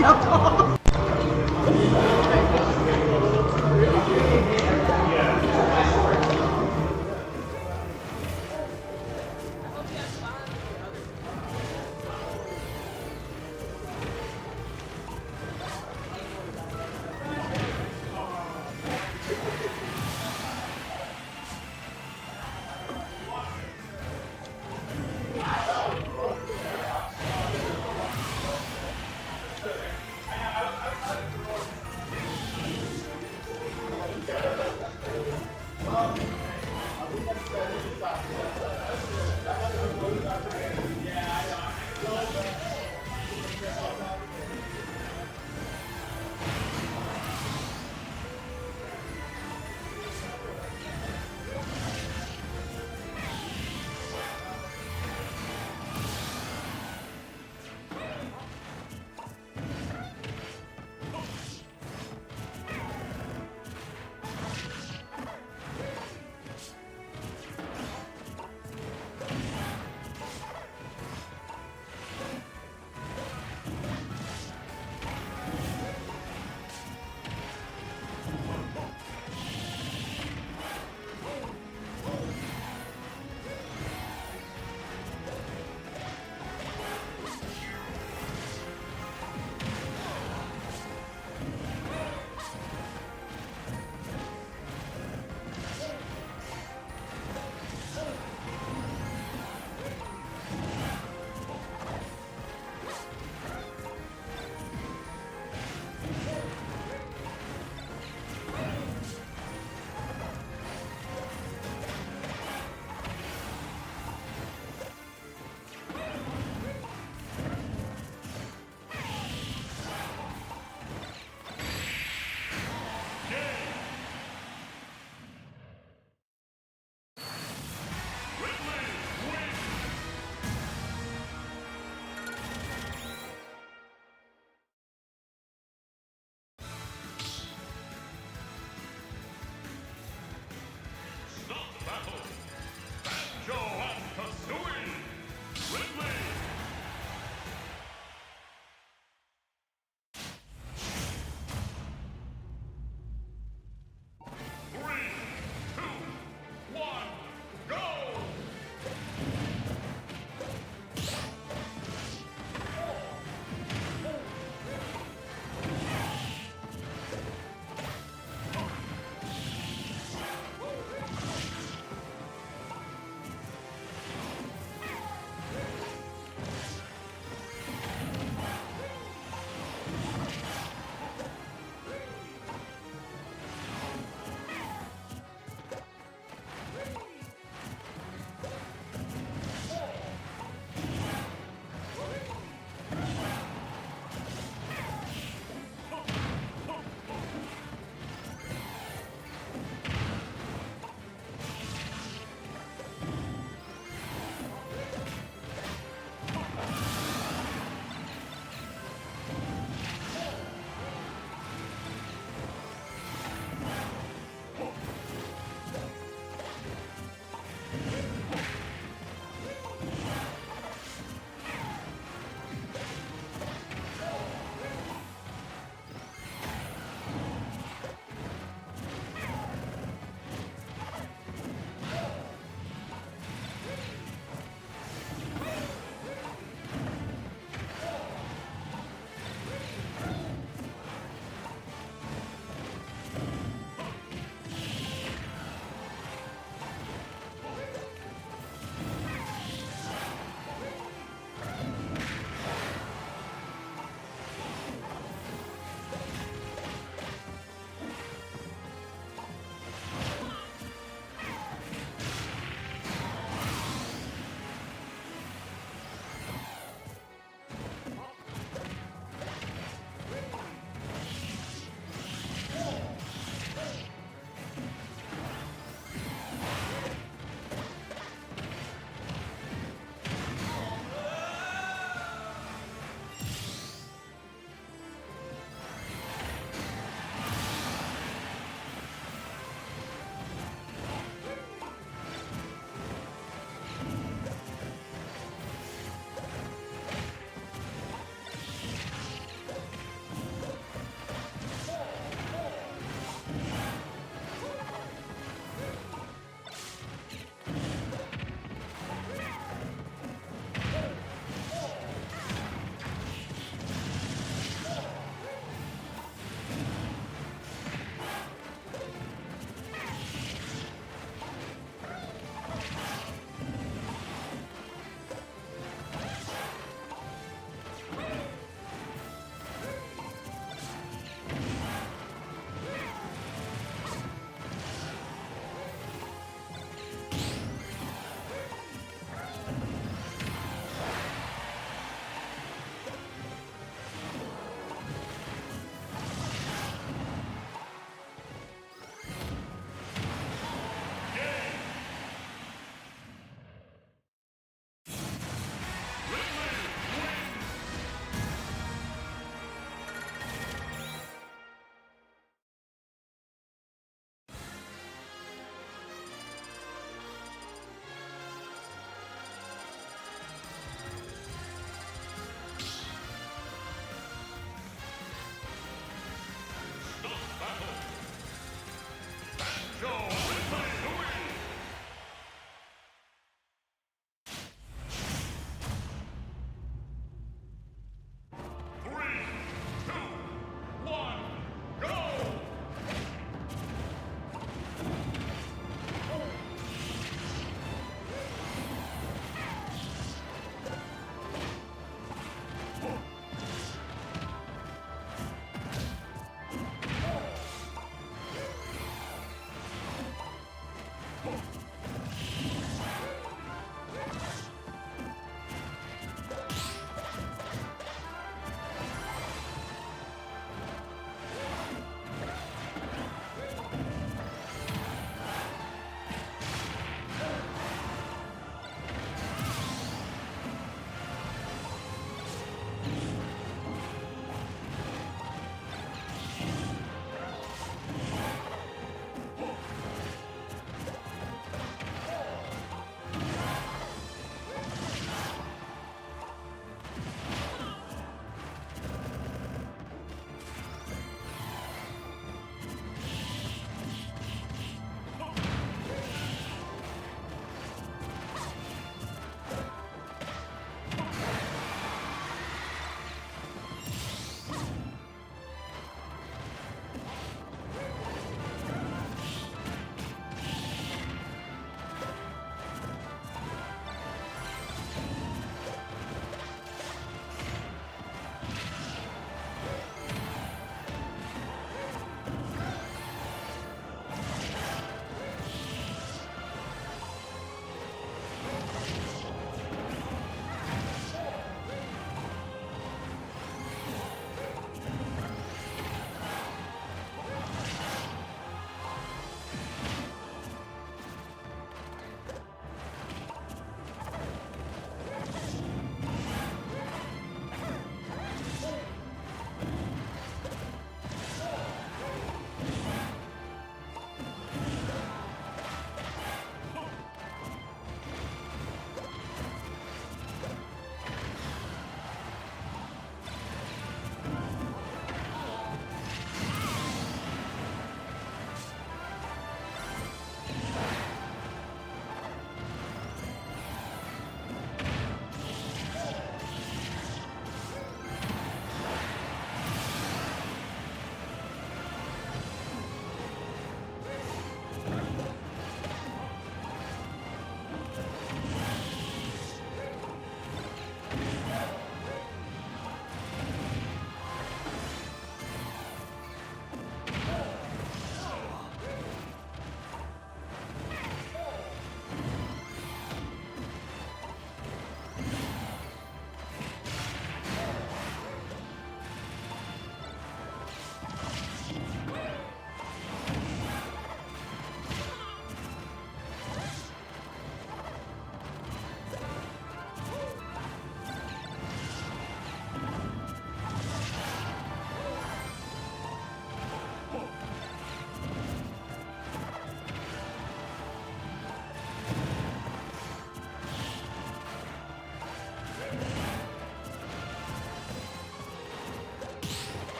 이겼어.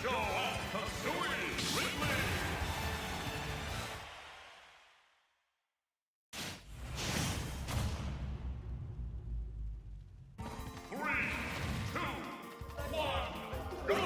Go at Kasui Ridley! Three, two, one, go!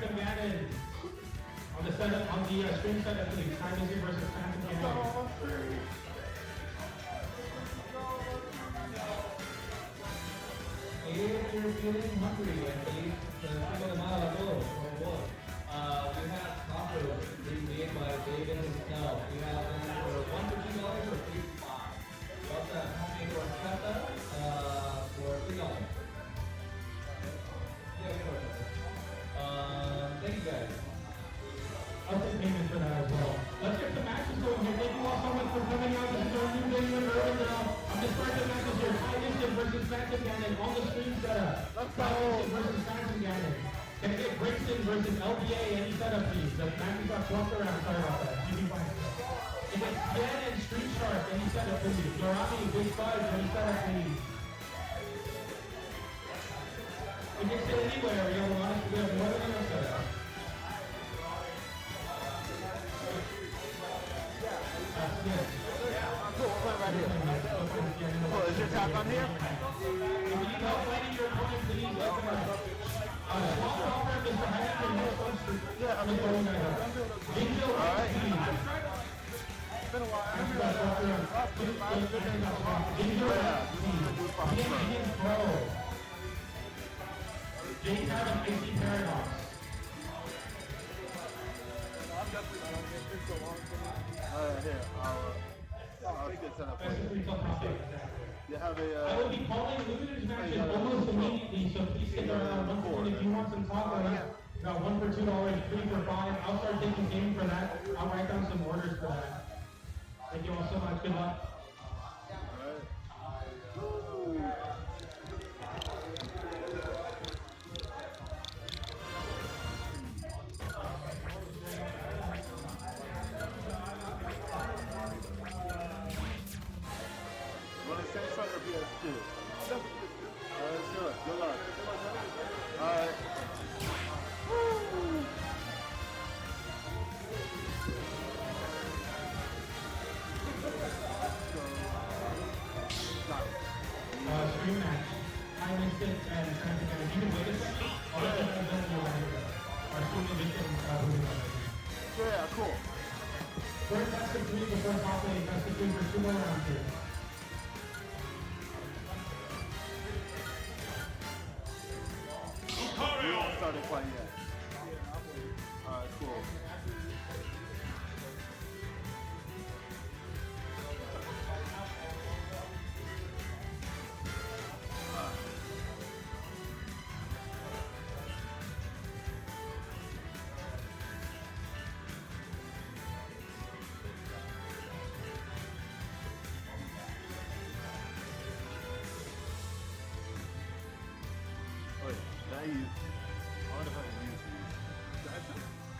Phantom Ganon. On the setup, on the stream setup, please. Time is versus Phantom Ganon. If you're feeling hungry and need to take a mile of road or what, we have tacos being made by David himself. We have them for $1 for $2 or 3 for 5. We also have homemade horchata for $3. Yeah, good horchata. Thank you guys. I'll take payment for that as well. Let's get the matches going here. Thank you all so much for coming out. This is our new video in I'm just starting the matches here. Tyson versus Phantom Ganon on the stream setup. Tyson versus Phantom Ganon. Can I get Brixton versus LBA? Any setup, please? The matches got swapped around. Sorry about that. You can find it. If it's Jen and Street Shark, any setup, please? Dorami, Big Fudge, any setup, please? We can sit anywhere. We have more than enough setup. Right here. Oh, is your tap on here? If you need help finding your opponent, please let them know. Swap offer, Mr. Heineken, Yeah, I'm going now. Bingo, alright. It's been a while. James Adam, AC Paradox. Here, I'll get set up for you. You have a, I will be calling losers matches almost immediately, so please stick around. If you want some taco, got $1 for $2, 3 for 5. I'll start taking game for that. I'll write down some orders for that. Thank you all so much. Good luck. PS2. Let's do it. Good luck. Alright. Stream match. I missed it and trying to get it. You can wait a second. I'll let you know our stream edition. Yeah, cool. First best of 3 before top 8. Best of 3 for 2 more rounds here. We haven't started quite yet. Alright, cool. Wait, did I use? I wonder if I can use these.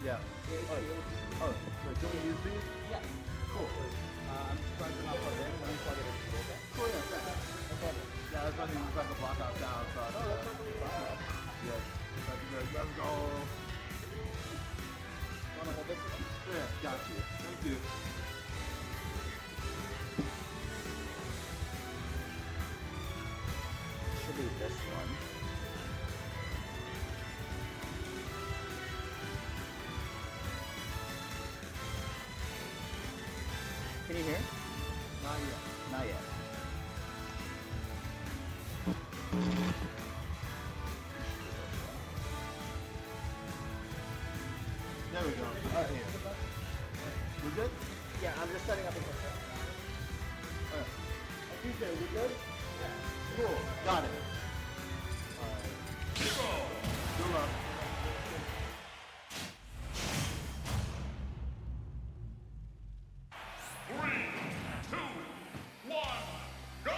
Yeah. Oh, wait, can we use these? Yeah. Cool. I'm just trying to not plug in. Let me plug it in. Okay. Cool, yeah, thanks. No problem. Yeah, I was trying to use like a block out down, so I That's totally fine. yes. That'd be good. Let's go. Want to hold this one? Yeah, got you. Thank you. Should be this one. Can you hear? Not yet. Not yet. There we go. Right here. We good? Yeah, I'm just setting up a picture. Alright. TJ, we good? Cool. Got it. Zero. Good luck. Three, two, one, go!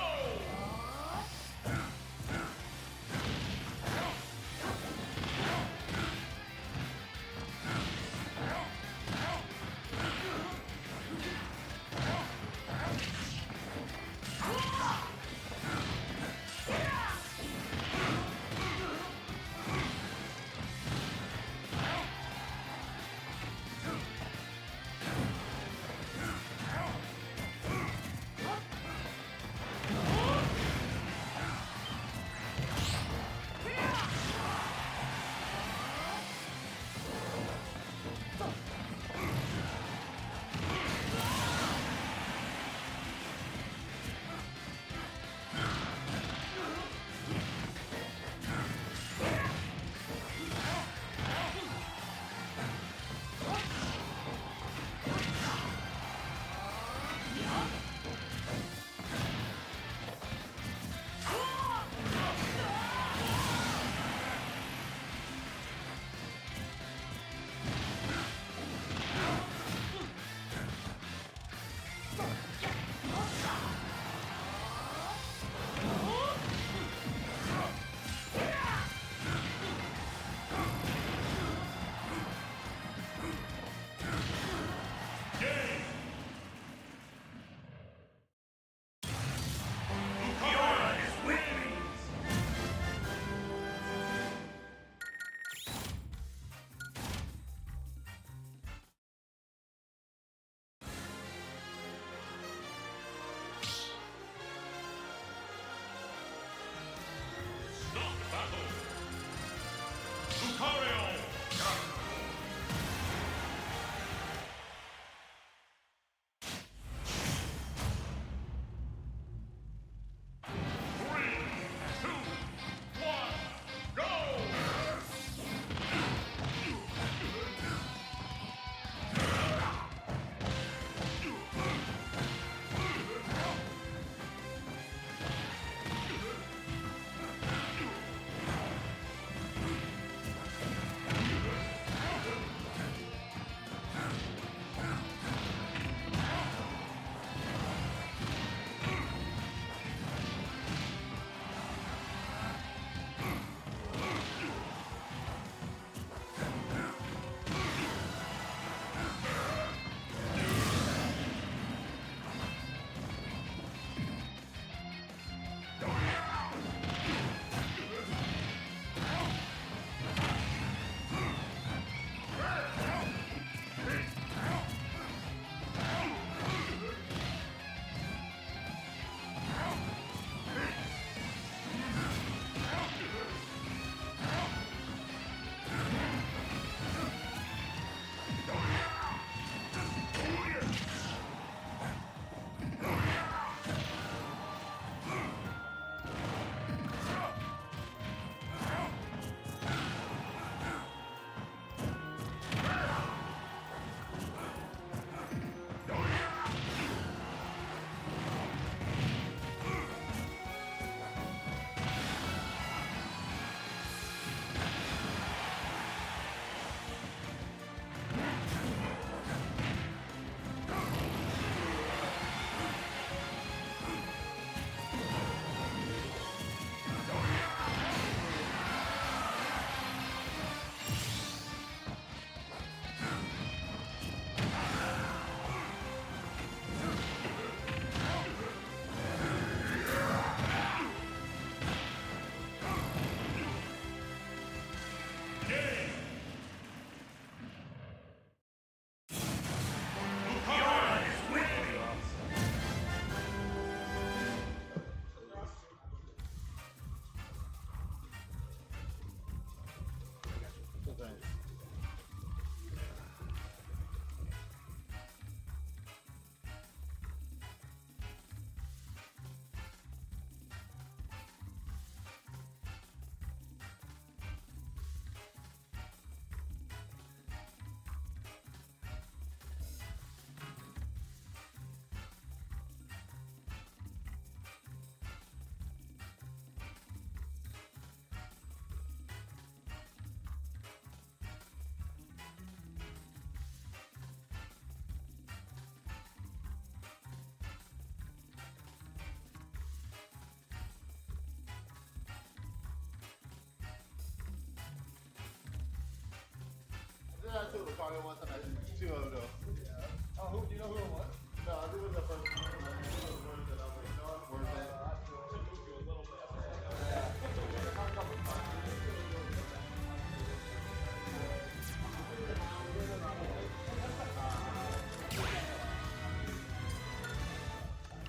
quarterfinal once and I 2-0 though. Yeah. Oh, do you know who it was? No, I think it was the first one. And I was like, no, it's worth it.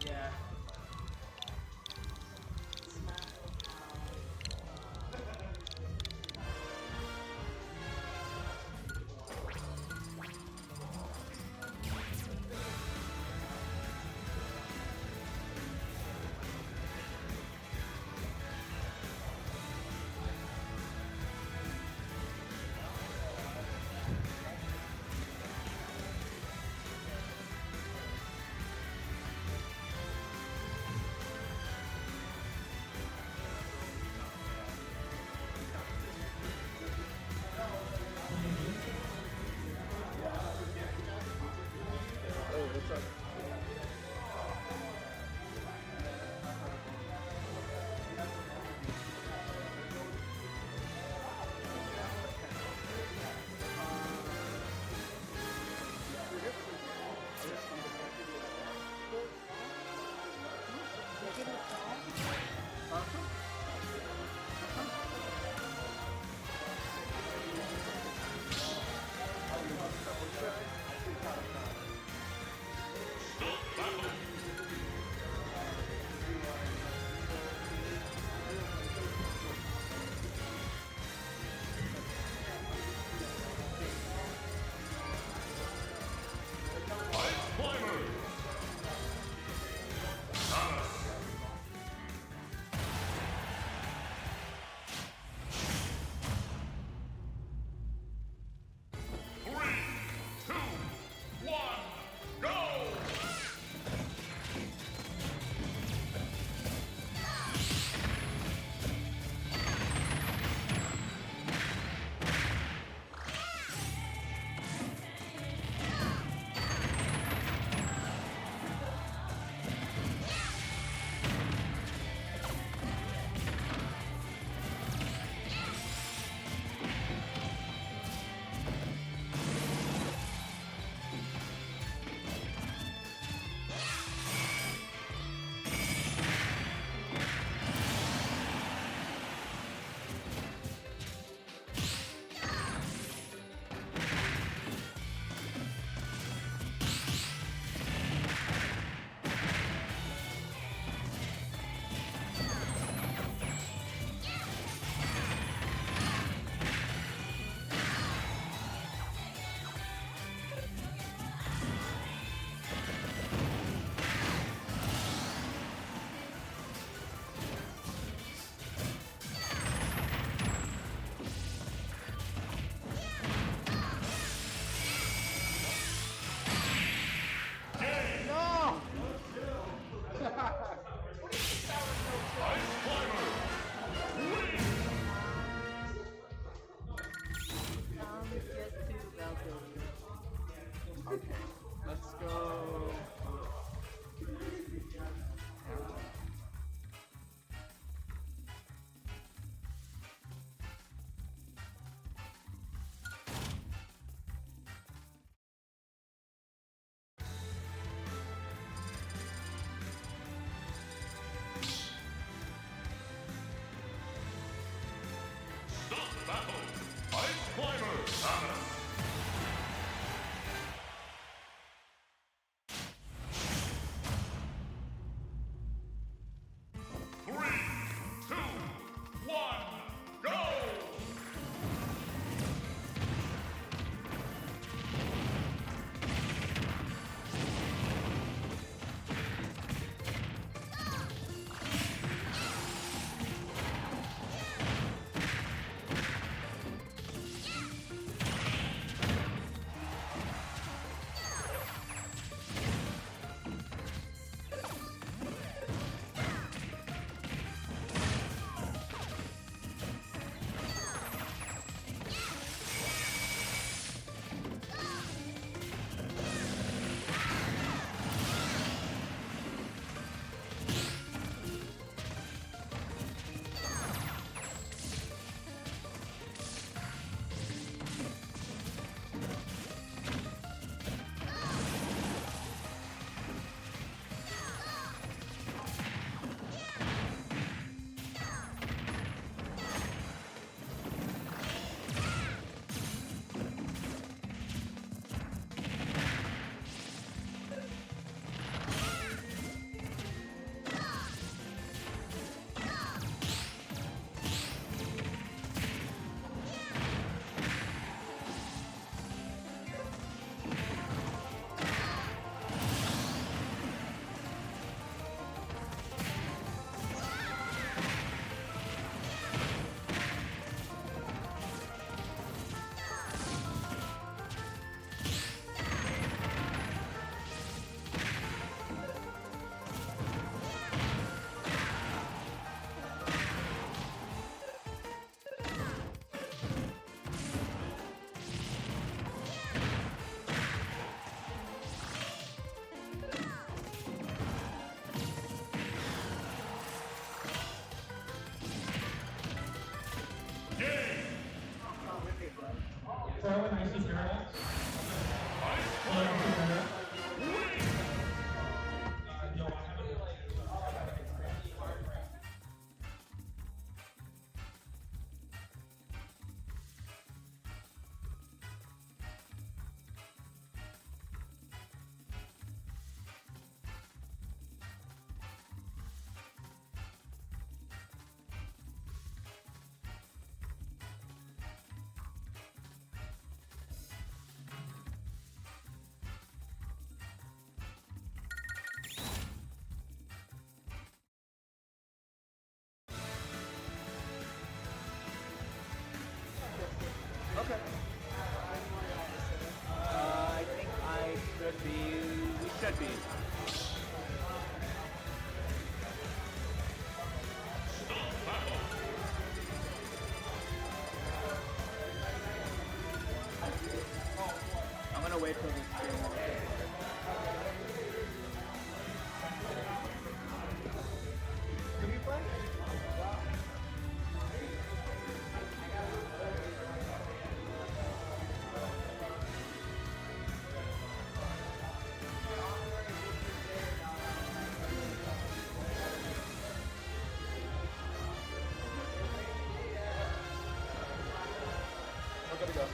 Yeah. Okay. I think I should be. We should be. I'm gonna wait till this stream. Can we play? We're gonna go.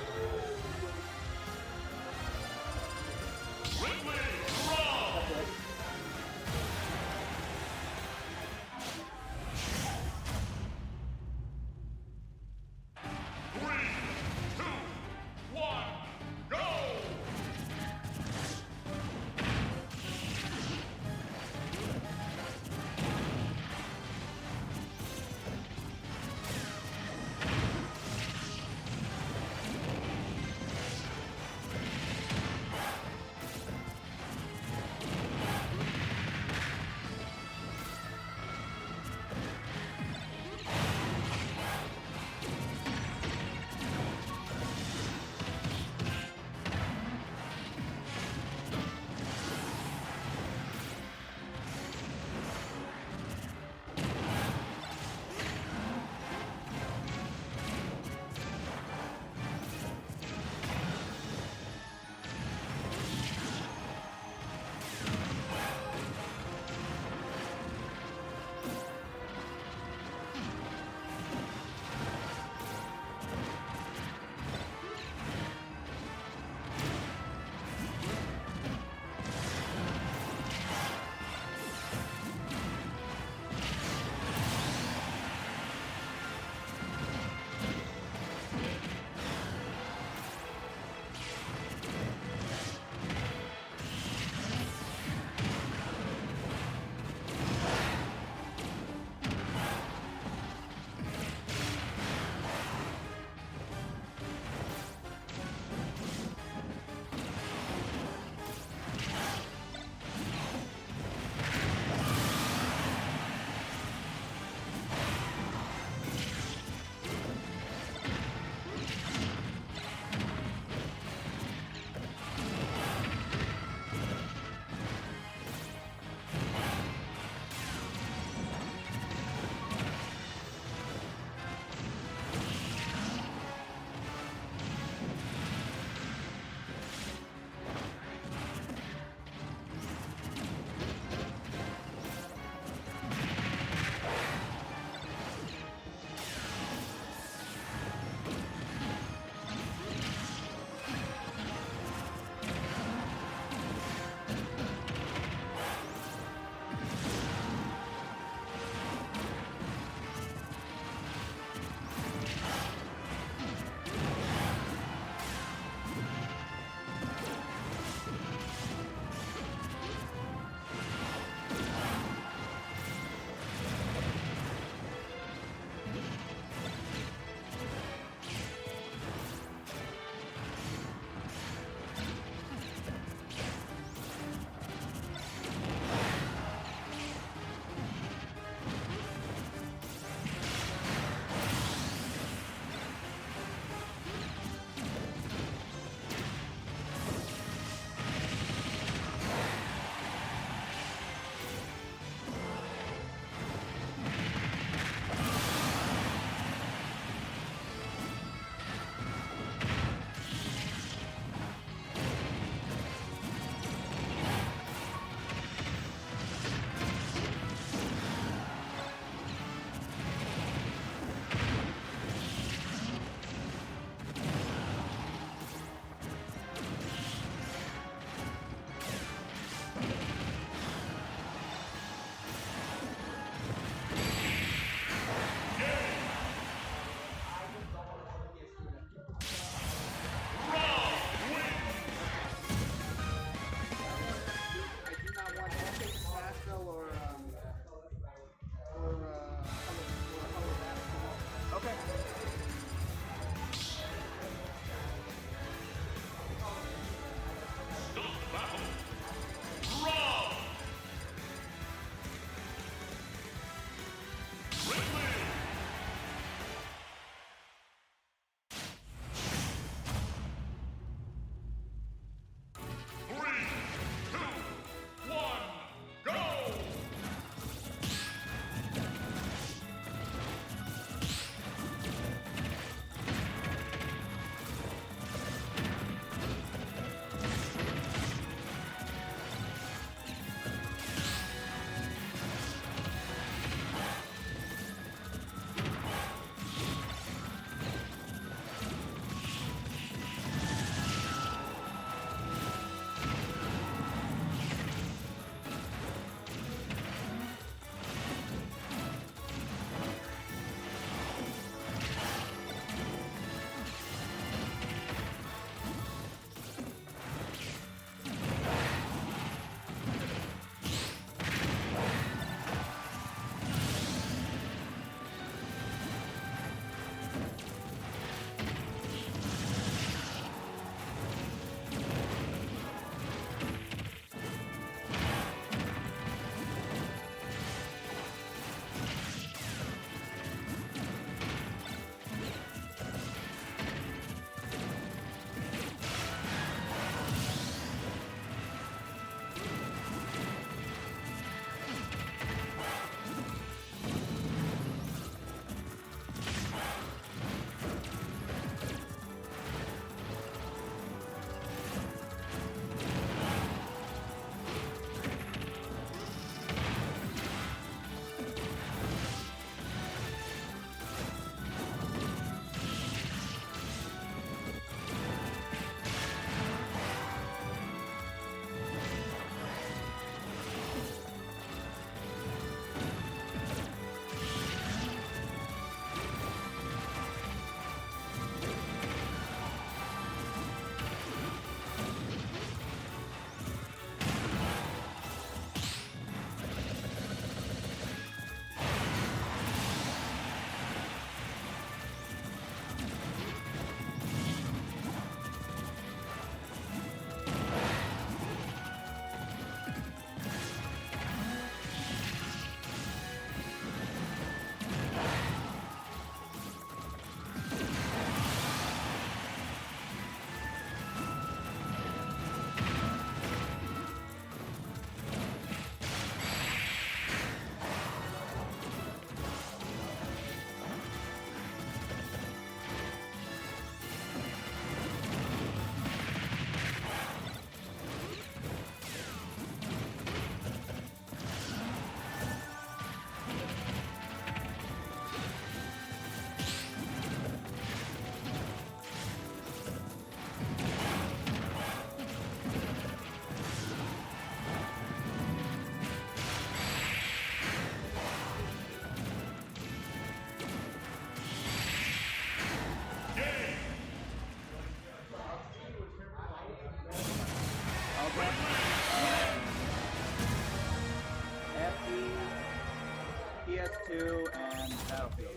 2 and Battlefield.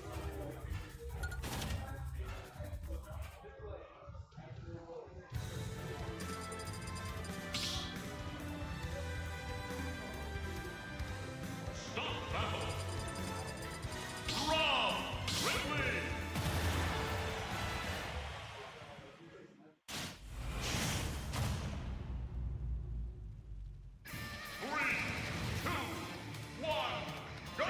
Stop battle. Round Ridley. 3, 2, 1, go!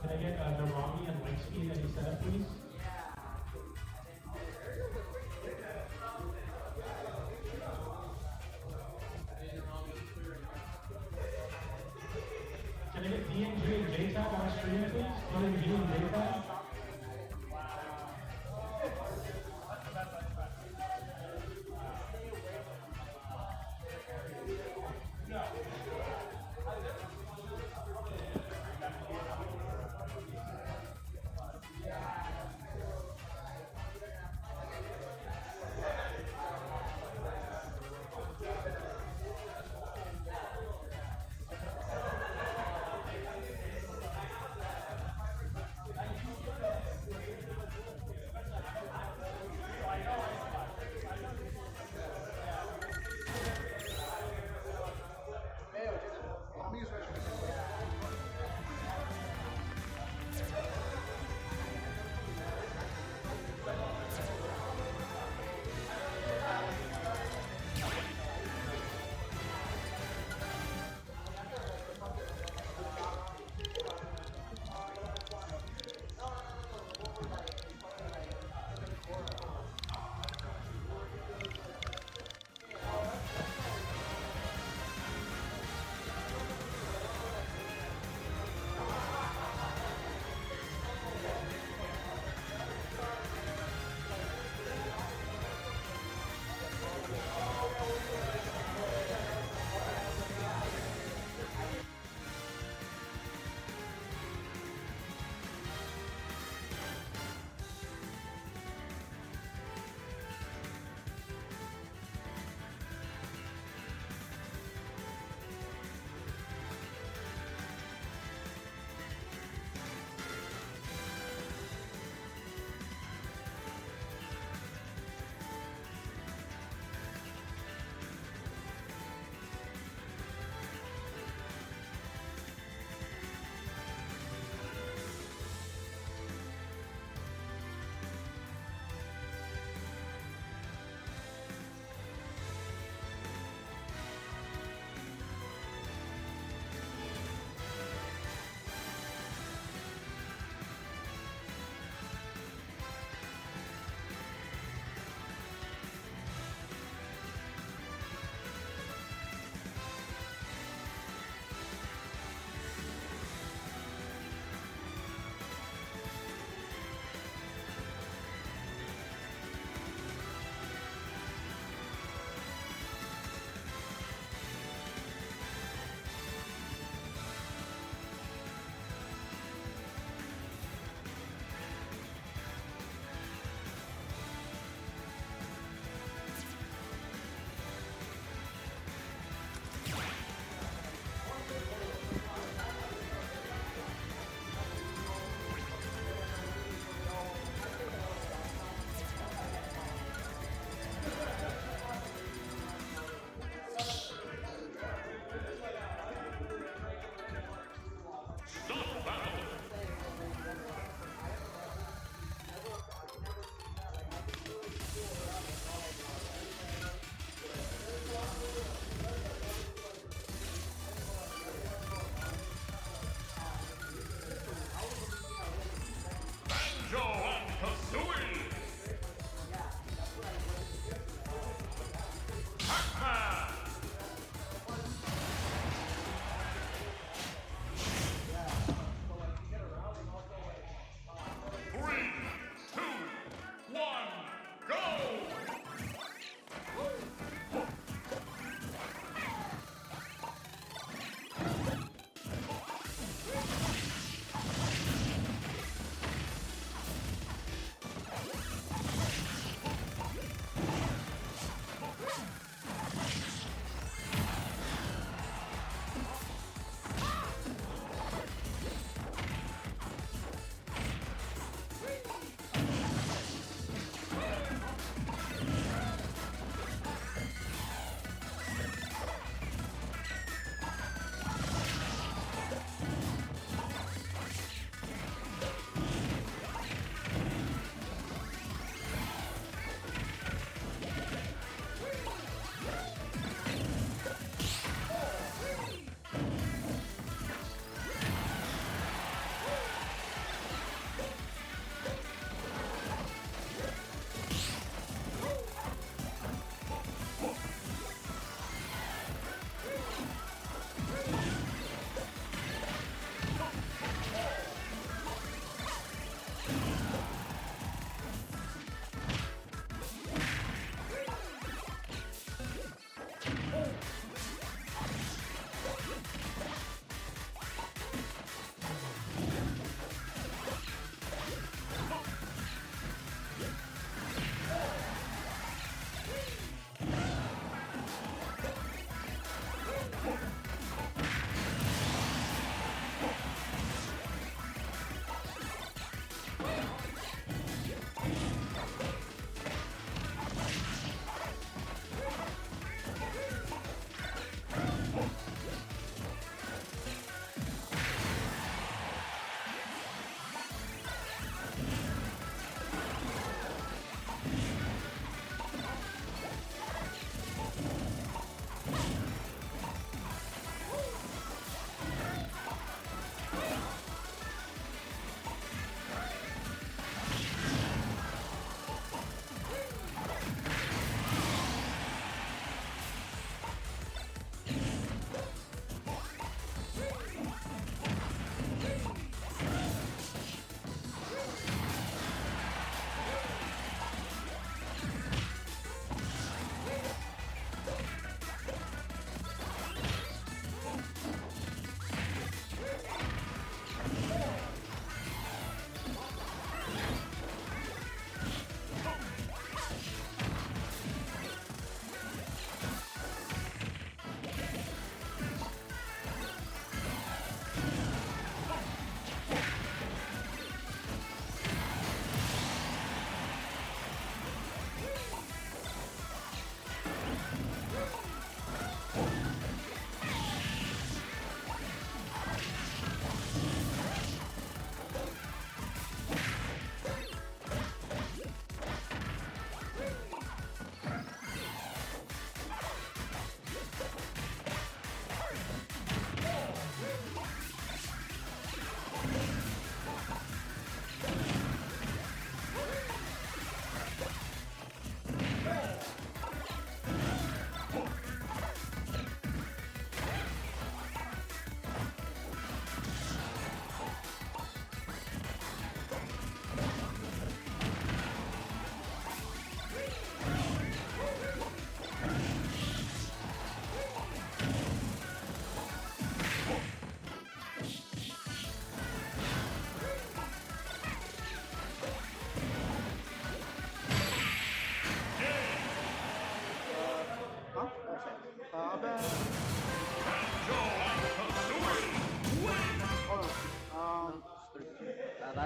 Can I get the Rami and Lightspeed that he set up, please? Can I get DNG and JTAG on stream, please? DNG and JTAG?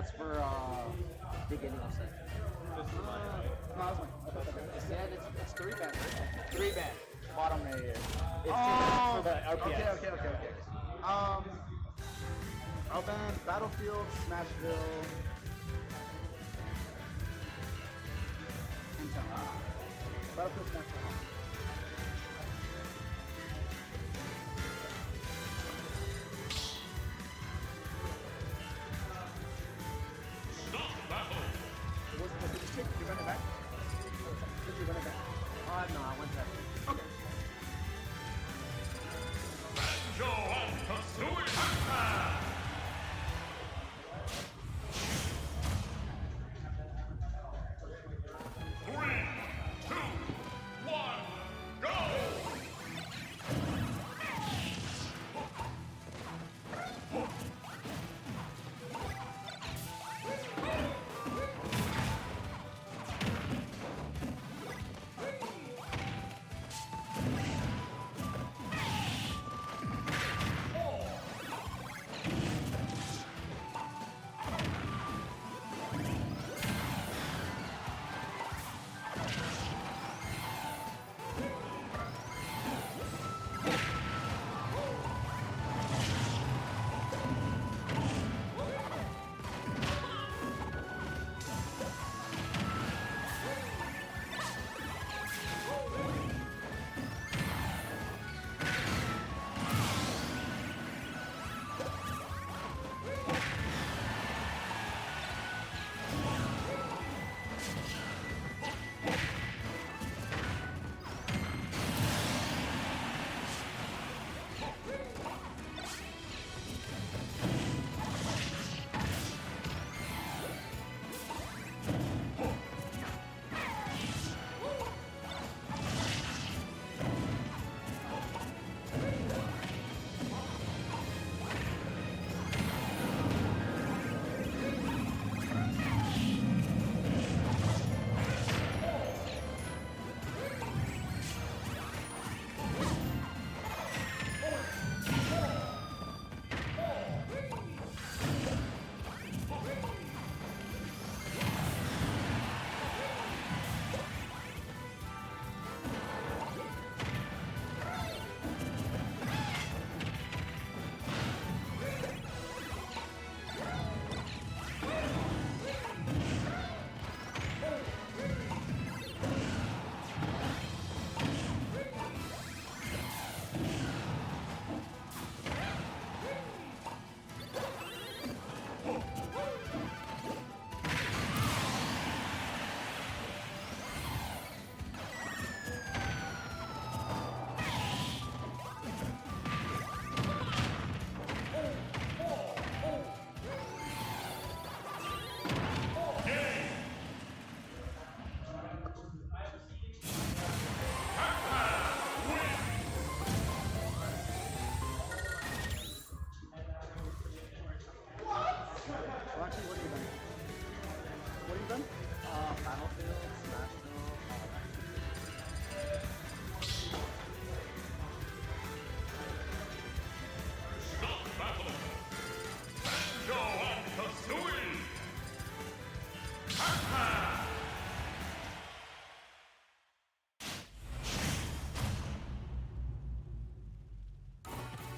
That's for beginning of set. It's 3-band. 3-band. Bottom right here. It's for the RPS. Okay. I'll ban Battlefield, Smashville, and Town. Battlefield, Smashville. Stop battle. What did you take? Did you run it back? Did you run it back? No, I went back. Okay. Banjo and Kazooie Hackman.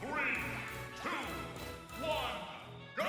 3, 2, 1, go!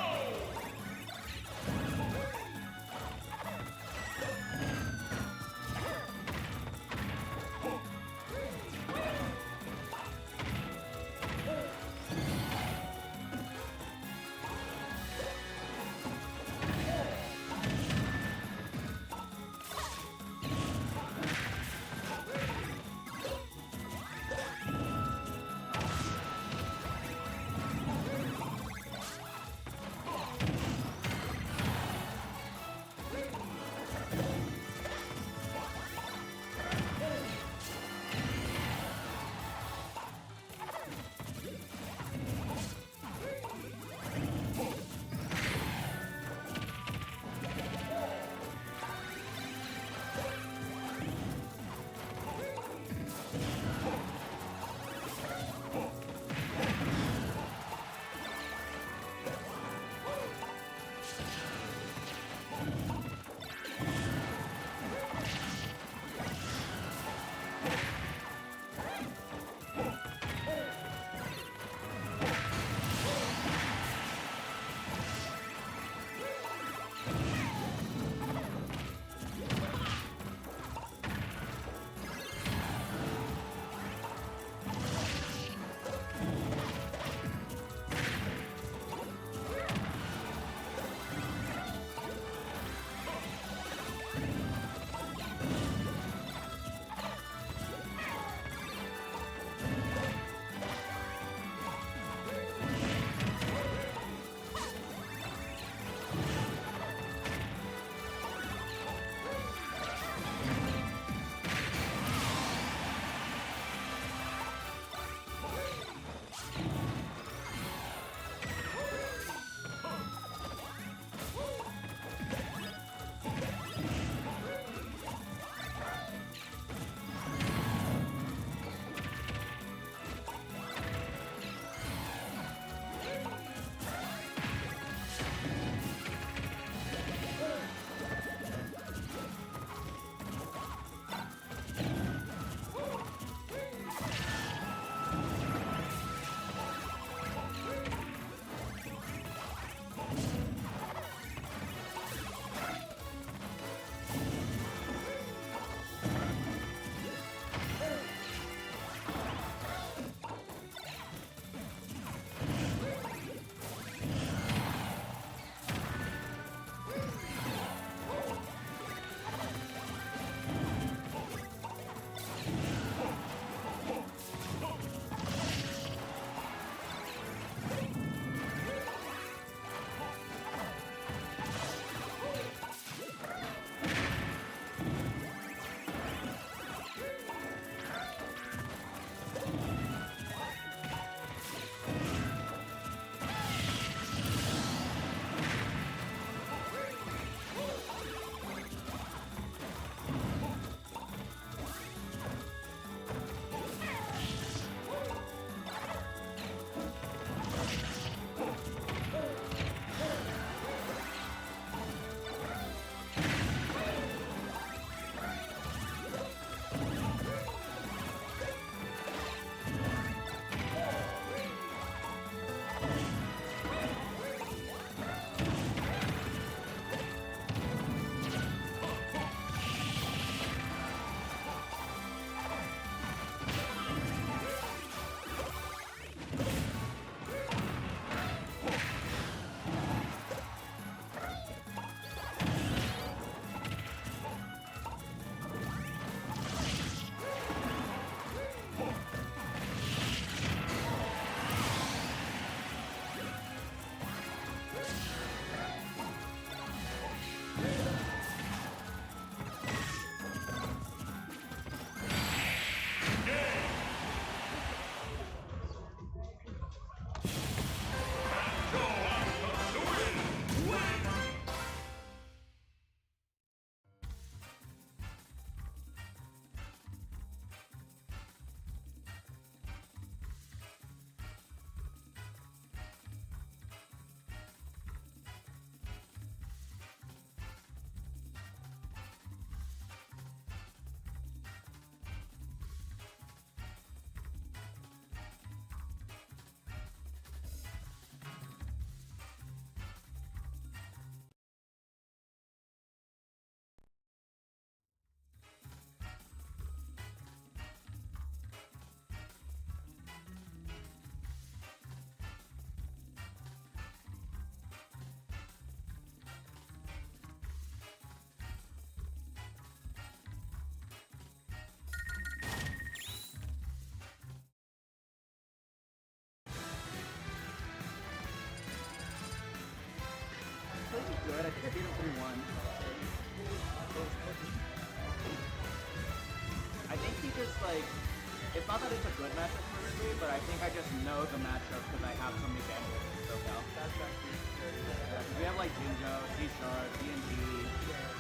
it's not that it's a good matchup for me, but I think I just know the matchup because I have so many bandwidth in SoCal. That's actually scary. Yeah, 'cause we have like Jinjo, C-Sharp, D&D,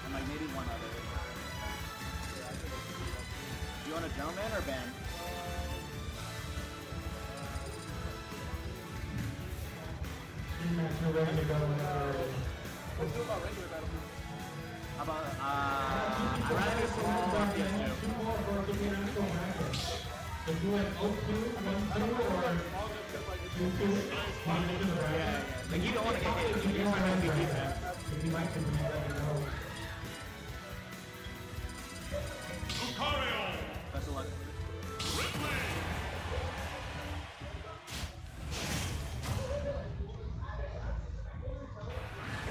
and like maybe one other. Do you want to jump in or band? You're ready to go whenever. Let's do about regular Battlefield. How about, I'd rather do small or PS2. Two more for to get into a matchup. So do it 0-2, 1-2, or 2-2. Yeah. Like you don't want to get hit. You're just trying to be defense. If you like to do that, let me know. Lucario. Best of luck. Ridley.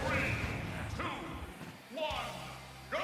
Three, two, one, go!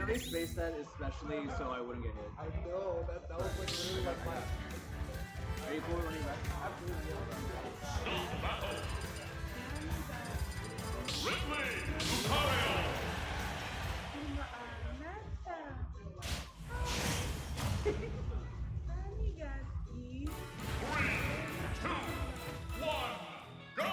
they spaced that especially so I wouldn't get hit. I know, that was like literally like my... Are you cool with running back? Absolutely. Start battle. Ridley, Lucario. Arigato. 3, 2, 1, go!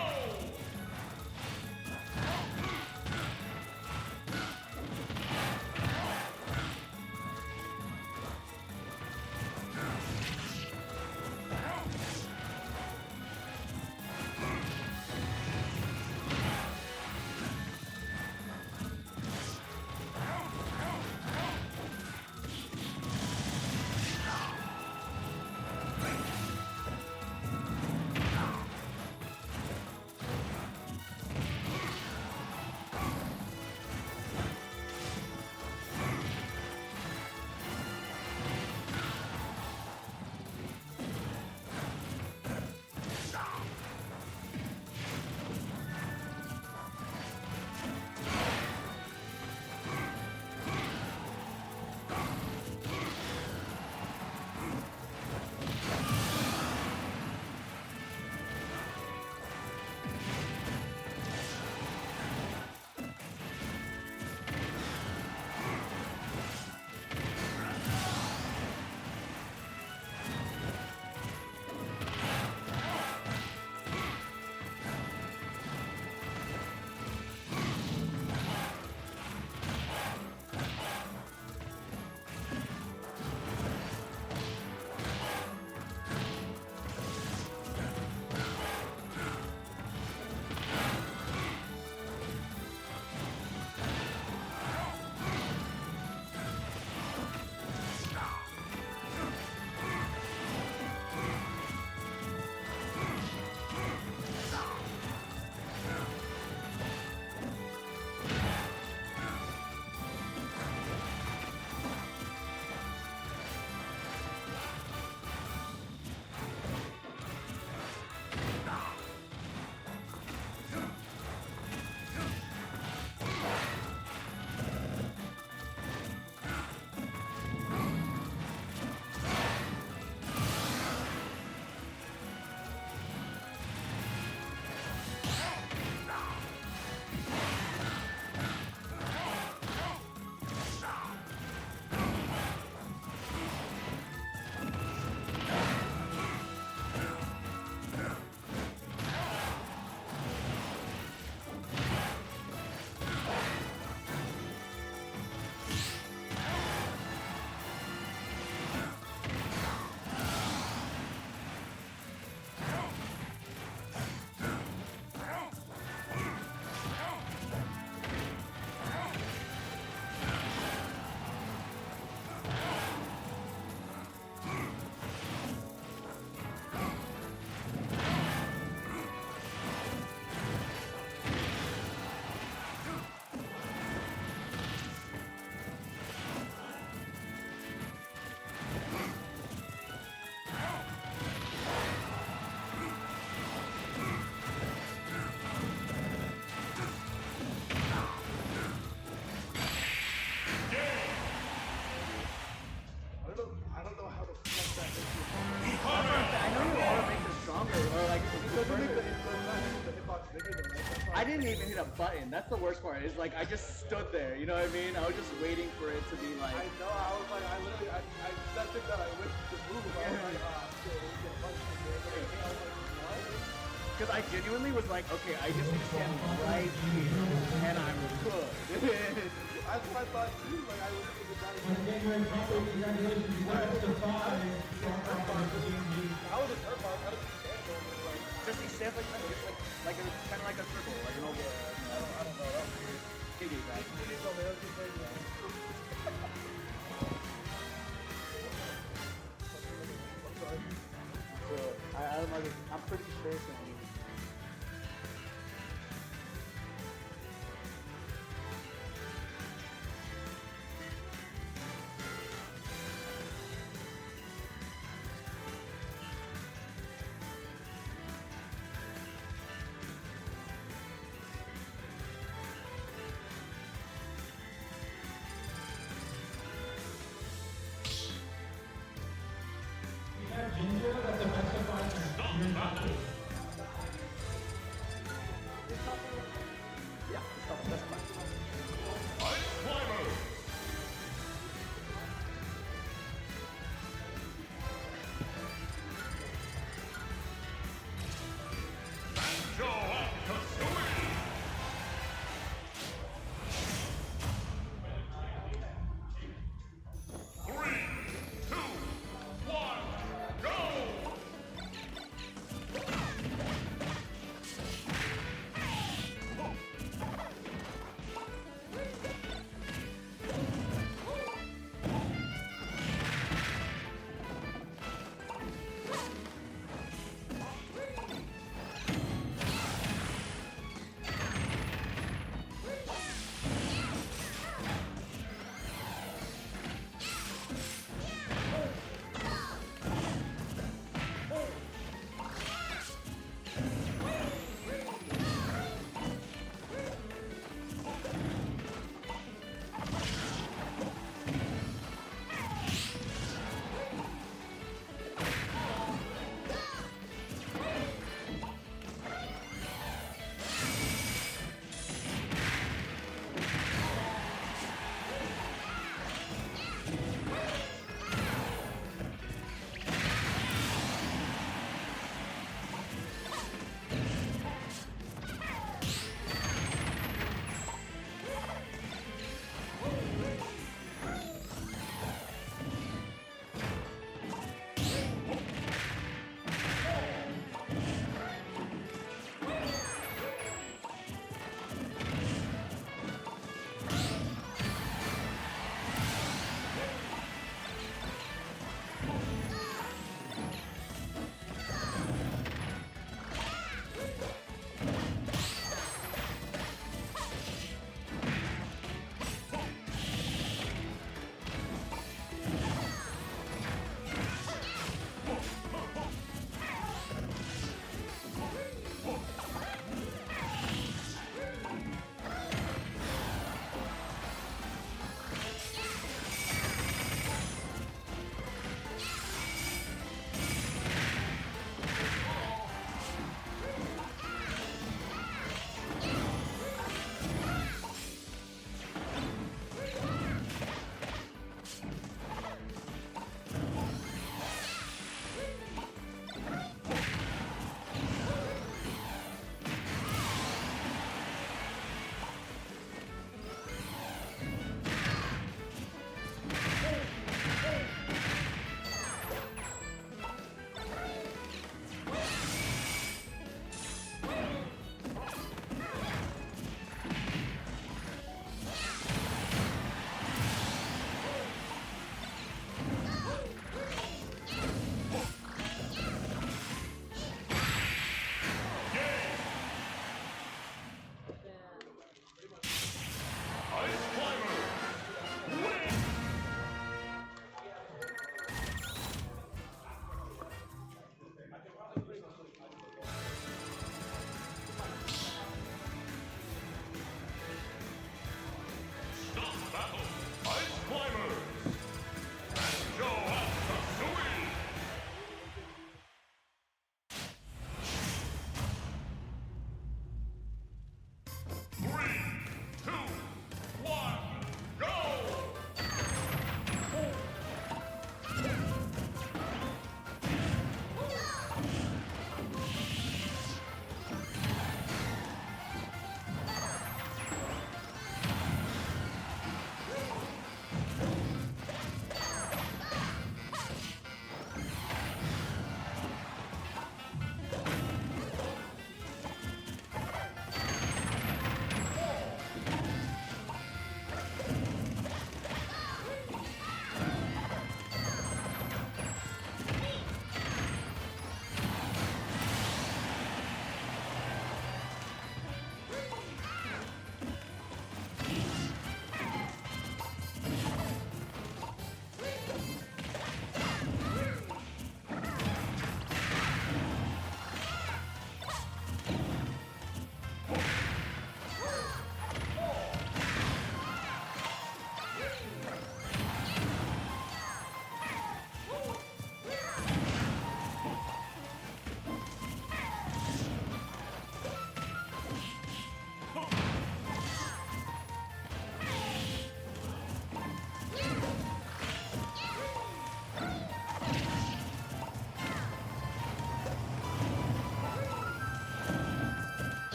I don't know how to flex that into I know you want to make it stronger, or like it doesn't make the hitbox bigger than that. I didn't even hit a button. That's the worst part. Is like I just stood there. You know what I mean? I was just waiting for it to be like. I know, I was like, I literally, that thing that I went to move, I was like, shit, we're gonna punch me, dude. I was like, what? Because I genuinely was like, okay, I just need to stand right here, and I'm good. That's what I thought too, like, I was thinking that. January 20th, congratulations, you went up to 5. How was it her part? How did she stand there? Like, Just he stands like this, like a, kind of like a circle, like an oval. I don't know, that was weird. Giggy, right? You didn't know they were just like, I'm sorry. So I'm pretty sure it's gonna be.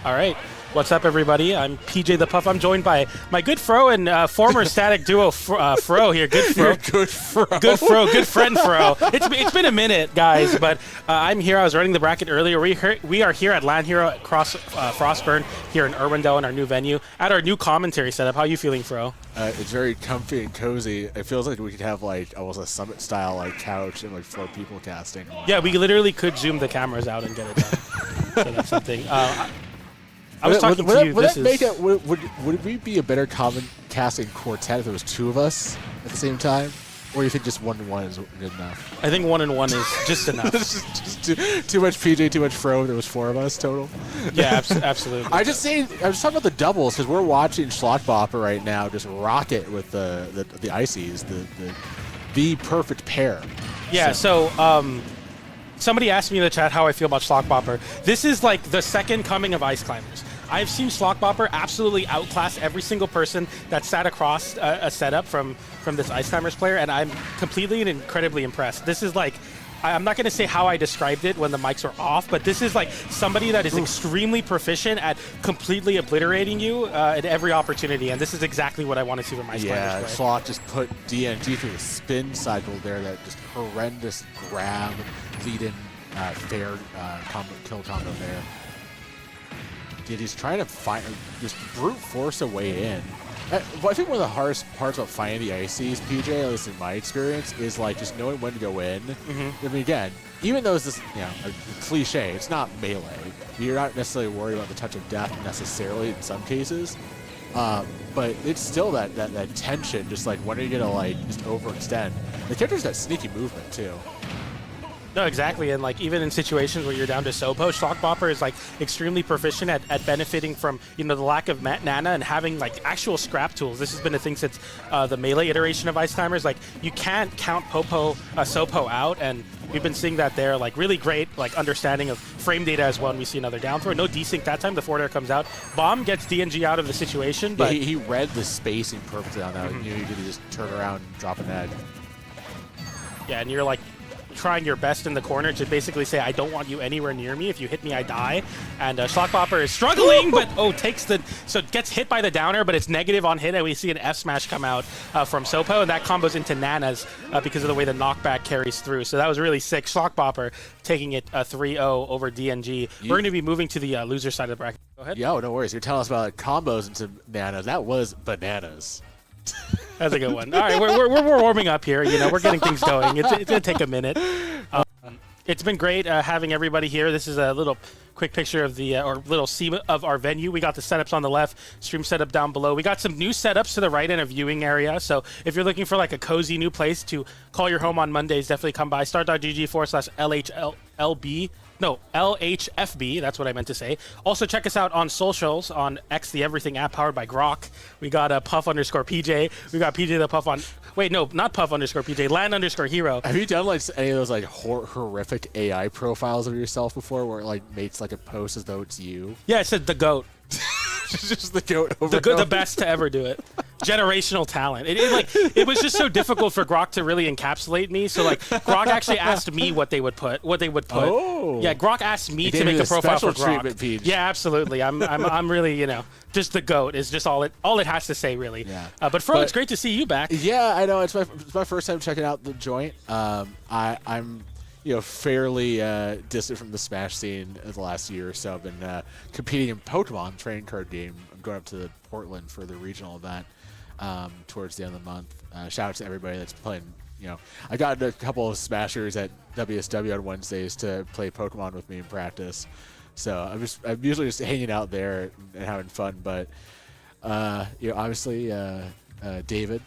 All right. What's up, everybody? I'm PJ the Puff. I'm joined by my good Fro and former static duo Fro here. Good Fro. Good Fro. Good Fro. Good friend Fro. It's been a minute, guys, but I'm here. I was running the bracket earlier. We are here at LAN Hero X Frostburn here in Irwindale in our new venue at our new commentary setup. How are you feeling, Fro? It's very comfy and cozy. It feels like we could have like almost a summit style like couch and like 4 people casting. Yeah, we literally could zoom the cameras out and get it done. So that's something. I was talking to you. Would we be a better common casting quartet if it was 2 of us at the same time? Or do you think just 1-1 is good enough? I think 1-1 is just enough. just too much PJ, too much Fro. There was 4 of us total. Yeah, absolutely. I was talking about the doubles because we're watching Schlockbopper right now just rocket with the Ices, the perfect pair. Yeah. So somebody asked me in the chat how I feel about Schlockbopper. This is like the second coming of Ice Climbers. I've seen Schlockbopper absolutely outclass every single person that sat across a setup from this Ice Climbers player, and I'm completely and incredibly impressed. This is like, I'm not going to say how I described it when the mics are off, but this is like somebody that is extremely proficient at completely obliterating you at every opportunity, and this is exactly what I want to see from Ice Climbers play. Schlock just put DNG through the spin cycle there, that just horrendous grab, lead-in fair kill combo there. Dude, he's trying to just brute force a way in. I think one of the hardest parts about finding the ICs, PJ, at least in my experience, is like just knowing when to go in. I mean, again, even though it's this, a cliche, it's not melee. You're not necessarily worried about the touch of death necessarily in some cases, but it's still that tension. Just like when are you gonna like just overextend? The character's got sneaky movement too. No, exactly, and like even in situations where you're down to Sopo, Schlockbopper is like extremely proficient at benefiting from the lack of Nana and having like actual scrap tools. This has been a thing since the melee iteration of Ice Climbers. Like you can't count Sopo out, and we've been seeing that there. Like really great like understanding of frame data as well. And we see another down throw. No desync that time. The forward air comes out. Bomb gets DNG out of the situation, but he read the spacing perfectly on that. He knew he could just turn around and drop an edge. Yeah, and you're like trying your best in the corner to basically say, I don't want you anywhere near me. If you hit me, I die. And Schlockbopper is struggling, but gets hit by the downer, but it's negative on hit, and we see an F smash come out from Sopo, and that combos into Nanas because of the way the knockback carries through. So that was really sick. Schlockbopper taking it 3-0 over DNG. We're going to be moving to the loser side of the bracket. Go ahead. Yo, no worries. You're telling us about combos into Nanas. That was bananas. That's a good one. All right, we're warming up here. We're getting things going. It's going to take a minute. It's been great having everybody here. This is a little quick picture of the or little scene of our venue. We got the setups on the left, stream setup down below. We got some new setups to the right in a viewing area. So if you're looking for like a cozy new place to call your home on Mondays, definitely come by. start.gg/LHFB. No, LHFB, that's what I meant to say. Also, check us out on socials on X, the Everything app powered by Grok. We got Puff_PJ. We got PJ the Puff on... Wait, no, not Puff_PJ, LAN_Hero. Have you done like any of those like horrific AI profiles of yourself before where it like makes like a post as though it's you? Yeah, it said the GOAT. Just the GOAT over the best to ever do it. Generational talent. It was just so difficult for Grok to really encapsulate me. So like Grok actually asked me what they would put. Oh. Yeah, Grok asked me to make a profile for Grok. Yeah, absolutely. I'm really, just the GOAT is just all it has to say really. Yeah. But Fro, it's great to see you back. Yeah, I know. It's my first time checking out the joint. I'm fairly distant from the Smash scene the last year or so. I've been competing in Pokemon trading card game. I'm going up to Portland for the regional event towards the end of the month. Shout out to everybody that's playing. I got a couple of Smashers at WSW on Wednesdays to play Pokemon with me in practice. So I'm usually just hanging out there and having fun. But obviously David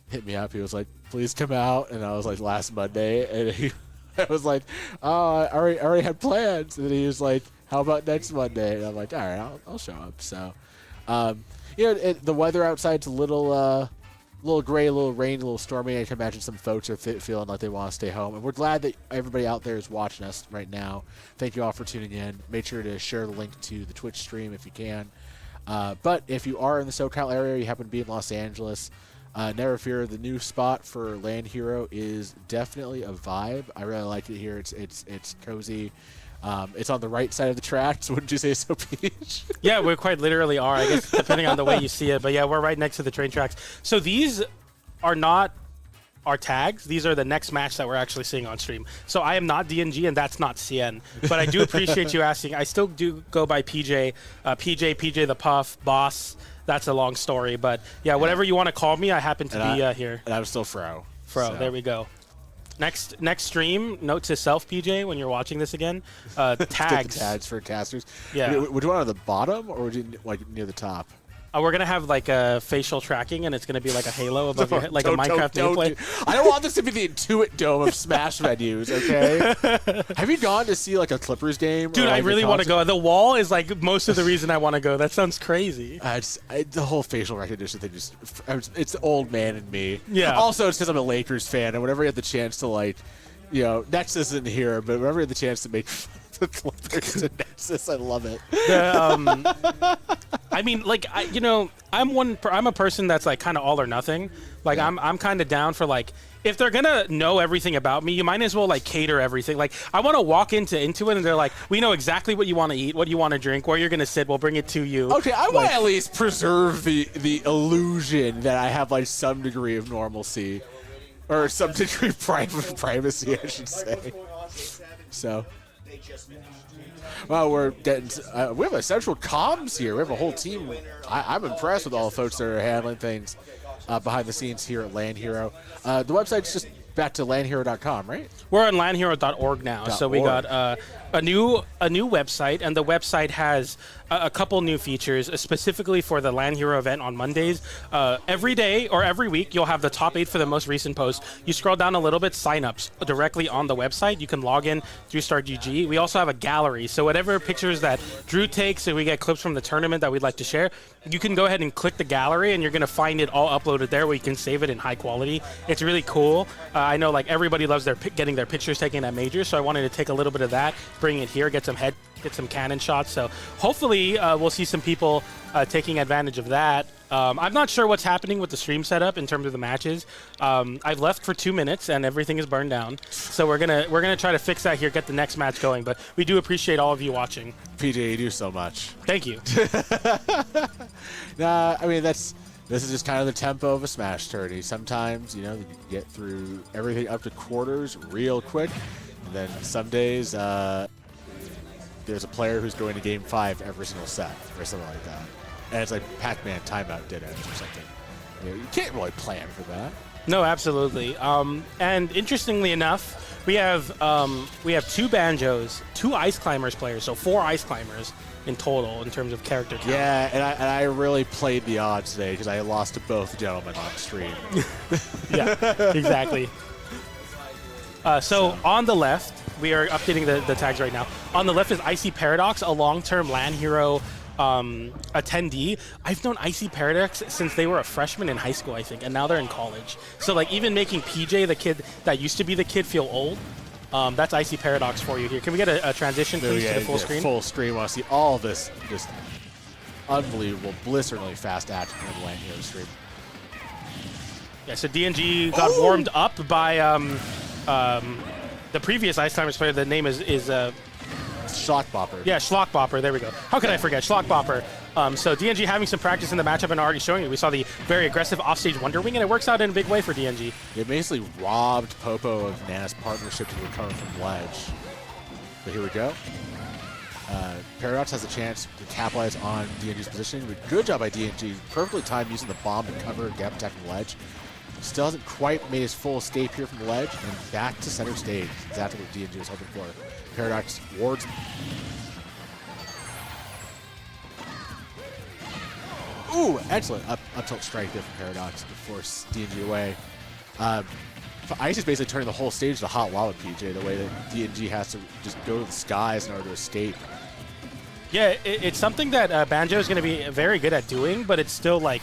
hit me up. He was like, "Please come out," and I was like, "Last Monday," and I was like, "Oh, I already had plans." And then he was like, "How about next Monday?" And I'm like, "All right, I'll show up." So, the weather outside's a little gray, a little rainy, a little stormy. I can imagine some folks are feeling like they want to stay home. And we're glad that everybody out there is watching us right now. Thank you all for tuning in. Make sure to share the link to the Twitch stream if you can. But if you are in the SoCal area, you happen to be in Los Angeles, never fear, the new spot for LAN Hero is definitely a vibe. I really like it here. It's cozy. It's on the right side of the tracks. Wouldn't you say so, Peach? Yeah, we quite literally are, I guess, depending on the way you see it. But yeah, we're right next to the train tracks. So these are not our tags. These are the next match that we're actually seeing on stream. So I am not DNG, and that's not CN. But I do appreciate you asking. I still do go by PJ. PJ the Puff, Boss. That's a long story. But yeah, whatever you want to call me, I happen to be here. And I'm still Fro. So. There we go. Next stream, note to self, PJ, when you're watching this again, tags. Tags for casters. Yeah. Would you want it on the bottom or would you like near the top? We're going to have like a facial tracking, and it's going to be like a halo above your head, like a Minecraft gameplay. I don't want this to be the Intuit Dome of Smash venues, okay? Have you gone to see like a Clippers game? Dude, I really want to go. The wall is like most of the reason I want to go. That sounds crazy. The whole facial recognition thing it's the old man in me. Yeah. Also, it's because I'm a Lakers fan, and whenever you have the chance to like, Nexus isn't here, but whenever you have the chance to make the Clippers and Nexus, I love it. I mean, like, I'm a person that's like kind of all or nothing. Like, yeah. I'm kind of down for like, if they're gonna know everything about me, you might as well like cater everything. Like, I want to walk into it, and they're like, we know exactly what you want to eat, what you want to drink, where you're gonna sit. We'll bring it to you. Okay, I want to at least preserve the illusion that I have like some degree of normalcy, or some degree of privacy, I should say. So. Well, we're getting. We have a central comms here. We have a whole team. I'm impressed with all the folks that are handling things behind the scenes here at LAN Hero. The website's just back to lanhero.com, right? We're on lanhero.org now. So we got a new website, and the website has a couple new features specifically for the LAN Hero event on Mondays. Every day or every week, you'll have the top 8 for the most recent post. You scroll down a little bit, signups directly on the website. You can log in through StarGG. We also have a gallery, so whatever pictures that Drew takes, and we get clips from the tournament that we'd like to share, you can go ahead and click the gallery, and you're going to find it all uploaded there where you can save it in high quality. It's really cool. I know like everybody loves getting their pictures taken at majors, so I wanted to take a little bit of that, bring it here, get some cannon shots. So hopefully we'll see some people taking advantage of that. I'm not sure what's happening with the stream setup in terms of the matches. I've left for 2 minutes and everything is burned down. So we're gonna try to fix that here, get the next match going. But we do appreciate all of you watching. PJ, you do so much. Thank you. Nah, I mean this is just kind of the tempo of a Smash tourney. Sometimes you get through everything up to quarters real quick, and then some days there's a player who's going to game 5 every single set or something like that. And it's like Pac-Man timeout did it or something. You can't really plan for that. No, absolutely. And interestingly enough, we have 2 Banjos, 2 Ice Climbers players, so 4 Ice Climbers in total in terms of character count. Yeah, and I really played the odds today because I lost to both gentlemen on stream. Yeah, exactly. So on the left, we are updating the tags right now. On the left is Icy Paradox, a long-term LAN Hero attendee. I've known Icy Paradox since they were a freshman in high school, I think, and now they're in college. So like even making PJ, the kid that used to be the kid, feel old. That's Icy Paradox for you here. Can we get a transition, please, to the full screen? Full screen. I want to see all of this just unbelievable, blisteringly fast action on the LAN Hero stream. Yeah, so DNG got warmed up by the previous Ice Climbers player. The name is Schlockbopper. Yeah, Schlockbopper. There we go. How could I forget? Schlockbopper. So DNG having some practice in the matchup and already showing it. We saw the very aggressive offstage Wonder Wing, and it works out in a big way for DNG. It basically robbed Popo of Nana's partnership to recover from ledge. But here we go. Paradox has a chance to capitalize on DNG's positioning. But good job by DNG. Perfectly timed using the bomb to cover gap attack from ledge. Still hasn't quite made his full escape here from the ledge, and back to center stage. Exactly what DNG was hoping for. Paradox wards. Ooh, excellent up tilt strike there from Paradox to force DNG away. Ice is basically turning the whole stage to hot lava, PJ, the way that DNG has to just go to the skies in order to escape. Yeah, it's something that Banjo is going to be very good at doing, but it's still like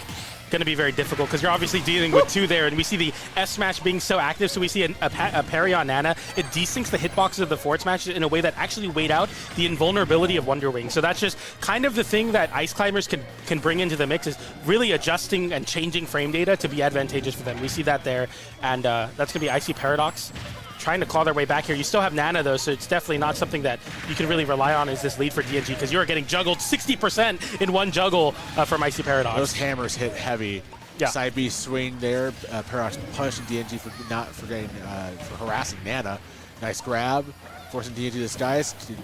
going to be very difficult because you're obviously dealing with 2 there, and we see the S smash being so active, so we see a parry on Nana. It desyncs the hitboxes of the forward smash in a way that actually wait out the invulnerability of Wonder Wing. So that's just kind of the thing that Ice Climbers can bring into the mix, is really adjusting and changing frame data to be advantageous for them. We see that there, and that's going to be Icy Paradox. trying to claw their way back here. You still have Nana, though, so it's definitely not something that you can really rely on as this lead for DNG, because you are getting juggled 60% in one juggle from Icy Paradox. Those hammers hit heavy. Yeah. Side B swing there. Paradox punishing DNG for for harassing Nana. Nice grab. Forcing DNG to disguise to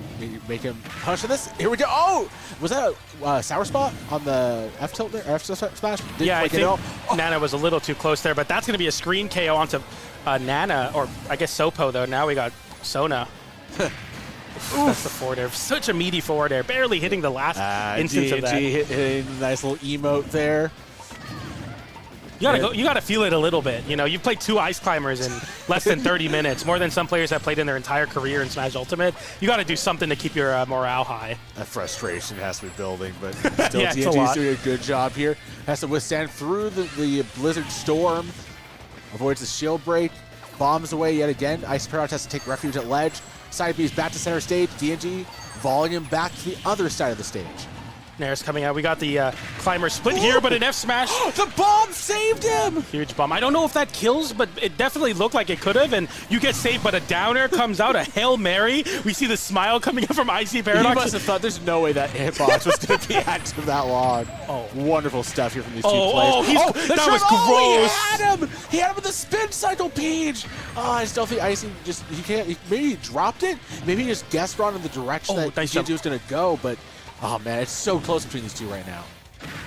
make him punish this. Here we go. Oh! Was that a sour spot on the F tilt there? F smash? Yeah, I think Nana was a little too close there, but that's going to be a screen KO onto Nana, or I guess Sopo, though. Now we got Sona. That's the forward air. Such a meaty forward air. Barely hitting the last instance of that. DNG hitting a nice little emote there. You gotta feel it a little bit. You know, you've played 2 Ice Climbers in less than 30 minutes, more than some players have played in their entire career in Smash Ultimate. You gotta do something to keep your morale high. That frustration has to be building, but still Yeah, it's a DNG's lot. doing a good job here. Has to withstand through the Blizzard Storm. Avoids the shield break. Bombs away yet again. Ice Paradox has to take refuge at ledge. Side B's back to center stage. DNG volume back to the other side of the stage. Nair's coming out. We got the climber split here, but an F smash. The bomb saved him! Huge bomb. I don't know if that kills, but it definitely looked like it could have, and you get saved, but a down air comes out, a Hail Mary. We see the smile coming up from Icy Paradox. He must have thought there's no way that hitbox was going to be active that long. Oh. Wonderful stuff here from these two Oh, players. that was gross. He had him! He had him with the spin cycle page! Oh, I still think Icy just, maybe he dropped it? Maybe he just guessed wrong in the direction that nice DNG was going to go, but oh man, it's so close between these two right now.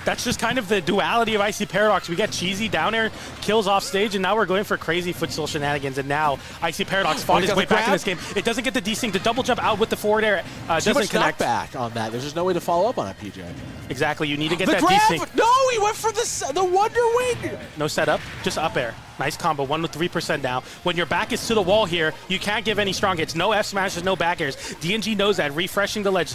That's just kind of the duality of Icy Paradox. We get cheesy down air kills off stage, and now we're going for crazy footstool shenanigans, and now Icy Paradox fought his way back in this game. It doesn't get the desync. The double jump out with the forward air doesn't connect. Back on that. There's just no way to follow up on it, PJ. Exactly. You need to get The that grab! desync. No, he went for the Wonder Wing! No setup, just up air. Nice combo, 1 with 3% now. When your back is to the wall here, you can't give any strong hits. No F smashes, no back airs. DNG knows that, refreshing the ledge.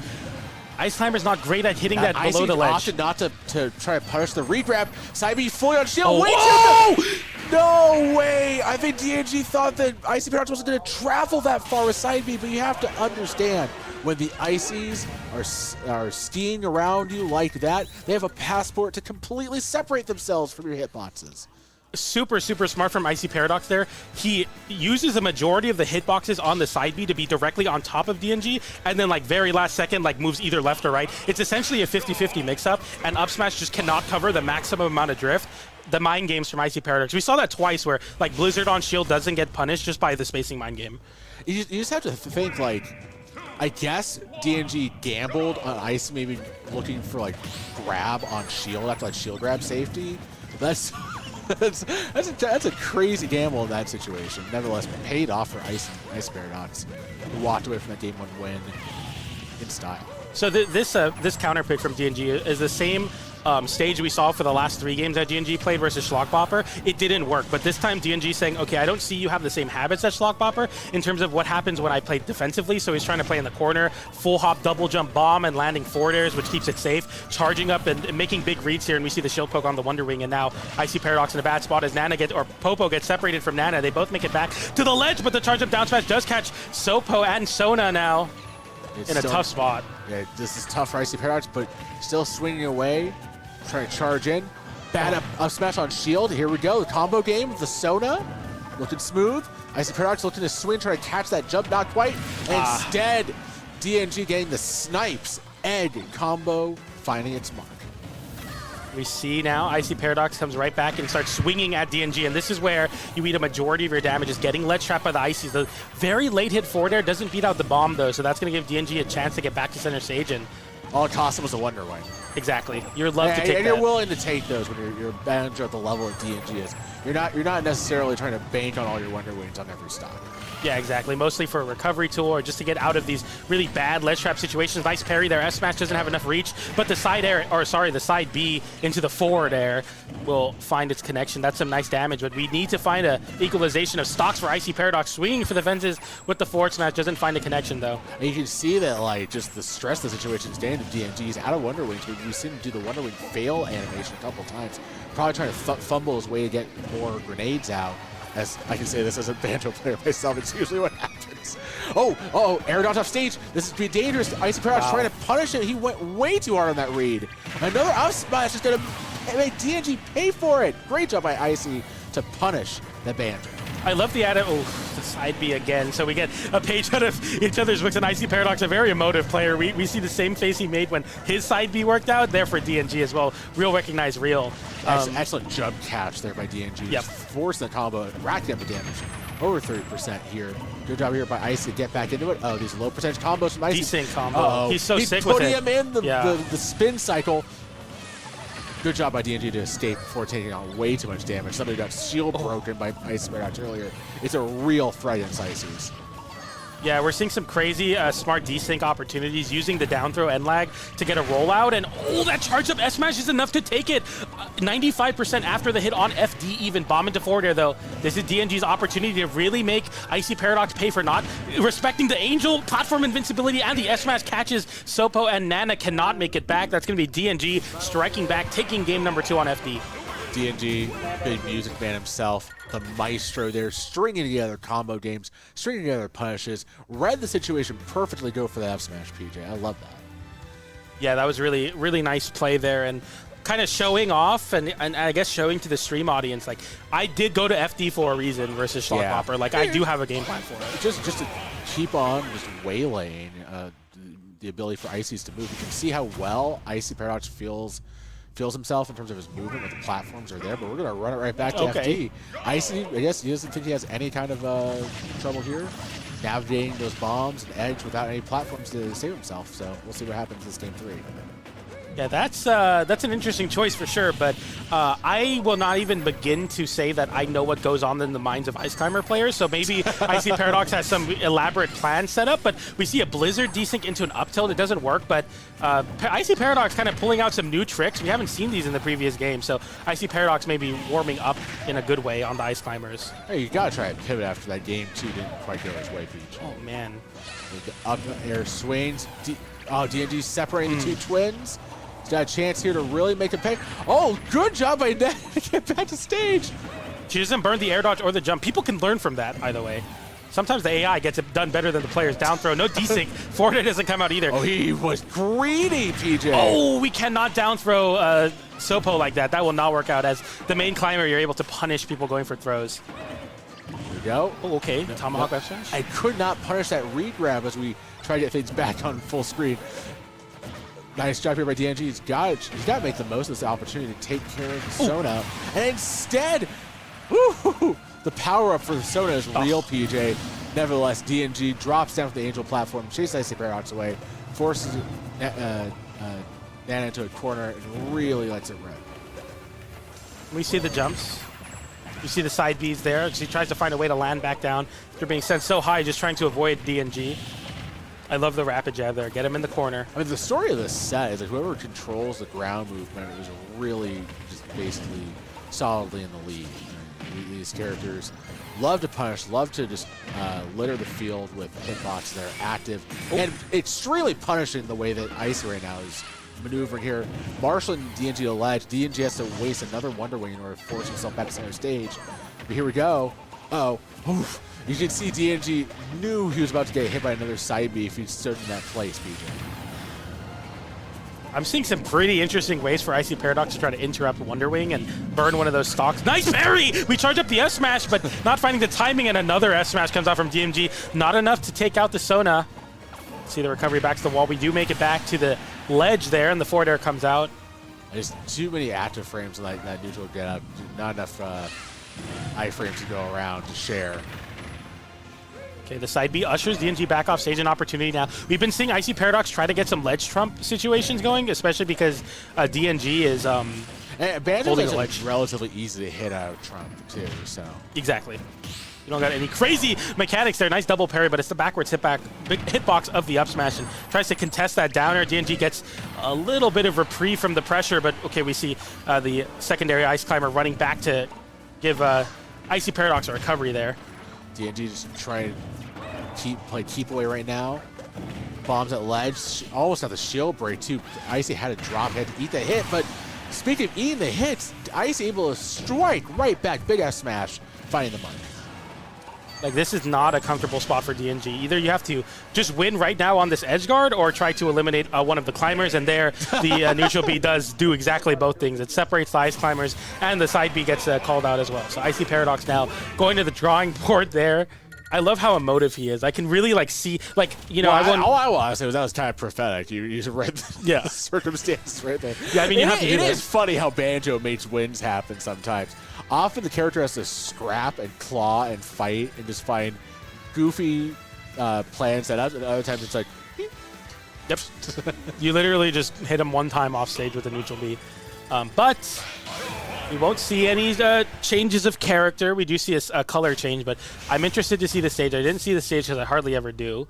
Ice Climber's not great at hitting that below the ledge. Opted not to try to punish the regrab. Side B fully on shield. Oh. No way! I think DNG thought that Icy Paradox wasn't going to travel that far with Side B, but you have to understand, when the Icies are skiing around you like that, they have a passport to completely separate themselves from your hitboxes. Super, super smart from Icy Paradox there. He uses the majority of the hitboxes on the side B to be directly on top of DNG, and then like very last second like moves either left or right. It's essentially a 50-50 mix-up, and up smash just cannot cover the maximum amount of drift. The mind games from Icy Paradox. We saw that twice where like Blizzard on shield doesn't get punished just by the spacing mind game. You just have to think, like, I guess DNG gambled on Ice maybe looking for like grab on shield after like shield grab safety. That's a crazy gamble in that situation. Nevertheless, paid off for Ice Paradox, who walked away from that game 1 win in style. So this counter pick from DNG is the same stage we saw for the last 3 games that DNG played versus Schlockbopper. It didn't work, but this time DNG saying, okay, I don't see you have the same habits as Schlockbopper in terms of what happens when I play defensively, so he's trying to play in the corner, full hop, double jump bomb, and landing forward airs, which keeps it safe, charging up and making big reads here, and we see the shield poke on the Wonder Wing, and now Icy Paradox in a bad spot as Popo gets separated from Nana. They both make it back to the ledge, but the charge up down smash does catch Sopo and Sona now in a tough spot. Yeah, this is tough for Icy Paradox, but still swinging away. Trying to charge in. Bad up smash on shield. Here we go. The combo game with the Sona. Looking smooth. Icy Paradox looking to swing, trying to catch that jump. Not quite. Instead, DNG getting the snipes. Egg combo finding its mark. We see now Icy Paradox comes right back and starts swinging at DNG, and this is where you eat a majority of your damage, is getting ledge trapped by the Icies. The very late hit forward air doesn't beat out the bomb, though, so that's going to give DNG a chance to get back to center stage. And all it cost him was a Wonder Wing. Exactly. You're love to take and that. You're willing to take those when you're manager at the level that DNG is. You're not necessarily trying to bank on all your Wonder Wings on every stock. Yeah, exactly. Mostly for a recovery tool or just to get out of these really bad ledge trap situations. Nice parry there. S smash doesn't have enough reach, but the side B into the forward air will find its connection. That's some nice damage, but we need to find a equalization of stocks for Icy Paradox. Swinging for the fences with the forward smash doesn't find a connection though. And you can see that like just the stress the situation's getting to DNG. He's out of Wonder Wings. We've seen him do the Wonder Wing fail animation a couple times. Probably trying to fumble his way to get more grenades out. As I can say this as a Banjo player myself, it's usually what happens. Air dodge off stage. This is be dangerous. Icy Paradox trying to punish it. He went way too hard on that read. Another up smash is going to make DNG pay for it. Great job by Icy to punish the Banjo. I love the added, the side B again. So we get a page out of each other's books, and Icy Paradox, a very emotive player. We see the same face he made when his side B worked out, there for DNG as well. Real recognize real. Excellent jump catch there by DNG. Yep. Just forcing the combo, racking up the damage. Over 30% here. Good job here by Icy to get back into it. Oh, these low percentage combos from Icy. Decent combo. Uh-oh. He's so He's sick with putting it. him in the, Yeah. the spin cycle. Good job by DNG to escape before taking on way too much damage. Somebody got shield broken by Icy Paradox earlier. It's a real threat against Icy's. Yeah, we're seeing some crazy smart desync opportunities using the down throw and lag to get a rollout, and that charged up S smash is enough to take it. 95% after the hit on FD even. Bomb into forward air though. This is DNG's opportunity to really make Icy Paradox pay for not respecting the Angel platform invincibility, and the S smash catches Sopo, and Nana cannot make it back. That's going to be DNG striking back, taking game number 2 on FD. DNG, big music man himself, the maestro there, stringing together combo games, stringing together punishes, read the situation perfectly, go for the F smash, PJ. I love that. Yeah, that was really, really nice play there, and kind of showing off, and I guess showing to the stream audience, like, I did go to FD for a reason versus Schlockbopper. Like, I do have a game plan for it. Just to keep on just waylaying the ability for Icy's to move. You can see how well Icy Paradox feels himself in terms of his movement when the platforms are there, but we're going to run it right back to FD. Icy, I guess he doesn't think he has any kind of trouble here navigating those bombs and edge without any platforms to save himself, so we'll see what happens in this game 3. Yeah, that's an interesting choice for sure, but I will not even begin to say that I know what goes on in the minds of Ice Climber players, so maybe Icy Paradox has some elaborate plan set up, but we see a Blizzard desync into an up tilt. It doesn't work, but Icy Paradox kind of pulling out some new tricks. We haven't seen these in the previous game, so Icy Paradox may be warming up in a good way on the Ice Climbers. Hey, you got to try and pivot after that game 2 didn't quite go his way, Peach. Oh, man. The up air swings. DNG separating the two twins. He's got a chance here to really make a pay. Oh, good job by Ned to get back to stage. She doesn't burn the air dodge or the jump. People can learn from that, by the way. Sometimes the AI gets it done better than the players. Down throw, no desync. Forward air doesn't come out either. Oh, he was greedy, PJ. Oh, we cannot down throw Sopo like that. That will not work out. As the main climber, you're able to punish people going for throws. Here we go. Oh, okay. Tomahawk F smash. I could not punish that regrab as we try to get things back on full screen. Nice job here by DNG. He's got to make the most of this opportunity to take care of the Sona. And instead, woo, the power up for the Sona is real, PJ. Nevertheless, DNG drops down from the Angel platform, chases Icy Paradox away, forces Nana into a corner, and really lets it rip. We see the jumps. You see the side Bs there. She tries to find a way to land back down. They're being sent so high, just trying to avoid DNG. I love the rapid jab there. Get him in the corner. I mean, the story of this set is like whoever controls the ground movement is really just basically solidly in the lead. These characters love to punish, love to just litter the field with hitboxes that are active, and extremely punishing the way that Icy right now is maneuvering here. Marshalling DNG to ledge. DNG has to waste another Wonder Wing in order to force himself back to center stage. But here we go. Uh-oh. Oof. You can see DNG knew he was about to get hit by another side B if he stood in that place, BJ. I'm seeing some pretty interesting ways for Icy Paradox to try to interrupt Wonder Wing and burn one of those stocks. Nice parry! We charge up the S smash, but not finding the timing, and another S smash comes out from DMG. Not enough to take out the Sona. See the recovery back to the wall. We do make it back to the ledge there, and the forward air comes out. There's too many active frames like that neutral get up. Not enough iframes to go around to share. Okay, the side B ushers DNG back off stage, an opportunity now. We've been seeing Icy Paradox try to get some ledge trump situations going, especially because DNG is holding the ledge. Relatively easy to hit out of Trump too, so. Exactly. You don't got any crazy mechanics there. Nice double parry, but it's the backwards hitbox of the up smash, and tries to contest that downer. DNG gets a little bit of reprieve from the pressure, but okay, we see the secondary Ice Climber running back to give Icy Paradox a recovery there. DNG just trying to play keep away right now. Bombs at ledge. Almost got the shield break too. Icy had to drop, had to eat the hit, but speaking of eating the hits, Icy able to strike right back. Big F smash, finding the money. Like, this is not a comfortable spot for DNG. Either you have to just win right now on this edge guard or try to eliminate one of the climbers, and there the neutral B does do exactly both things. It separates the ice climbers, and the side B gets called out as well. So Icy Paradox now going to the drawing board there. I love how emotive he is. I can really, like, see, like, you know, all I want to say was that was kind of prophetic. You read the circumstances right there. Yeah, I mean, it is funny how Banjo makes wins happen sometimes. Often the character has to scrap and claw and fight and just find goofy plans that other times it's like, beep. Yep. You literally just hit him one time off stage with a neutral B. But we won't see any changes of character. We do see a color change, but I'm interested to see the stage. I didn't see the stage because I hardly ever do.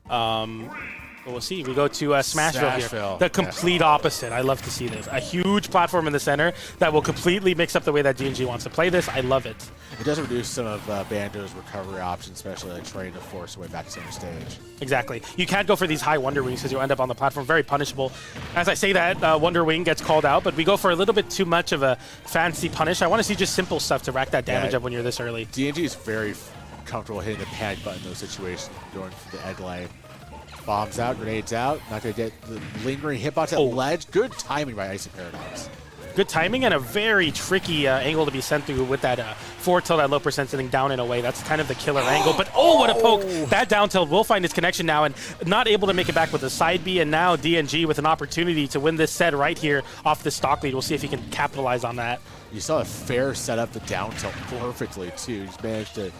But we'll see. We go to Smashville here. The complete opposite. I love to see this. A huge platform in the center that will completely mix up the way that DNG wants to play this. I love it. It does reduce some of Banjo's recovery options, especially like trying to force away back to center stage. Exactly. You can't go for these high Wonder Wings because you'll end up on the platform. Very punishable. As I say that, Wonder Wing gets called out, but we go for a little bit too much of a fancy punish. I want to see just simple stuff to rack that damage up when you're this early. DNG is very comfortable hitting the panic button in those situations, going for the egg lay. Bombs out, grenades out. Not going to get the lingering hitbox at ledge. Good timing by Icy Paradox. Good timing and a very tricky angle to be sent through with that forward tilt at low percent sitting down in a way. That's kind of the killer angle. But what a poke. That down tilt will find his connection now and not able to make it back with the side B. And now DNG with an opportunity to win this set right here off the stock lead. We'll see if he can capitalize on that. You saw a fair setup the down tilt perfectly, too. He's managed to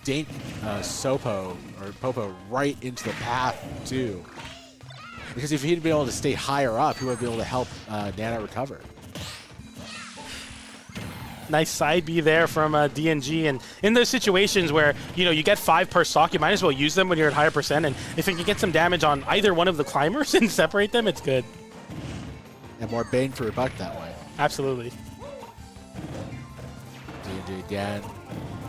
dink Popo right into the path, too. Because if he'd been able to stay higher up, he would be able to help Nana recover. Nice side B there from DNG. And in those situations where, you know, you get 5 per stock, you might as well use them when you're at higher percent. And if you can get some damage on either one of the climbers and separate them, it's good. And more bang for your buck that way. Absolutely. DNG again.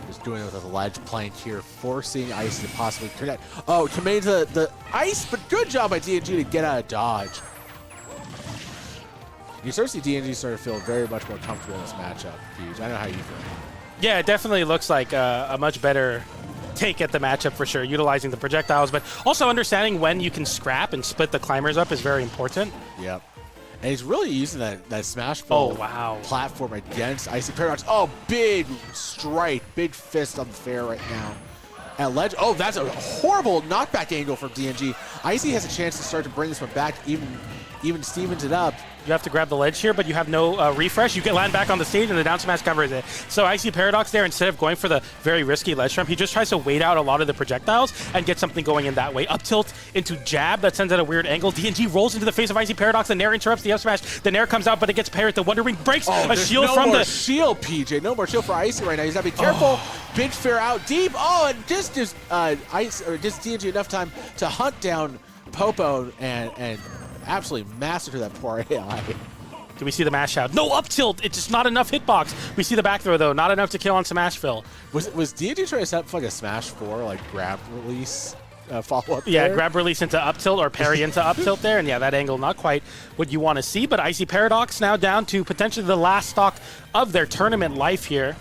Just doing it with a ledge plank here, forcing Ice to possibly connect. Oh, committing to the ice, but good job by DNG to get out of dodge. You start to see DNG start to feel very much more comfortable in this matchup, Peach. I know how you feel. Yeah, it definitely looks like a much better take at the matchup for sure, utilizing the projectiles, but also understanding when you can scrap and split the climbers up is very important. Yep. And he's really using that Smashville platform against Icy Paradox. Oh, big strike, big fist on the fair right now. At ledge, that's a horrible knockback angle from DNG. Icy has a chance to start to bring this one back, even Stevens it up. You have to grab the ledge here, but you have no refresh. You get land back on the stage, and the down smash covers it. So Icy Paradox there, instead of going for the very risky ledge jump, he just tries to wait out a lot of the projectiles and get something going in that way. Up tilt into jab that sends out a weird angle. DNG rolls into the face of Icy Paradox. The Nair interrupts the up smash. The Nair comes out, but it gets parried. The Wonder Wing breaks a shield from the shield, PJ. No more shield for Icy right now. He's got to be careful. Big fair out deep. And just gives DNG enough time to hunt down Popo and absolutely massacre that poor AI. Do we see the mash out? No up tilt. It's just not enough hitbox. We see the back throw though. Not enough to kill on Smashville. Was DNG trying to set up like a Smash 4 like grab release follow up? Yeah, there? grab release into up tilt or parry into up tilt there, and yeah, that angle not quite what you want to see. But Icy Paradox now down to potentially the last stock of their tournament life here.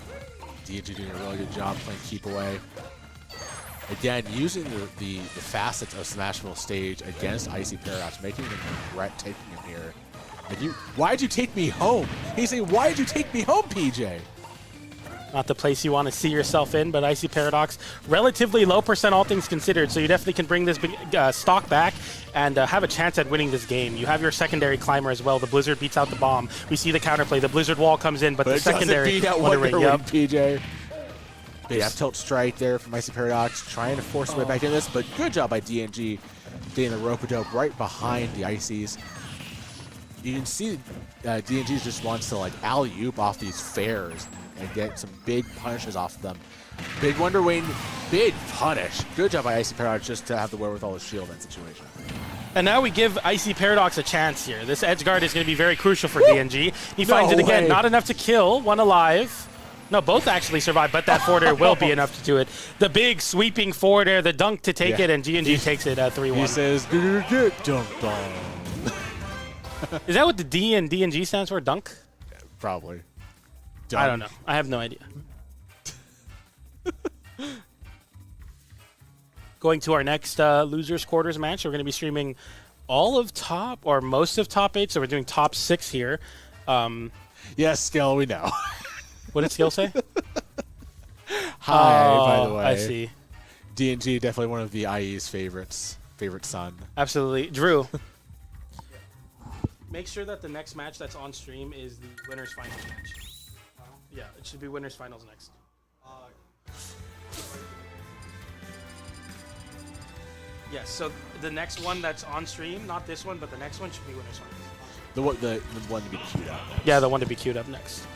DNG doing a really good job playing keep away. Again, using the facets of Smashville stage against Icy Paradox, making him regret taking him here. Like why'd you take me home? He's saying, why'd you take me home, PJ? Not the place you want to see yourself in, but Icy Paradox, relatively low percent all things considered, so you definitely can bring this big, stock back and have a chance at winning this game. You have your secondary climber as well. The Blizzard beats out the bomb. We see the counterplay. The Blizzard wall comes in, but the secondary Wonder Wing, PJ. Big up tilt strike there from Icy Paradox, trying to force their way back in this, but good job by DNG getting the rope-a-dope right behind the Icies. You can see DNG just wants to like alley-oop off these fairs and get some big punishes off of them. Big Wonder Wing, big punish. Good job by Icy Paradox just to have the wherewithal to shield that situation. And now we give Icy Paradox a chance here. This edge guard is going to be very crucial for DNG. He finds it again, not enough to kill, one alive. No, both actually survive, but that forward air will be enough to do it. The big sweeping forward air, the dunk to take it, and DNG takes it 3-1. He says, dunk dong. Is that what the D in DNG stands for, dunk? Probably. I don't know. I have no idea. going to our next losers quarters match. We're going to be streaming all of top or most of top 8, so we're doing top 6 here. Yes, Skill, we know. What did Skill say? Hi, by the way. I see. D&G, definitely one of the IE's favorite son. Absolutely. Drew, make sure that the next match that's on stream is the winners finals match. Yeah, it should be winners finals next. Yes, so the next one that's on stream, not this one, but the next one should be winners finals. The one to be queued up. Yeah, the one to be queued up next.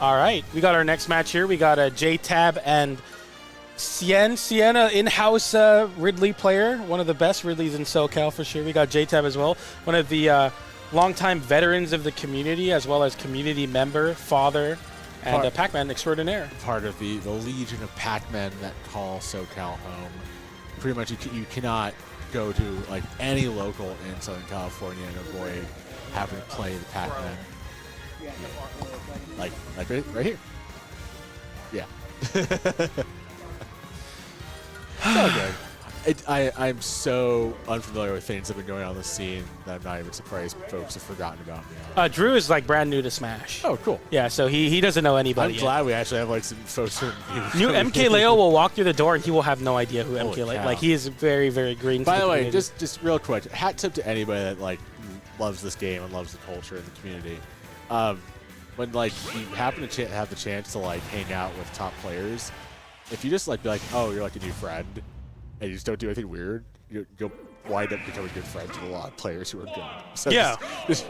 All right, we got our next match here. We got a J-Tab and Sienna in-house Ridley player, one of the best Ridleys in SoCal for sure. We got J-Tab as well, one of the longtime veterans of the community, as well as community member, father, and a Pac-Man extraordinaire. Part of the legion of Pac-Men that call SoCal home. Pretty much, you cannot go to like any local in Southern California and avoid having to play the Pac-Man. Yeah. Like right here. Yeah. So good. I'm so unfamiliar with things that have been going on in the scene that I'm not even surprised folks have forgotten about me. Drew is like brand new to Smash. Oh, cool. Yeah, so he doesn't know anybody I'm glad we actually have like some folks who New MK Leo will walk through the door and he will have no idea who MK Leo. Like he is very, very green. By to the way, community. just real quick, hat tip to anybody that like loves this game and loves the culture and the community. When like you happen to have the chance to like hang out with top players, if you just like be like, oh, you're like a new friend, and you just don't do anything weird, you'll wind up becoming good friends with a lot of players who are good. So yeah, just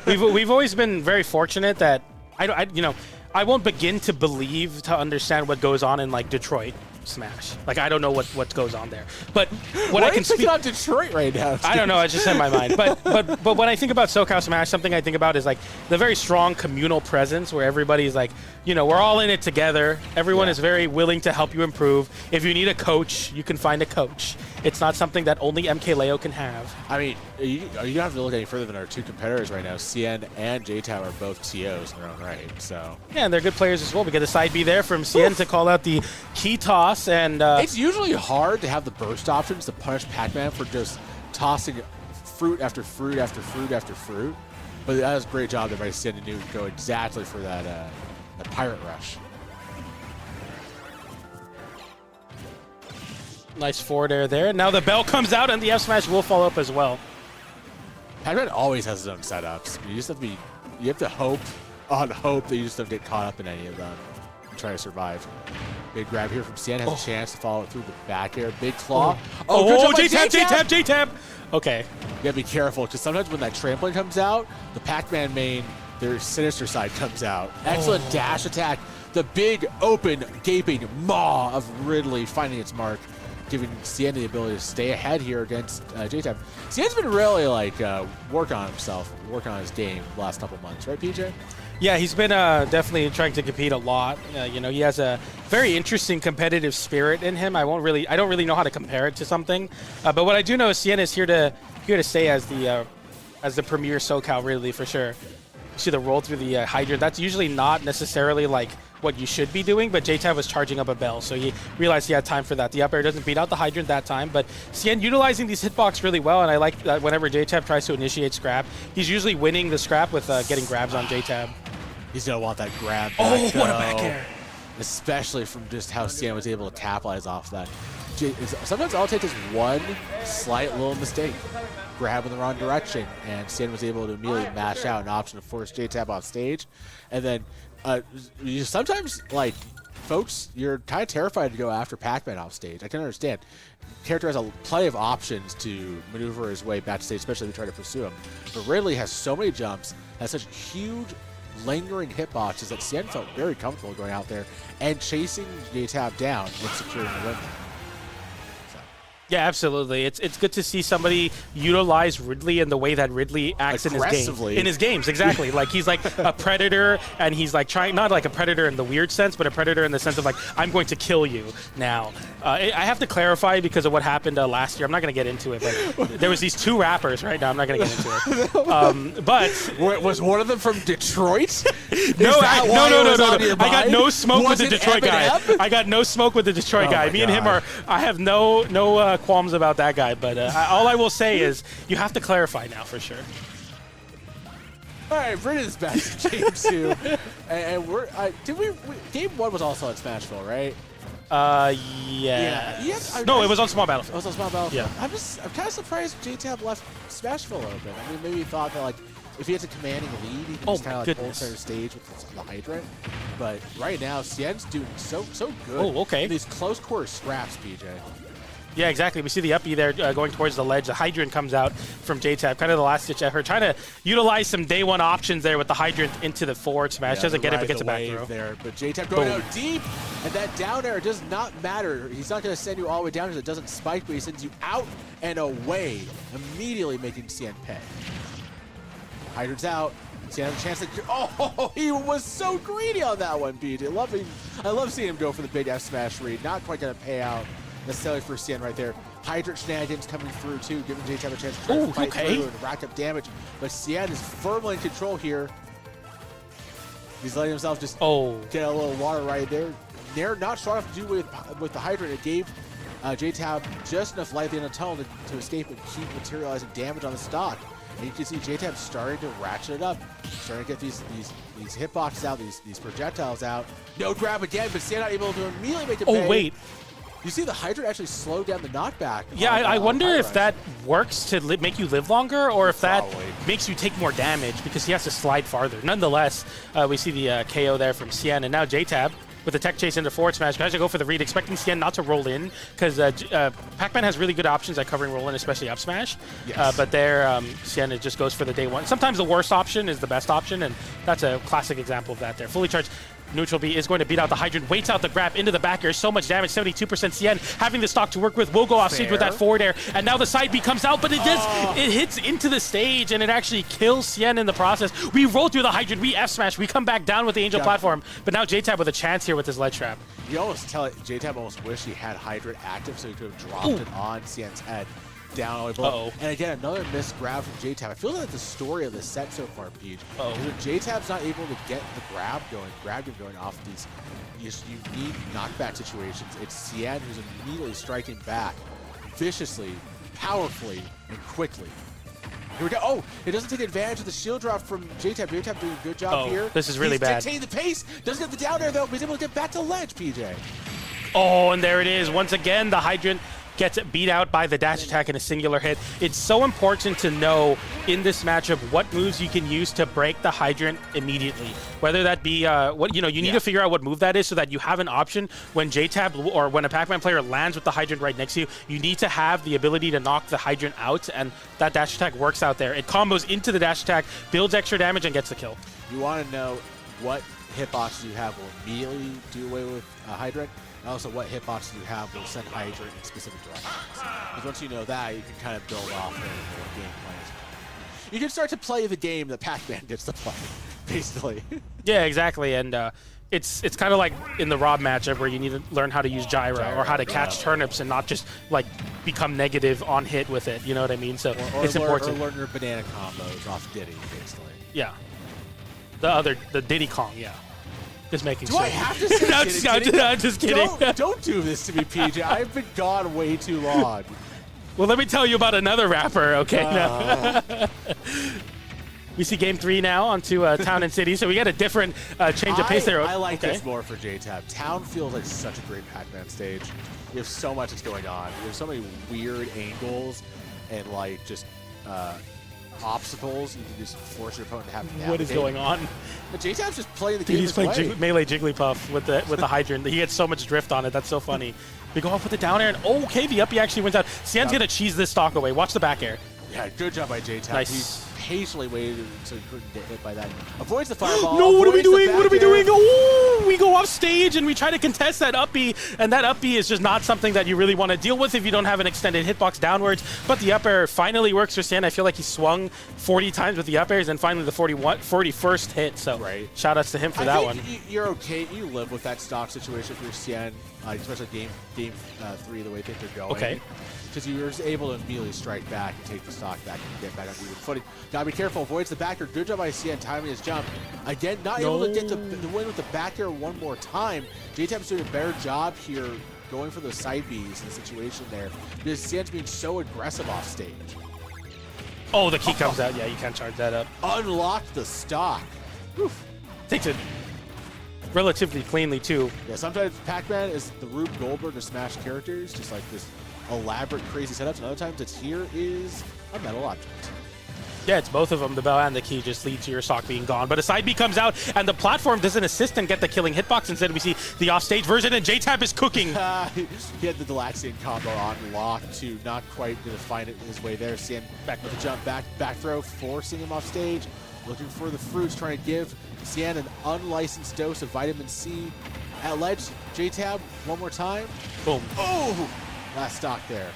we've always been very fortunate that I won't begin to believe to understand what goes on in like Detroit Smash. Like I don't know what goes on there, but what I can speak on Detroit right now. I don't know. It's just in my mind. But when I think about SoCal Smash, something I think about is like the very strong communal presence where everybody's like, we're all in it together. Everyone is very willing to help you improve. If you need a coach, you can find a coach. It's not something that only MK Leo can have. I mean, you don't have to look any further than our two competitors right now. Cien and J-Tower are both TOs in their own right. So yeah, and they're good players as well. We get a side B there from Cien to call out the key toss. And it's usually hard to have the burst options to punish Pac-Man for just tossing fruit after fruit after fruit after fruit. But that was a great job there by Cien to go exactly for that pirate rush. Nice forward air there. Now the bell comes out and the F smash will follow up as well. Pac-Man always has his own setups. You just have to you have to hope that you just don't get caught up in any of them and try to survive. Big grab here from Cien, has a chance to follow it through the back air. Big claw. Oh, J-Tab. Okay. You gotta be careful, because sometimes when that trampoline comes out, the Pac-Man main, their sinister side comes out. Excellent dash attack. The big, open, gaping maw of Ridley finding its mark, giving Cien the ability to stay ahead here against J-Tab. Cien's been really, working on himself, working on his game the last couple months, right, PJ? Yeah, he's been definitely trying to compete a lot. He has a very interesting competitive spirit in him. I don't really know how to compare it to something, but what I do know is Cien is here to stay as the premier SoCal Ridley for sure. You see the roll through the hydrant. That's usually not necessarily like what you should be doing, but J-Tab was charging up a bell, so he realized he had time for that. The up air doesn't beat out the hydrant that time, but Cien utilizing these hitbox really well, and I like that whenever J-Tab tries to initiate scrap, he's usually winning the scrap with getting grabs on J-Tab. He's going to want that grab back, what a back air. Especially from just how Cien was able to capitalize off that. Sometimes all it takes is one slight little mistake. Grab in the wrong direction, and Cien was able to immediately mash out an option to force J-Tab off stage. And then sometimes, folks, you're kind of terrified to go after Pac-Man off stage. I can understand. Character has plenty of options to maneuver his way back to stage, especially if you try to pursue him. But Ridley has so many jumps, has such huge lingering hitboxes that Cien felt very comfortable going out there and chasing J-Tab down and securing the win. So. Yeah, absolutely. It's good to see somebody utilize Ridley in the way that Ridley acts in his game. Aggressively. In his games, exactly. Like he's like a predator, and he's like trying, not like a predator in the weird sense, but a predator in the sense of like, I'm going to kill you now. I have to clarify because of what happened last year. I'm not going to get into it, but there was these 2 rappers right now. I'm not going to get into it. But Was one of them from Detroit? no, no. I I got no smoke with the Detroit guy. Eminem? I got no smoke with the Detroit Oh guy. my Me and him God. I have no qualms about that guy. But all I will say is you have to clarify now for sure. All right, Brennan's back to game 2, and we're game 1 was also on Smashville, right? Yeah. Yes. No, it was on Small Battlefield. Oh, it's on Small Battlefield. Yeah. I'm kind of surprised JTAB left Smashville open. I mean, maybe he thought that like if he has a commanding lead, he can Oh just kind my of like hold goodness. center stage with the hydrant. But right now, Cien's doing so good. Oh, okay. In these close quarter scraps, PJ. Yeah, exactly. We see the uppie there going towards the ledge. The hydrant comes out from JTAB, kind of the last ditch effort, trying to utilize some day 1 options there with the hydrant into the forward smash. Yeah, Doesn't the get it, but ride gets the a back wave throw. there. But JTAB going Boom. out deep, and that down air does not matter. He's not going to send you all the way down because it doesn't spike, but he sends you out and away, immediately making Cien pay. Hydrant's out. Cien has a chance to. Oh, he was so greedy on that one, PJ. I love seeing him go for the big F smash read. Not quite going to pay out necessarily for Cien right there. Hydrant shenanigans coming through too, giving JTAB a chance to try to fight through and rack up damage. But Cien is firmly in control here. He's letting himself just get a little water right there. Nair not strong enough to do with the hydrant. It gave JTAB just enough light at the end of the tunnel to escape and keep materializing damage on the stock. And you can see JTAB starting to ratchet it up, starting to get these hitboxes out, these projectiles out. No grab again, but Cien not able to immediately make it pay. Oh, wait. You see the hydrant actually slow down the knockback. Yeah, I wonder if Hydrant. that works to make you live longer, or if that Probably. makes you take more damage because he has to slide farther. Nonetheless, we see the KO there from Cien, and now JTAB with the tech chase into forward smash. Guys, to go for the read, expecting Cien not to roll in because Pac-Man has really good options at covering roll in, especially up smash. Yes. But there, Cien just goes for the day 1. Sometimes the worst option is the best option, and that's a classic example of that there. Fully charged. Neutral B is going to beat out the hydrant, waits out the grab into the back air. So much damage, 72% Cien having the stock to work with. Will go off stage with that forward air, and now the side B comes out, but it hits into the stage, and it actually kills Cien in the process. We roll through the hydrant, we F smash, we come back down with the Angel platform, but now JTAB with a chance here with his ledge trap. You almost tell it, JTAB almost wished he had hydrant active so he could have dropped it on Cien's head. Down all the way below. And again, another missed grab from JTAB. I feel like that's the story of the set so far, Peach. When JTAB's not able to get the grab game going off these unique knockback situations, it's Cien who's immediately striking back viciously, powerfully, and quickly. Here we go. Oh, it doesn't take advantage of the shield drop from JTAB. JTAB doing a good job here. This is really bad. He's dictating the pace. Doesn't get the down air though, but he's able to get back to ledge, PJ. Oh, and there it is. Once again, the hydrant gets beat out by the dash attack in a singular hit. It's so important to know in this matchup what moves you can use to break the hydrant immediately. Whether that be you need to figure out what move that is so that you have an option when JTAB or when a Pac-Man player lands with the hydrant right next to you. You need to have the ability to knock the hydrant out, and that dash attack works out there. It combos into the dash attack, builds extra damage, and gets the kill. You want to know what hitboxes you have will immediately do away with hydrant. And also what hitboxes you have will send hydrant in specific directions. Because once you know that, you can kind of build off the game plans. You can start to play the game that Pac-Man gets to play, basically. Yeah, exactly. And it's kind of like in the Rob matchup where you need to learn how to use gyro or how to catch turnips and not just like become negative on hit with it. You know what I mean? So it's important. Or learn your banana combos off Diddy, basically. Yeah. The Diddy Kong, yeah. Just making Do sure. I have to say I'm just kidding. Don't do this to me, PJ. I've been gone way too long. Well, let me tell you about another rapper, okay? We see game 3 now onto Town and City, so we got a different change of pace there. I like this more for JTAB. Town feels like such a great Pac-Man stage. We have so much that's going on. We have so many weird angles and like just obstacles you can just force your opponent to have to navigate. What is going on? But JTAB's just playing the Dude, game he's playing Melee Jigglypuff with the hydrant. He gets so much drift on it. That's so funny. We go off with the down air, and okay, the uppie actually wins out. Cien's going to cheese this stock away. Watch the back air. Yeah, good job by JTAB. Nice. He's patiently waited so he couldn't get hit by that. Avoids the fireball. No, what are we avoids the doing? back What are we air. doing? Oh, we go off stage and we try to contest that up B, and that up B is just not something that you really want to deal with if you don't have an extended hitbox downwards. But the up air finally works for Sian. I feel like he swung 40 times with the up airs and finally the 41st hit. So Right. shout outs to him for I that think one. You're okay. You live with that stock situation if you're Sian, especially game 3, the way things are going. Okay. Because you were able to immediately strike back and take the stock back and get back on even footing. Gotta be careful. Avoids the back air. Good job by Sian timing his jump. Again, not able to get the win with the back air one more time. JTab's doing a better job here going for the side Bs in the situation there because Sian's being so aggressive off stage. Oh, the key comes out. Yeah, you can't charge that up. Unlocked the stock. Oof. Takes it relatively cleanly, too. Yeah, sometimes Pac-Man is the Rube Goldberg of Smash characters, just like this elaborate, crazy setups, and other times it's here is a metal object. Yeah, it's both of them. The bell and the key just lead to your stock being gone. But a side B comes out, and the platform doesn't assist and get the killing hitbox. Instead, we see the offstage version, and JTab is cooking. He had the Delaxian combo on lock to not quite going to find it his way there. Sian back with a jump back throw, forcing him off stage, looking for the fruits, trying to give Sian an unlicensed dose of vitamin C. At ledge, JTab one more time. Boom. Oh! Last stock there.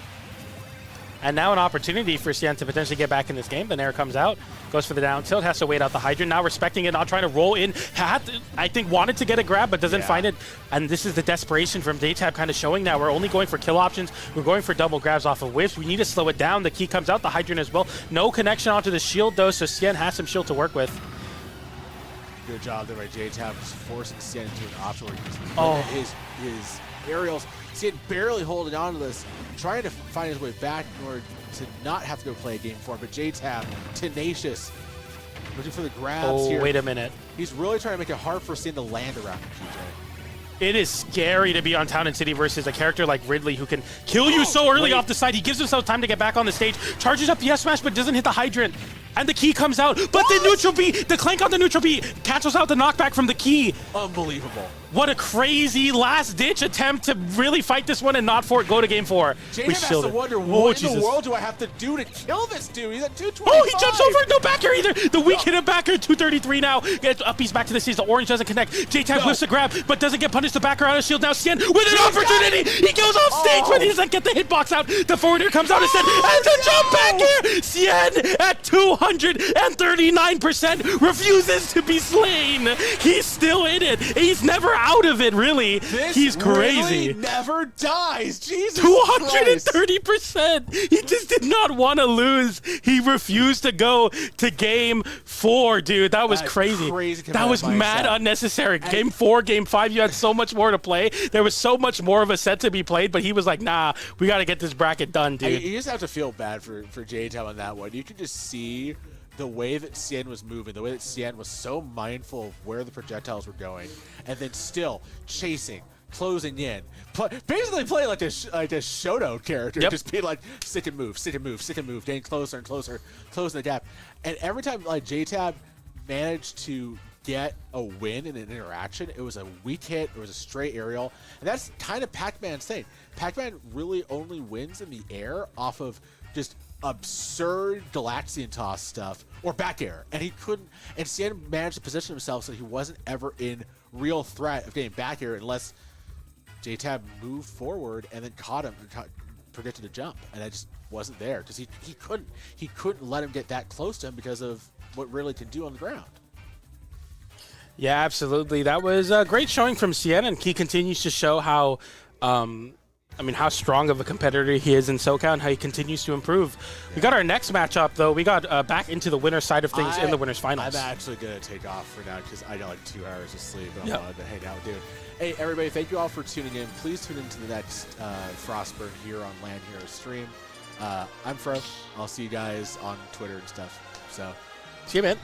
And now an opportunity for Sian to potentially get back in this game. The Nair comes out, goes for the down tilt, has to wait out the Hydrant. Now respecting it, not trying to roll in. I think wanted to get a grab, but doesn't find it. And this is the desperation from JTab kind of showing now. We're only going for kill options. We're going for double grabs off of whiffs. We need to slow it down. The key comes out, the Hydrant as well. No connection onto the shield though, so Sian has some shield to work with. Good job there by JTab, just forcing Sian into an option where he can his aerials. Sian barely holding on to this, trying to find his way back in order to not have to go play a game for him. But JTab, tenacious, looking for the grabs here. Oh, wait a minute. He's really trying to make it hard for Sian to land around him, PJ. It is scary to be on Town and City versus a character like Ridley who can kill you so early off the side. He gives himself time to get back on the stage, charges up the S-Smash, but doesn't hit the Hydrant. And the key comes out, but the neutral B, the clank on the neutral B cancels out the knockback from the key. Unbelievable. What a crazy last-ditch attempt to really fight this one and not for it go to game 4. JTab has to wonder, what in the world do I have to do to kill this dude? He's at 225. Oh, he jumps over, no back air either. The weak hit him back air, 233 now. Gets up, he's back to the stage. The orange doesn't connect. JTab whiffs the grab, but doesn't get punished. The back air out of shield. Now Sian with an opportunity. He goes off stage, but he doesn't get the hitbox out. The forward air comes out instead, and the jump back air. Sian at 239% refuses to be slain. He's still in it. He's never out of it, really. He's crazy. Really never dies. Jesus 230%. He just did not want to lose. He refused to go to game 4, dude. That was That's crazy. crazy That was mad unnecessary. Game 4, game 5, you had so much more to play. There was so much more of a set to be played, but he was like, nah, we got to get this bracket done, dude. You just have to feel bad for JTab on that one. You can just see the way that Sian was moving, the way that Sian was so mindful of where the projectiles were going, and then still chasing, closing in, basically playing like a Shoto character, just being like stick and move, getting closer and closer, closing the gap. And every time like JTab managed to get a win in an interaction, it was a weak hit, it was a straight aerial, and that's kind of Pac-Man's thing. Pac-Man really only wins in the air off of just absurd Galaxian toss stuff or back air, and he couldn't. And Sian managed to position himself so he wasn't ever in real threat of getting back air unless JTab moved forward and then caught him and predicted a jump, and that just wasn't there because he couldn't let him get that close to him because of what Ridley can do on the ground. Yeah, absolutely. That was a great showing from Sian, and he continues to show how how strong of a competitor he is in SoCal and how he continues to improve. We got our next matchup, though. We got back into the winner's side of things in the winner's finals. I'm actually going to take off for now because I got like 2 hours of sleep. I wanted to hang out, dude. Hey, everybody, thank you all for tuning in. Please tune into the next Frostburn here on LAN Hero stream. I'm Fro. I'll see you guys on Twitter and stuff. So, see you, man.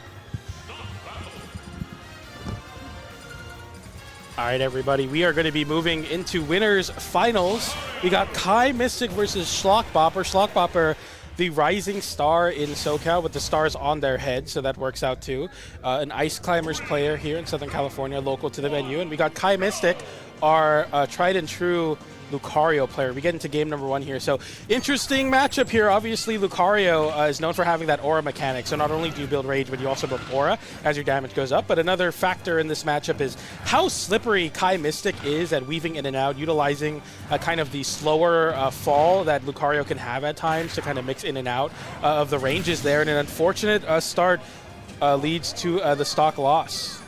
All right, everybody, we are going to be moving into winners finals. We got Kai Mystic versus Schlockbopper. Schlockbopper, the rising star in SoCal with the stars on their head, so that works out too. An Ice Climbers player here in Southern California, local to the venue. And we got Kai Mystic, our tried and true Lucario player. We get into game number 1 here. So interesting matchup here. Obviously, Lucario is known for having that aura mechanic. So not only do you build rage, but you also build aura as your damage goes up. But another factor in this matchup is how slippery Kai Mystic is at weaving in and out, utilizing kind of the slower fall that Lucario can have at times to kind of mix in and out of the ranges there. And an unfortunate start leads to the stock loss.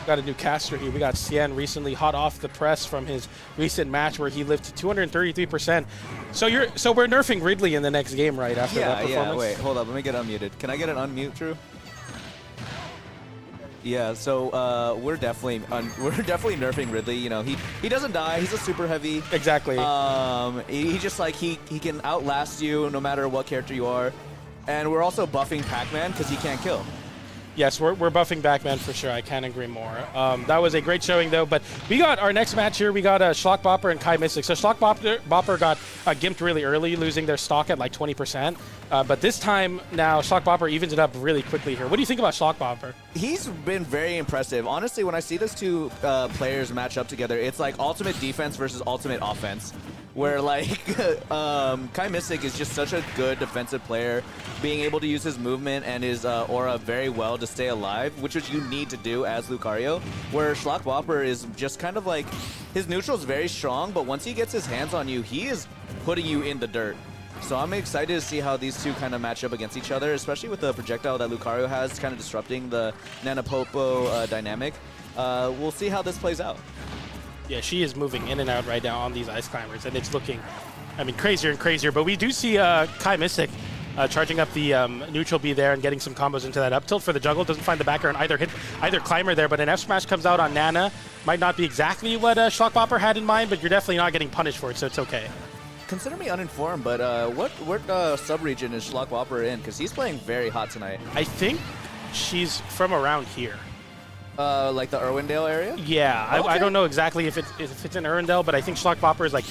Got a new caster here. We got Cien recently hot off the press from his recent match where he lived to 233%. So we're nerfing Ridley in the next game, right? After that performance. Yeah. Wait, hold up. Let me get unmuted. Can I get an unmute, Drew? Yeah. So we're definitely nerfing Ridley. You know, he doesn't die. He's a super heavy. Exactly. He just like he can outlast you no matter what character you are, and we're also buffing Pac-Man because he can't kill. Yes, we're buffing Backman for sure. I can't agree more. That was a great showing, though. But we got our next match here. We got Schlock Bopper and Kai Mystic. So Schlock Bopper got gimped really early, losing their stock at like 20%. But this time now, Schlock Bopper evens it up really quickly here. What do you think about Schlock Bopper? He's been very impressive. Honestly, when I see those two players match up together, it's like ultimate defense versus ultimate offense. Where like Kai Mystic is just such a good defensive player, being able to use his movement and his aura very well to stay alive, which is you need to do as Lucario. Where Schlock Bopper is just kind of like, his neutral is very strong, but once he gets his hands on you, he is putting you in the dirt. So I'm excited to see how these two kind of match up against each other, especially with the projectile that Lucario has, kind of disrupting the Nanapopo dynamic. We'll see how this plays out. Yeah, she is moving in and out right now on these Ice Climbers, and it's looking, I mean, crazier and crazier. But we do see Kai Mystic charging up the neutral B there and getting some combos into that up tilt for the juggle. Doesn't find the backer and either climber there, but an F smash comes out on Nana. Might not be exactly what Schlock Bopper had in mind, but you're definitely not getting punished for it, so it's okay. Consider me uninformed, but what sub-region is Schlock Bopper in? Because he's playing very hot tonight. I think she's from around here. Like the Irwindale area? Yeah, Okay. I don't know exactly if it's in Irwindale, but I think Schlock Bopper is like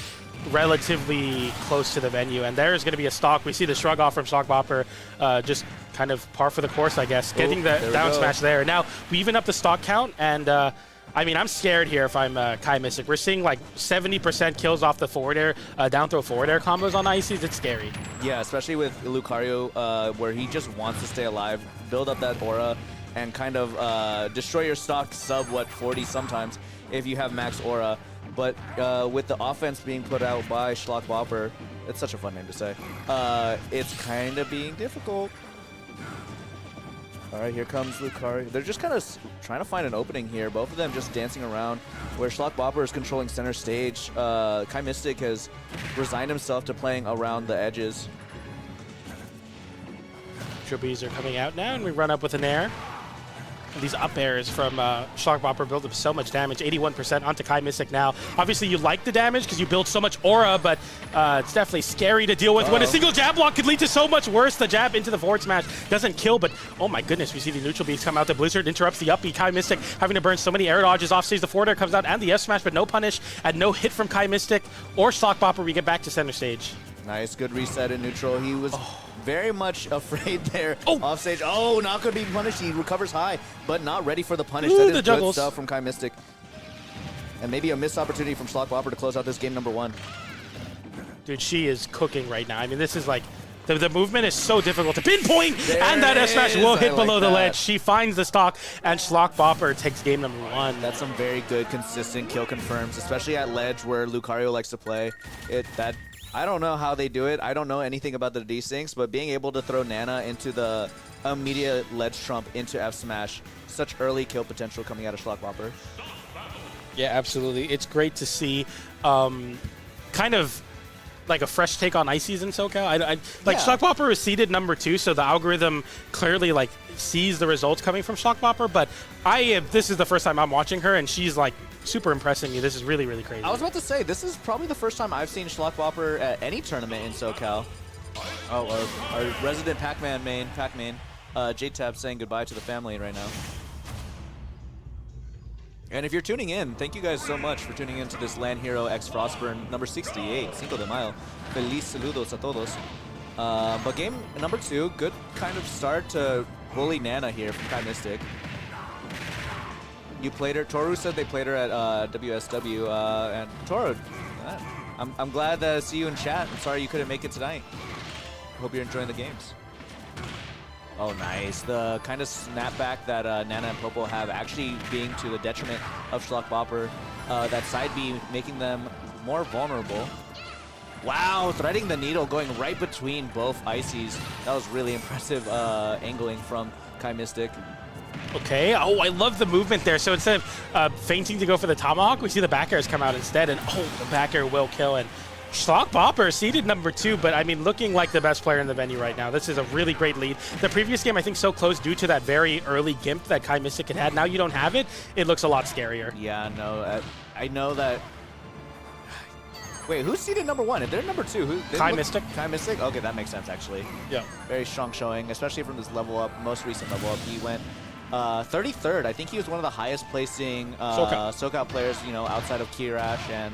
relatively close to the venue, and there is going to to be a stock. We see the shrug off from Schlock Bopper, just kind of par for the course, I guess, getting the down smash there. Now we even up the stock count, and I mean, I'm scared here if I'm Kai Mystic. We're seeing like 70% kills off the forward air, down throw forward air combos on Ices. It's scary. Yeah, especially with Lucario, where he just wants to stay alive, build up that aura, and kind of destroy your stock sub, 40 sometimes, if you have max aura. But with the offense being put out by Schlock Bopper, it's such a fun name to say, it's kind of being difficult. All right, here comes Lucario. They're just kind of trying to find an opening here. Both of them just dancing around, where Schlock Bopper is controlling center stage. Kai Mystic has resigned himself to playing around the edges. Tribbies are coming out now, and we run up with an air. These up airs from Schlock Bopper build up so much damage, 81% onto Kai Mystic now. Obviously, you like the damage because you build so much aura, but it's definitely scary to deal with. When a single jab block could lead to so much worse. The jab into the forward smash doesn't kill, but oh my goodness, we see the neutral beats come out. The Blizzard interrupts the up B. Kai Mystic having to burn so many air dodges off stage. The forward air comes out and the F smash, but no punish and no hit from Kai Mystic or Schlock Bopper. We get back to center stage. Nice, good reset in neutral. He was very much afraid there off stage. Oh, not going to be punished. He recovers high, but not ready for the punish. That is good stuff from Kai Mystic. And maybe a missed opportunity from Schlock Bopper to close out this game number 1. Dude, she is cooking right now. I mean, this is like, the movement is so difficult to pinpoint, and that S smash will hit below the ledge. She finds the stock, and Schlock Bopper takes game number 1. That's some very good, consistent kill confirms, especially at ledge where Lucario likes to play. I don't know how they do it. I don't know anything about the desyncs, but being able to throw Nana into the immediate ledge trump into F smash, such early kill potential coming out of Schlock Bopper. Yeah, absolutely. It's great to see kind of like a fresh take on Ices in SoCal. Schlock Bopper is seeded number 2, so the algorithm clearly like sees the results coming from Schlock Bopper, but this is the first time I'm watching her, and she's like super impressing me. This is really, really crazy. I was about to say, this is probably the first time I've seen Schlock Bopper at any tournament in SoCal. Oh, our resident Pac-Man main, J-Tab saying goodbye to the family right now. And if you're tuning in, thank you guys so much for tuning in to this LAN Hero X Frostburn number 68, Cinco de Mayo. Feliz saludos a todos. But game number 2, good kind of start to bully Nana here from Kai Mystic. You played her. Toru said they played her at WSW, and Toru, I'm glad to see you in chat. I'm sorry you couldn't make it tonight. Hope you're enjoying the games. Oh, nice. The kind of snapback that Nana and Popo have actually being to the detriment of Schlockbopper. That side B making them more vulnerable. Wow, threading the needle, going right between both Ices. That was really impressive angling from Kai Mystic. Okay. Oh, I love the movement there. So instead of feinting to go for the tomahawk, we see the back airs come out instead, and the back air will kill. And Schlockbopper seeded number 2, but I mean, looking like the best player in the venue right now. This is a really great lead. The previous game, I think, so close due to that very early gimp that Kai Mystic had. Now you don't have it. It looks a lot scarier. Yeah, no, I know that. Wait, who's seeded number 1? If they're number 2, Kai Mystic. Kai Mystic? Okay, that makes sense, actually. Yeah. Very strong showing, especially from this level up, most recent level up. He went 33rd. I think he was one of the highest placing SoCal players, you know, outside of Kirash, and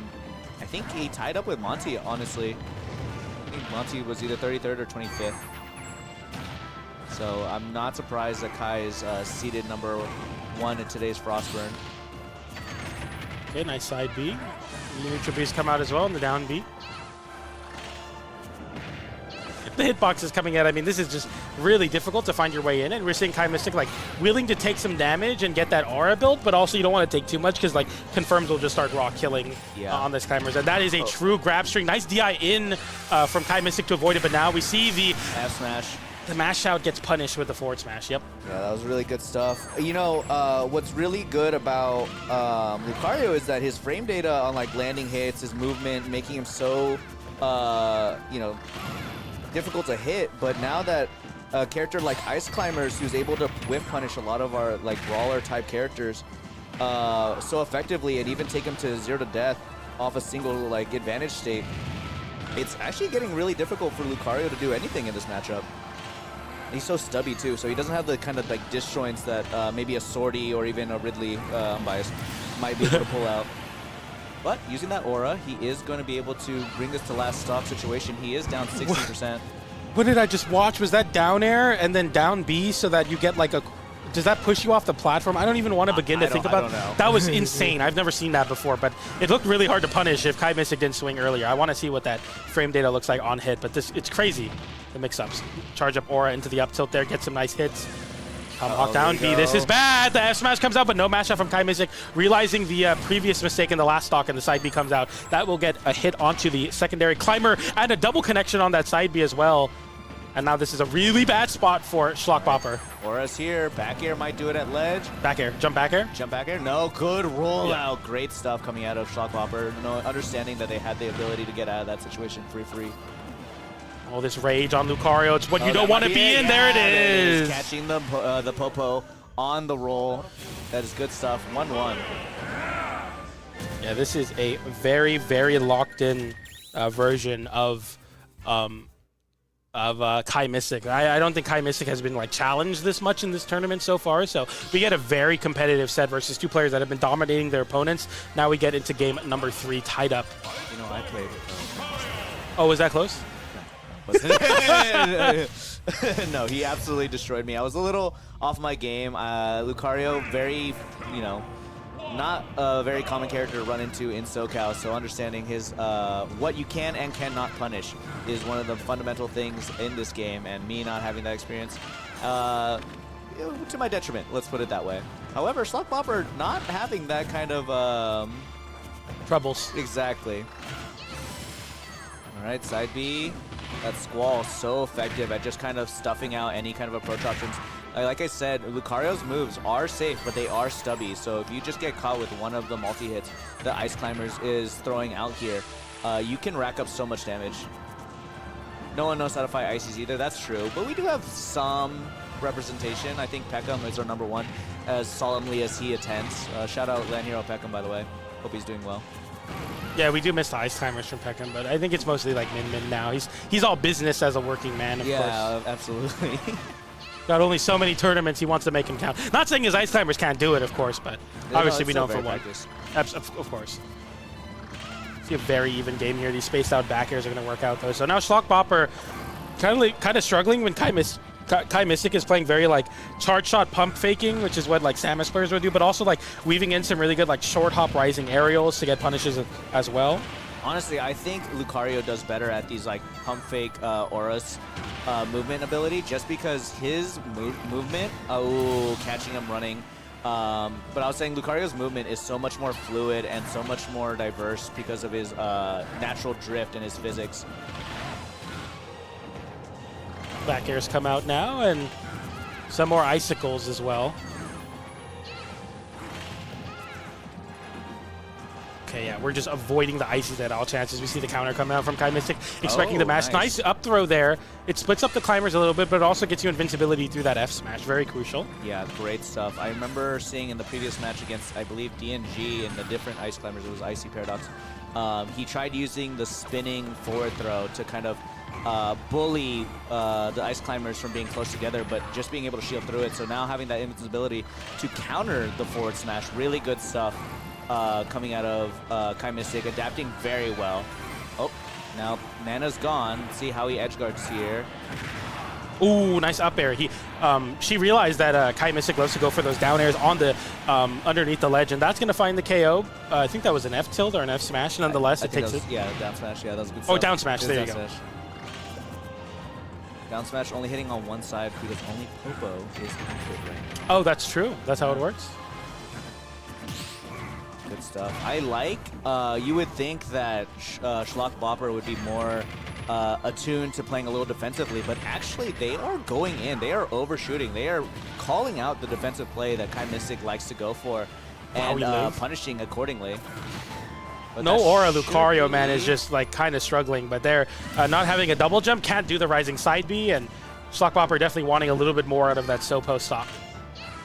I think he tied up with Monty, honestly. I think Monty was either 33rd or 25th. So I'm not surprised that Kai is seeded number 1 in today's Frostburn. Okay, nice side B. The neutral B's come out as well in the down B. The hitbox is coming out. I mean, this is just really difficult to find your way in, and we're seeing Kai Mystic like willing to take some damage and get that aura built, but also you don't want to take too much because like confirms will just start raw killing on this climbers, and that is a true grab string. Nice DI in from Kai Mystic to avoid it, but now we see the F smash. The mash out gets punished with the forward smash. Yep. Yeah, that was really good stuff. You know, what's really good about Lucario is that his frame data on like landing hits, his movement, making him so, you know, difficult to hit. But now that a character like Ice Climbers, who's able to whiff punish a lot of our like brawler type characters so effectively, and even take him to 0 to death off a single like advantage state, it's actually getting really difficult for Lucario to do anything in this matchup. He's so stubby too, so he doesn't have the kind of like disjoints that maybe a Swordy or even a Ridley unbiased might be able to pull out. But using that aura, he is going to be able to bring this to last stock situation. He is down 60%. What did I just watch? Was that down air and then down B so that you get like a... Does that push you off the platform? I don't even want to begin to think about it. That was insane. I've never seen that before, but it looked really hard to punish if Kai Mystic didn't swing earlier. I want to see what that frame data looks like on hit, but it's crazy, the mix-ups. Charge up aura into the up tilt there, get some nice hits. Tomahawk down B. This is bad. The F smash comes out, but no mash out from Kai Mystic. Realizing the previous mistake in the last stock, and the side B comes out. That will get a hit onto the secondary climber, and a double connection on that side B as well. And now this is a really bad spot for Schlockbopper. Aura's here. Back air might do it at ledge. Back air. Jump back air. Jump back air. No, good rollout. Yeah. Great stuff coming out of Schlockbopper. No, understanding that they had the ability to get out of that situation free. Oh, this rage on Lucario. It's what you don't want to be in. Yeah, there it is. Catching the Popo on the roll. That is good stuff. 1-1. Yeah, this is a very, very locked-in version of Kai Mystic. I don't think Kai Mystic has been like challenged this much in this tournament so far. So we get a very competitive set versus two players that have been dominating their opponents. Now we get into game number 3 tied up. You know, I played. Oh, was that close? No, he absolutely destroyed me. I was a little off my game. Lucario, very, you know, not a very common character to run into in SoCal, so understanding his what you can and cannot punish is one of the fundamental things in this game, and me not having that experience to my detriment, let's put it that way. However, Schlockbopper not having that kind of troubles. Exactly. All right, side B. That Squall so effective at just kind of stuffing out any kind of approach options. Like I said, Lucario's moves are safe, but they are stubby. So if you just get caught with one of the multi-hits that Ice Climbers is throwing out here, you can rack up so much damage. No one knows how to fight Ices either, that's true. But we do have some representation. I think Peckham is our number 1, as solemnly as he attends. Shout out LAN Hero Peckham, by the way. Hope he's doing well. Yeah, we do miss the ice timers from Peckham, but I think it's mostly like min now. He's all business as a working man, of course. Yeah, absolutely. Got only so many tournaments he wants to make them count. Not saying his ice timers can't do it, of course, but obviously we know for one. Of course. See a very even game here. These spaced out back airs are going to work out though. So now Schlockbopper kind of struggling when Kai Kai Mystic is playing very like charge shot pump faking, which is what like Samus players would do, but also like weaving in some really good like short hop rising aerials to get punishes as well. Honestly, I think Lucario does better at these like pump fake auras movement ability, just because his movement, catching him running. But I was saying Lucario's movement is so much more fluid and so much more diverse because of his natural drift and his physics. Back airs come out now, and some more icicles as well. Okay, yeah, we're just avoiding the ices at all chances. We see the counter come out from Kai Mystic, expecting the mash. Nice up throw there. It splits up the climbers a little bit, but it also gets you invincibility through that F smash. Very crucial. Yeah, great stuff. I remember seeing in the previous match against, I believe, DNG and the different ice climbers, it was Icy Paradox. He tried using the spinning forward throw to kind of bully the ice climbers from being close together, but just being able to shield through it. So now having that invincibility to counter the forward smash, really good stuff coming out of Kai Mystic, adapting very well. Oh, now Nana's gone. Let's see how he edge guards here. Ooh, nice up air. She realized that Kai Mystic loves to go for those down airs on the underneath the ledge, and that's going to find the KO. I think that was an F tilt or an F smash. Nonetheless, it takes it. Yeah, down smash. Yeah, that was good Oh, stuff. down smash. There you go. Smash. Down smash only hitting on one side because only Popo is active right now. Oh, that's true. That's how it works. Good stuff. I like, you would think that Schlock Bopper would be more attuned to playing a little defensively, but actually they are going in. They are overshooting. They are calling out the defensive play that Kai Mystic likes to go for and punishing accordingly. But no aura Lucario, man, is just like kind of struggling, but they're not having a double jump, can't do the rising side B, and Schlock Bopper definitely wanting a little bit more out of that Sopo stock.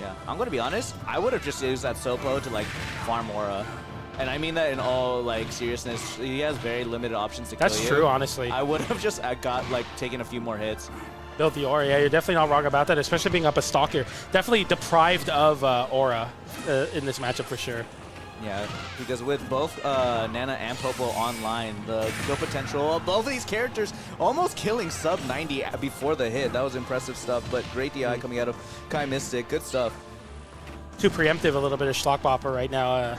Yeah, I'm going to be honest, I would have just used that Sopo to like farm aura. And I mean that in all like seriousness. He has very limited options to kill you. That's true, honestly. I would have just got like taken a few more hits. Built the aura, yeah, you're definitely not wrong about that, especially being up a stalker. Definitely deprived of aura in this matchup for sure. Yeah, because with both Nana and Popo online, the kill potential of both of these characters almost killing sub 90 before the hit. That was impressive stuff, but great DI coming out of Kai Mystic. Good stuff. Too preemptive a little bit of Schlock Bopper right now.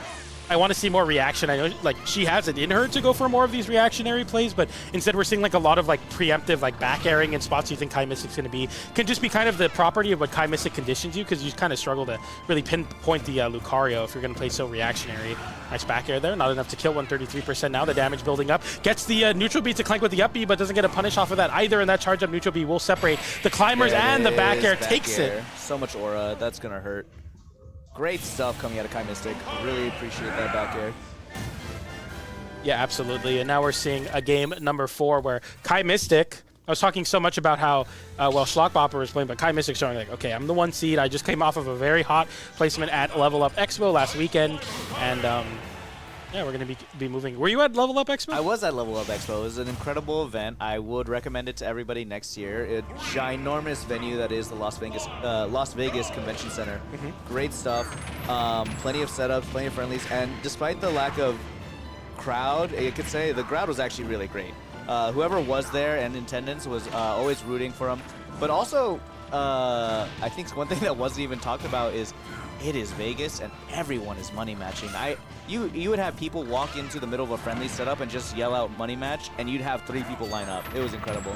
I want to see more reaction. I know like she has it in her to go for more of these reactionary plays, but instead we're seeing like a lot of like preemptive like back airing in spots you think Kai Mystic's going to be. Can just be kind of the property of what Kai Mystic conditions you, because you kind of struggle to really pinpoint the Lucario if you're going to play so reactionary. Nice back air there, not enough to kill. 133% now, the damage building up. Gets the neutral B to clank with the up B, but doesn't get a punish off of that either, and that charge up neutral B will separate the climbers, and the back air takes it. So much aura, that's going to hurt. Great stuff coming out of Kai Mystic. Really appreciate that back air. Yeah, absolutely. And now we're seeing a game number 4 where Kai Mystic, I was talking so much about how well Schlock Bopper was playing, but Kai Mystic showing like, okay, I'm the 1 seed. I just came off of a very hot placement at Level Up Expo last weekend, and yeah, we're going to be moving. Were you at Level Up Expo? I was at Level Up Expo. It was an incredible event. I would recommend it to everybody next year. A ginormous venue that is the Las Vegas Convention Center. Great stuff. Plenty of setups, plenty of friendlies, and despite the lack of crowd, you could say the crowd was actually really great. Whoever was there and in attendance was always rooting for them. But also, I think one thing that wasn't even talked about is it is Vegas and everyone is money matching. You would have people walk into the middle of a friendly setup and just yell out money match, and you'd have 3 people line up. It was incredible.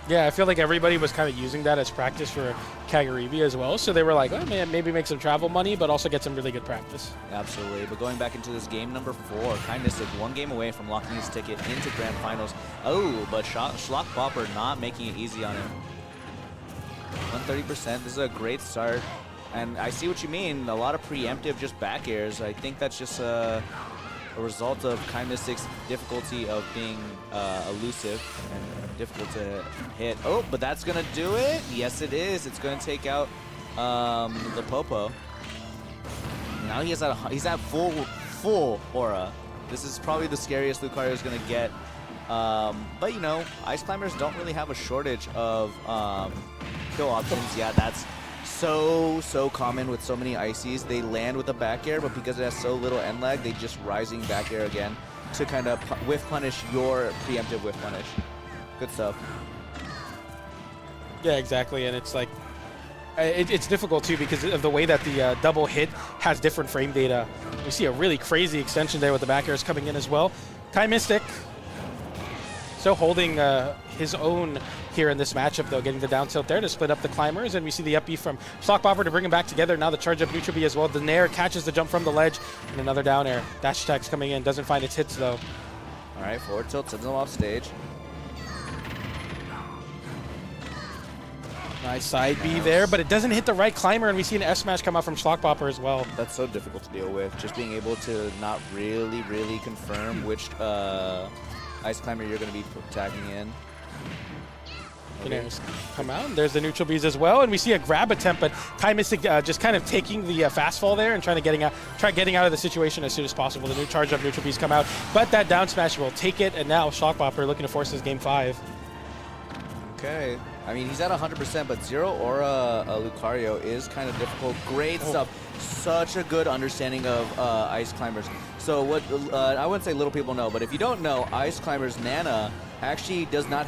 Yeah, I feel like everybody was kind of using that as practice for Kagaribi as well. So they were like, oh man, maybe make some travel money, but also get some really good practice. Absolutely. But going back into this game number 4, Kai Mystic 1 game away from locking his ticket into Grand Finals. Oh, but Schlock Bopper not making it easy on him. 130%. This is a great start. And I see what you mean. A lot of preemptive just back airs. I think that's just a result of Kai Mystic's difficulty of being elusive and difficult to hit. Oh, but that's going to do it. Yes, it is. It's going to take out the Popo. Now he's at full aura. This is probably the scariest Lucario is going to get. But, you know, Ice Climbers don't really have a shortage of kill options. Yeah, that's so common with so many ices. They land with a back air, but because it has so little end lag, they just rising back air again to kind of whiff punish your preemptive whiff punish. Good stuff. Yeah, exactly, and it's like it's difficult too because of the way that the double hit has different frame data. We see a really crazy extension there with the back airs coming in as well. Kai Mystic still holding his own here in this matchup, though, getting the down tilt there to split up the climbers, and we see the up B from Shockbopper to bring him back together. Now the charge up neutral B as well. The Nair catches the jump from the ledge, and another down air. Dash attack's coming in, doesn't find its hits though. All right, forward tilt sends him off stage. Nice side B there, but it doesn't hit the right climber, and we see an F smash come out from Schlockbopper as well. That's so difficult to deal with. Just being able to not really confirm which ice climber you're going to be tagging in. Airs come out, and there's the neutral Bs as well, and we see a grab attempt, but Kai Mystic just kind of taking the fast fall there and trying to getting out of the situation as soon as possible. The new charge up neutral Bs come out, but that down smash will take it, and now Shockbopper looking to force his game 5. Okay. I mean, he's at 100%, but Zero Aura Lucario is kind of difficult. Great stuff. Such a good understanding of ice climbers. So what I wouldn't say little people know, but if you don't know, ice climbers Nana actually does not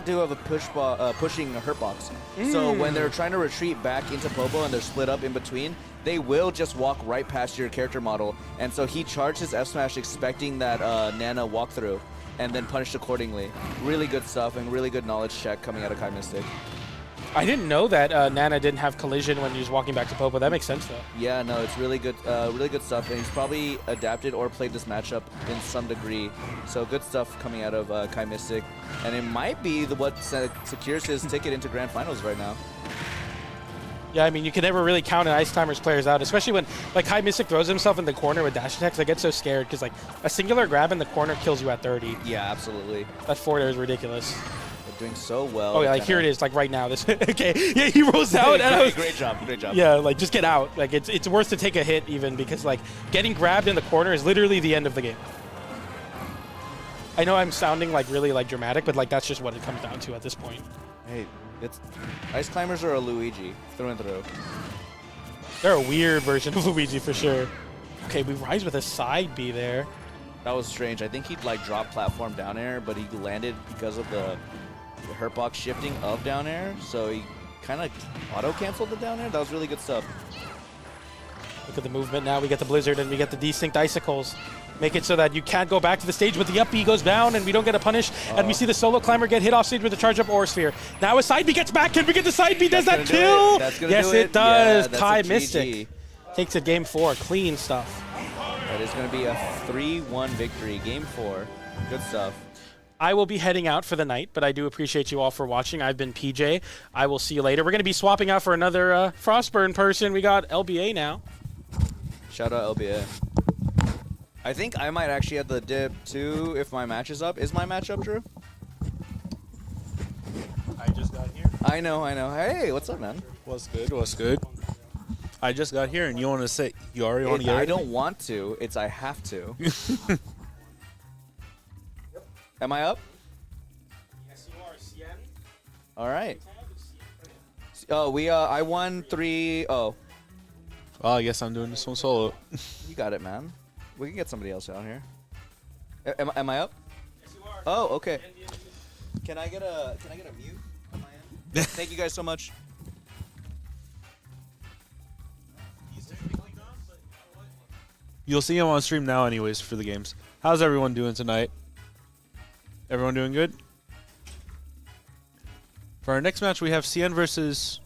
do a pushing hurt box. So when they're trying to retreat back into Popo and they're split up in between, they will just walk right past your character model. And so he charged his F smash expecting that Nana walk through, and then punished accordingly. Really good stuff and really good knowledge check coming out of Kai Mystic. I didn't know that Nana didn't have collision when he was walking back to Popo. That makes sense, though. Yeah, no, it's really good stuff, and he's probably adapted or played this matchup in some degree. So good stuff coming out of Kai Mystic, and it might be what secures his ticket into Grand Finals right now. Yeah, I mean, you can never really count an Ice Climbers players out, especially when like Kai Mystic throws himself in the corner with dash attacks. I get so scared because like a singular grab in the corner kills you at 30. Yeah, absolutely. That forward air is ridiculous. They're doing so well. Oh yeah, like here it is, like right now. This okay, yeah, he rolls out. And great job. Yeah, like just get out. Like it's worth to take a hit even because like getting grabbed in the corner is literally the end of the game. I know I'm sounding like really like dramatic, but like that's just what it comes down to at this point. Hey. Ice Climbers are a Luigi, through and through. They're a weird version of Luigi for sure. Okay, we rise with a side B there. That was strange. I think he'd like drop platform down air, but he landed because of the hurt box shifting of down air, so he kind of auto-canceled the down air. That was really good stuff. Look at the movement now. We get the Blizzard and we get the Desynced Icicles. Make it so that you can't go back to the stage, but the up B goes down and we don't get a punish. And we see the solo climber get hit off stage with the charge up Aura Sphere. Now a side B gets back. Can we get the side B? Does that kill? Yes, it does. Yeah, Kai Mystic takes it game 4. Clean stuff. That is going to be a 3-1 victory. Game 4. Good stuff. I will be heading out for the night, but I do appreciate you all for watching. I've been PJ. I will see you later. We're going to be swapping out for another Frostburn person. We got LBA now. Shout out LBA. I think I might actually have the dip too if my match is up. Is my match up, Drew? I just got here. I know. Hey, what's up, man? What's good? I just got here, and you want to say you already want to get I ready? don't want to. It's I have to. Am I up? Yes, you are, Cien. All right. Oh, I won 3-0. Oh, I guess I'm doing this one solo. You got it, man. We can get somebody else out here. Am I up? Yes, you are. Oh, okay. Can I get a mute on my end? Thank you guys so much. You'll see him on stream now anyways for the games. How's everyone doing tonight? Everyone doing good? For our next match, we have Cien versus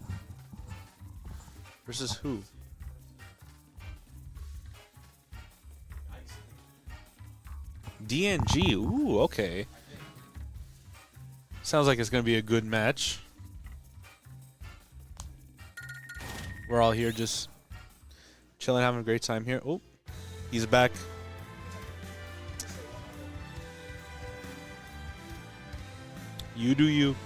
who? DNG. Ooh, okay. Sounds like it's going to be a good match. We're all here just chilling, having a great time here. Oh, he's back. You do you.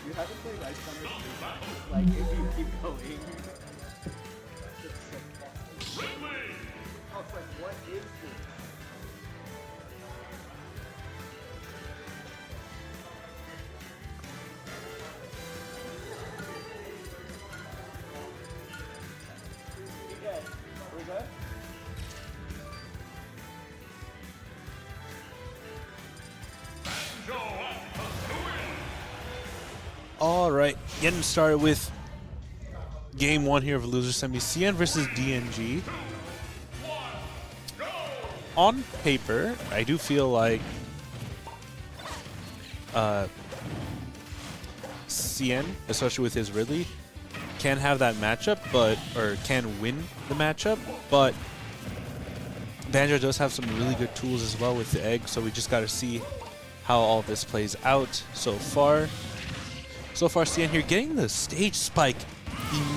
You haven't played Ice Climbers 3 like, if you keep going. I was like, what is this? Okay, we good? All right, getting started with game 1 here of loser semi, CN versus DNG. On paper, I do feel like CN, especially with his Ridley, can have that matchup, or can win the matchup, but Banjo does have some really good tools as well with the egg, so we just got to see how all this plays out so far. So far, CN here getting the stage spike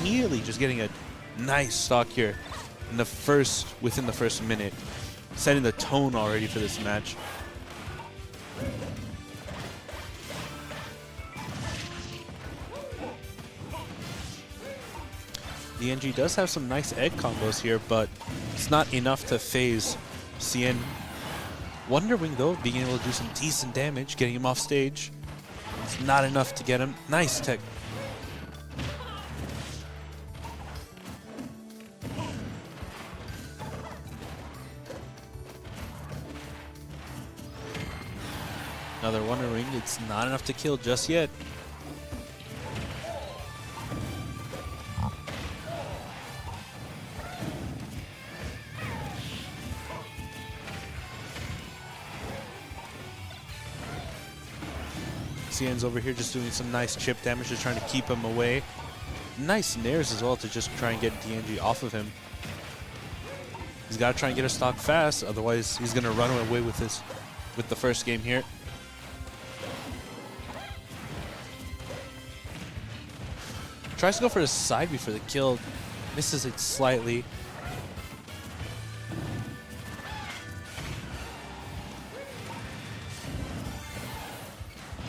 immediately, just getting a nice stock here in within the first minute, setting the tone already for this match. DNG does have some nice egg combos here, but it's not enough to phase CN. Wonder Wing, though, being able to do some decent damage, getting him off stage. It's not enough to get him. Nice tech. Another Wonder Ring. It's not enough to kill just yet. CN's over here just doing some nice chip damage, just trying to keep him away. Nice nares as well to just try and get DNG off of him. He's got to try and get a stock fast, otherwise he's going to run away with the first game here. Tries to go for the side B for the kill, misses it slightly.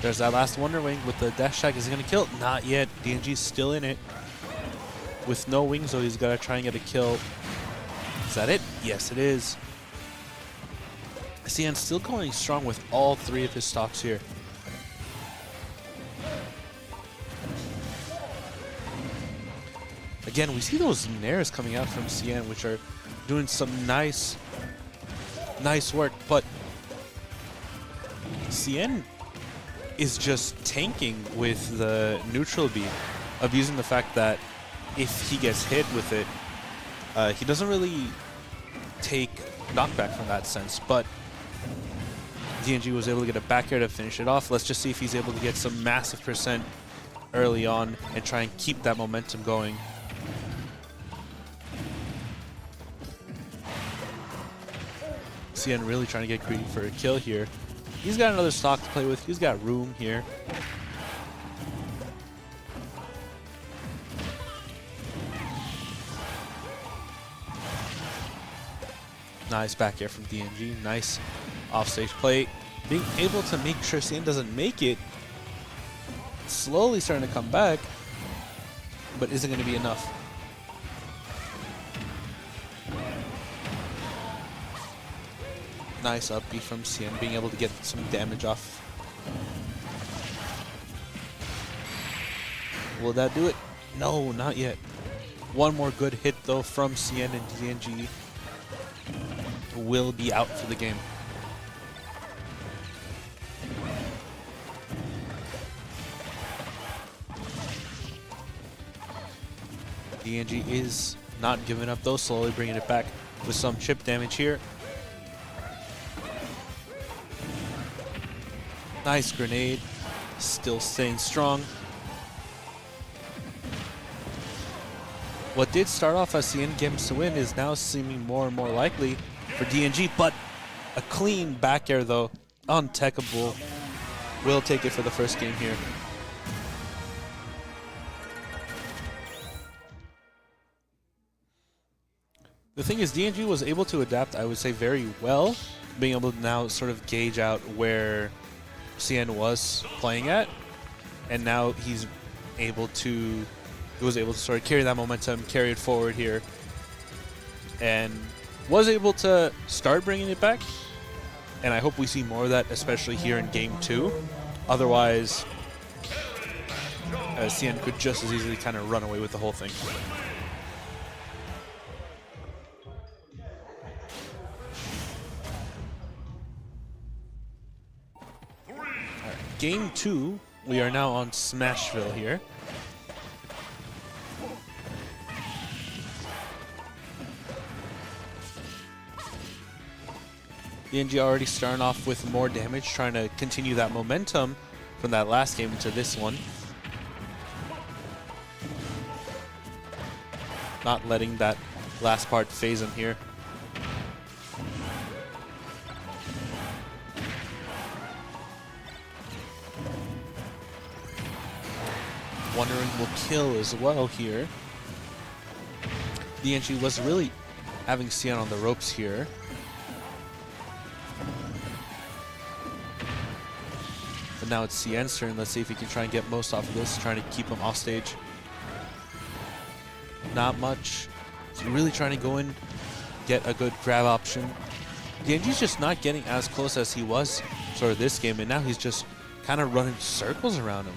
There's that last Wonder Wing with the dash tag. Is he going to kill? Not yet. DNG's still in it. With no wings, though, he's got to try and get a kill. Is that it? Yes, it is. CN still going strong with all 3 of his stocks here. Again, we see those nairs coming out from CN, which are doing some nice work, but CN is just tanking with the neutral B, abusing the fact that if he gets hit with it, he doesn't really take knockback from that sense, but DNG was able to get a back air to finish it off. Let's just see if he's able to get some massive percent early on and try and keep that momentum going. CN really trying to get greedy for a kill here. He's got another stock to play with. He's got room here. Nice back air from DNG. Nice offstage play. Being able to make sure CN doesn't make it. Slowly starting to come back, but isn't going to be enough. Nice up B from CN, being able to get some damage off. Will that do it? No, not yet. One more good hit though from CN, and DNG will be out for the game. DNG is not giving up though, slowly bringing it back with some chip damage here. Nice grenade, still staying strong. What did start off as CN games to win is now seeming more and more likely for DNG, but a clean back air though, untechable. Will take it for the first game here. The thing is, DNG was able to adapt, I would say, very well, being able to now sort of gauge out where CN was playing at. and now he was able to sort of carry that momentum, carry it forward here, and was able to start bringing it back. And I hope we see more of that, especially here in Game 2. Otherwise, CN could just as easily kind of run away with the whole thing. Right, Game 2, we are now on Smashville here. DNG already starting off with more damage, trying to continue that momentum from that last game into this one. Not letting that last part phase him here. Wondering will kill as well here. DNG was really having CN on the ropes here. But now it's CN's turn. Let's see if he can try and get most off of this, trying to keep him off stage. Not much. He's really trying to go in, get a good grab option. DNG's just not getting as close as he was sort of this game, and now he's just kind of running circles around him.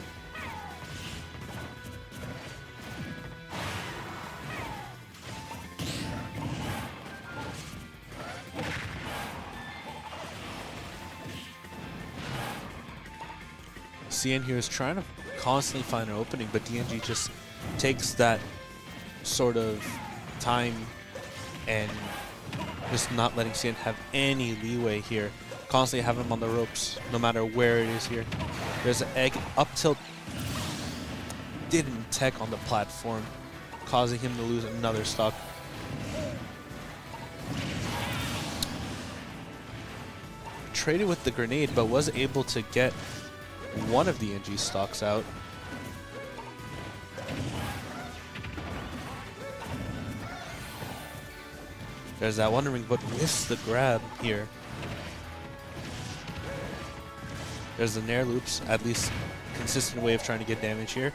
CN here is trying to constantly find an opening, but DNG just takes that sort of time and just not letting CN have any leeway here. Constantly having him on the ropes, no matter where it is here. There's an egg up tilt. Didn't tech on the platform, causing him to lose another stock. Traded with the grenade, but was able to get one of the NG stocks out. There's that Wonder Ring, but whiffs the grab here. There's the Nair loops, at least consistent way of trying to get damage here.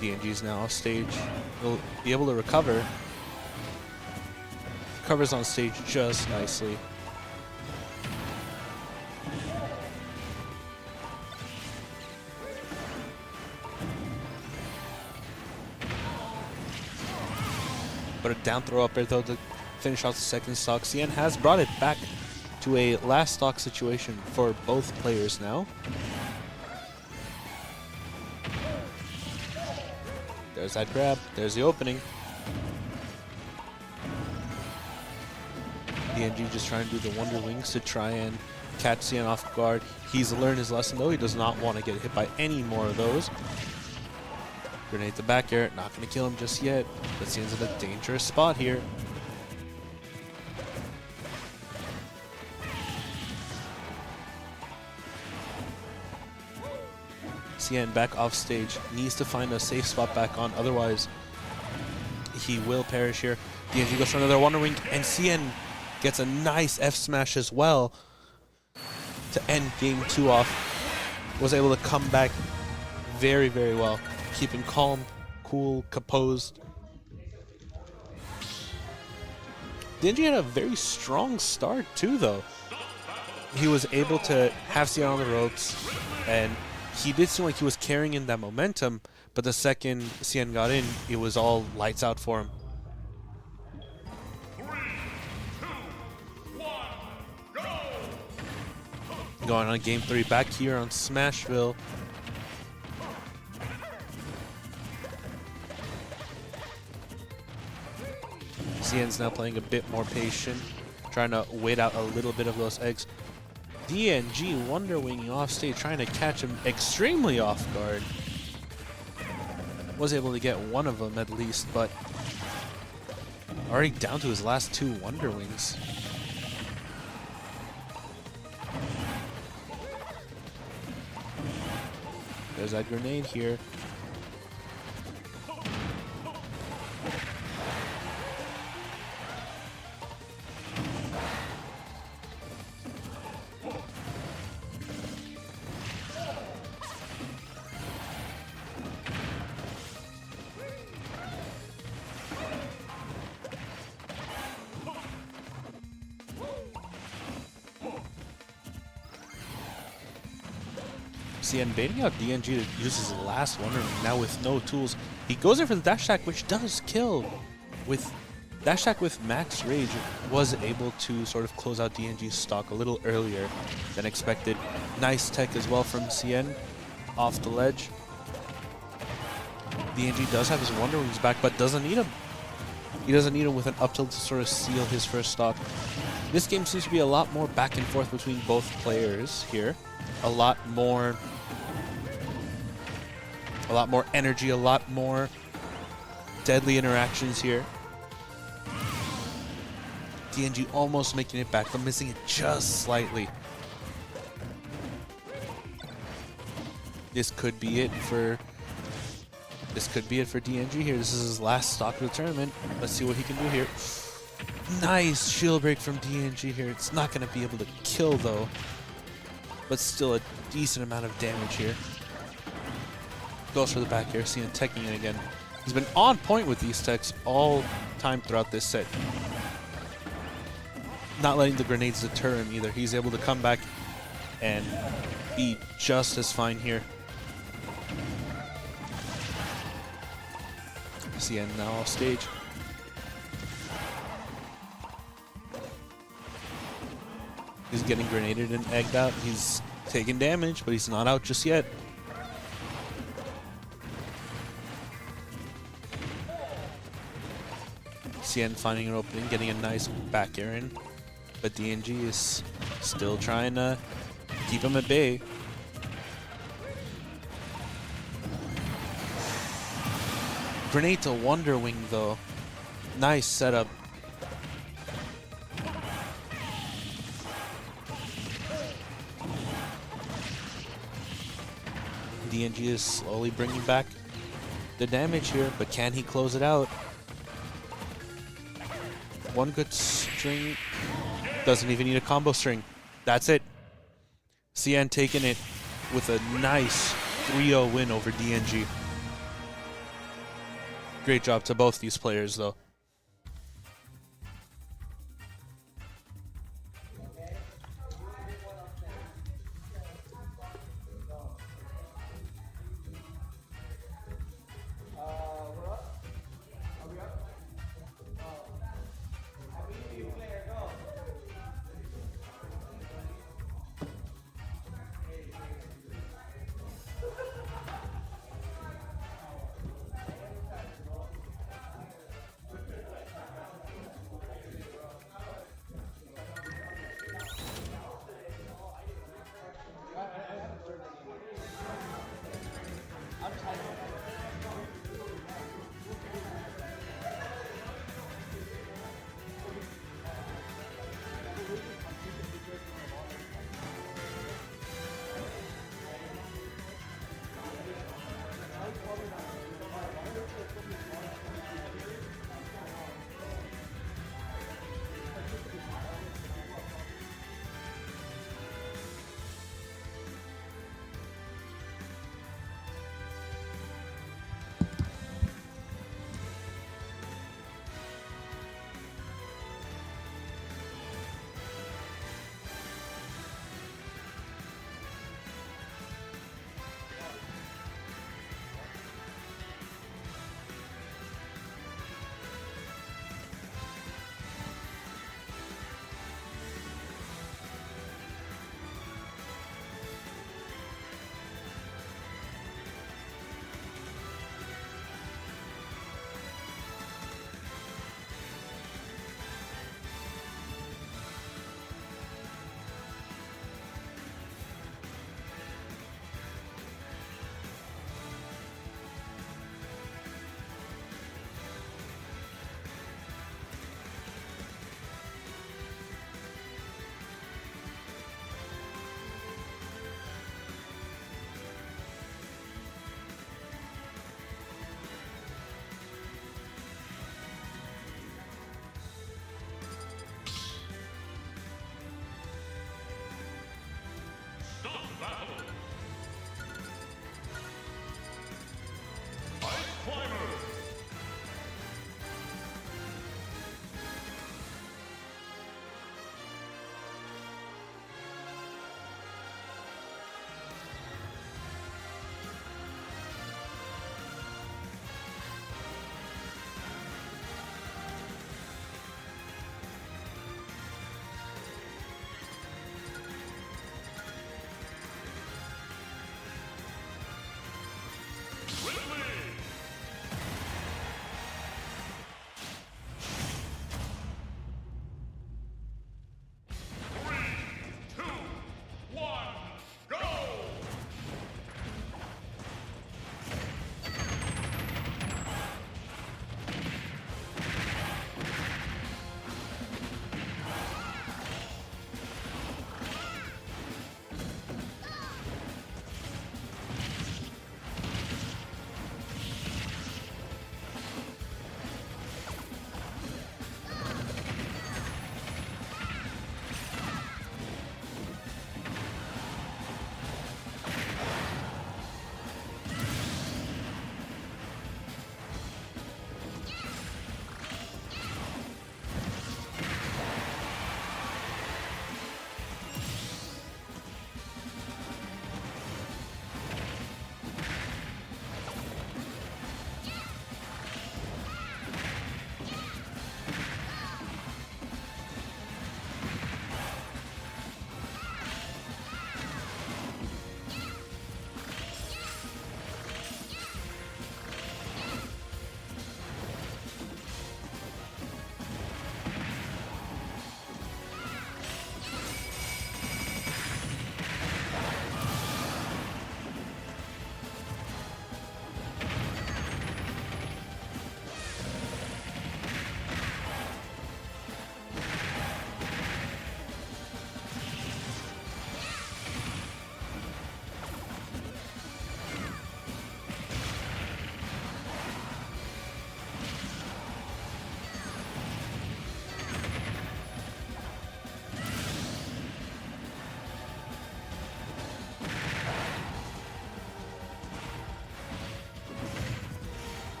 DNG's now off stage. He'll be able to recover. Covers on stage just nicely. But a down throw up there though to finish off the second stock. CN has brought it back to a last stock situation for both players now. There's that grab. There's the opening. DNG just trying to do the Wonder Wings to try and catch CN off guard. He's learned his lesson though. He does not want to get hit by any more of those. Grenade the back air, not going to kill him just yet, but CN's in a dangerous spot here. CN back off stage, needs to find a safe spot back on, otherwise he will perish here. DNG goes for another Wonder Wing, and CN gets a nice F smash as well to end game 2 off. Was able to come back very, very well. Keeping calm, cool, composed. DNG had a very strong start too though. He was able to have CN on the ropes, and he did seem like he was carrying in that momentum, but the second CN got in, it was all lights out for him. 3, 2, 1, go! Going on game 3 back here on Smashville. CN's now playing a bit more patient, trying to wait out a little bit of those eggs. DNG Wonder Winging off stage, trying to catch him extremely off guard. Was able to get one of them at least, but already down to his last 2 Wonder Wings. There's that grenade here. CN baiting out DNG to use his last Wonder Ring now with no tools. He goes in for the dash attack, which does kill. With dash attack with max rage, was able to sort of close out DNG's stock a little earlier than expected. Nice tech as well from CN off the ledge. DNG does have his Wonder Rings back, but doesn't need him. He doesn't need him with an up tilt to sort of seal his first stock. This game seems to be a lot more back and forth between both players here. A lot more energy, a lot more deadly interactions here. DNG almost making it back, but missing it just slightly. This could be it for DNG here. This is his last stock of the tournament. Let's see what he can do here. Nice shield break from DNG here. It's not going to be able to kill though, but still a decent amount of damage here. Goes for the back air, seeing teching it again. He's been on point with these techs all time throughout this set. Not letting the grenades deter him either. He's able to come back and be just as fine here. CN now off stage. He's getting grenaded and egged out. He's taking damage, but he's not out just yet. CN finding an opening, getting a nice back air in, but DNG is still trying to keep him at bay. Grenade to Wonder Wing though. Nice setup. DNG is slowly bringing back the damage here, but can he close it out? One good string. Doesn't even need a combo string. That's it. CN taking it with a nice 3-0 win over DNG. Great job to both these players, though.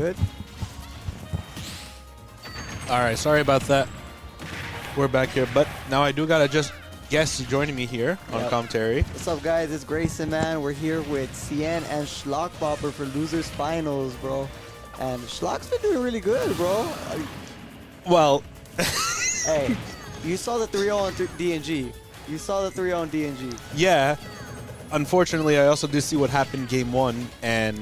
good. All right, sorry about that. We're back here, but now I do gotta just guess joining me here on commentary. What's up, guys? It's Grayson, man. We're here with Cien and Schlockbopper for Losers Finals, bro. And Schlock's been doing really good, bro. Well, Hey, you saw the 3-0 on DNG. You saw the 3-0 on DNG. yeah. Unfortunately, I also did see what happened game 1, and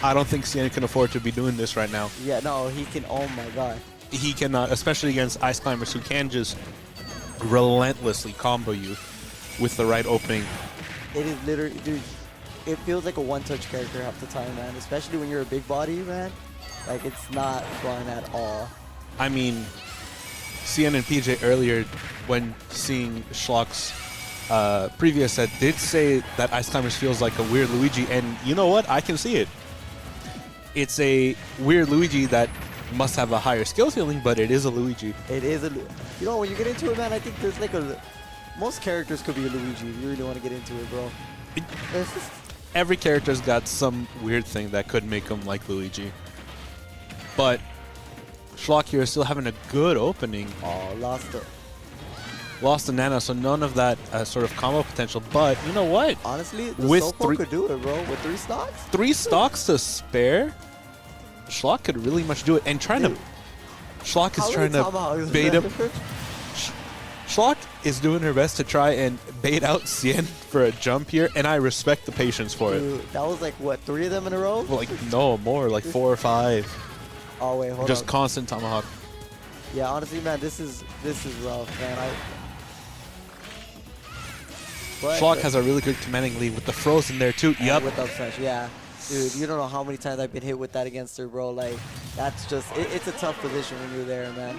I don't think Cien can afford to be doing this right now. Yeah, no, he can. Oh my god. He cannot, especially against Ice Climbers who can just relentlessly combo you with the right opening. It is literally, dude. It feels like a one-touch character half the time, man. Especially when you're a big body, man. Like, it's not fun at all. I mean, Cien and PJ earlier, when seeing Schlock's previous set, did say that Ice Climbers feels like a weird Luigi, and you know what? I can see it. It's a weird Luigi that must have a higher skill ceiling, but it is a Luigi. It is a, you know, when you get into it, man, I think there's like most characters could be a Luigi if you really want to get into it, bro. Every character's got some weird thing that could make them like Luigi. But Schlock here is still having a good opening. Oh, Lost the Nana, so none of that sort of combo potential. But you know what? Honestly, the with SOCAL could do it, bro. With 3 stocks? 3 stocks to spare, Schlock could really much do it. And Schlock is trying to bait him. Schlock is doing her best to try and bait out Cien for a jump here, and I respect the patience for Dude, it. that was like, what, 3 of them in a row? Well, like, no, more, like 4 or 5. Oh, wait, hold Just on. constant tomahawk. Yeah, honestly, man, this is rough, man. Schlock has a really good commanding lead with the frozen there, too. Yep. With up smash, yeah. Dude, you don't know how many times I've been hit with that against her, bro. Like, that's just, it's a tough position when you're there, man.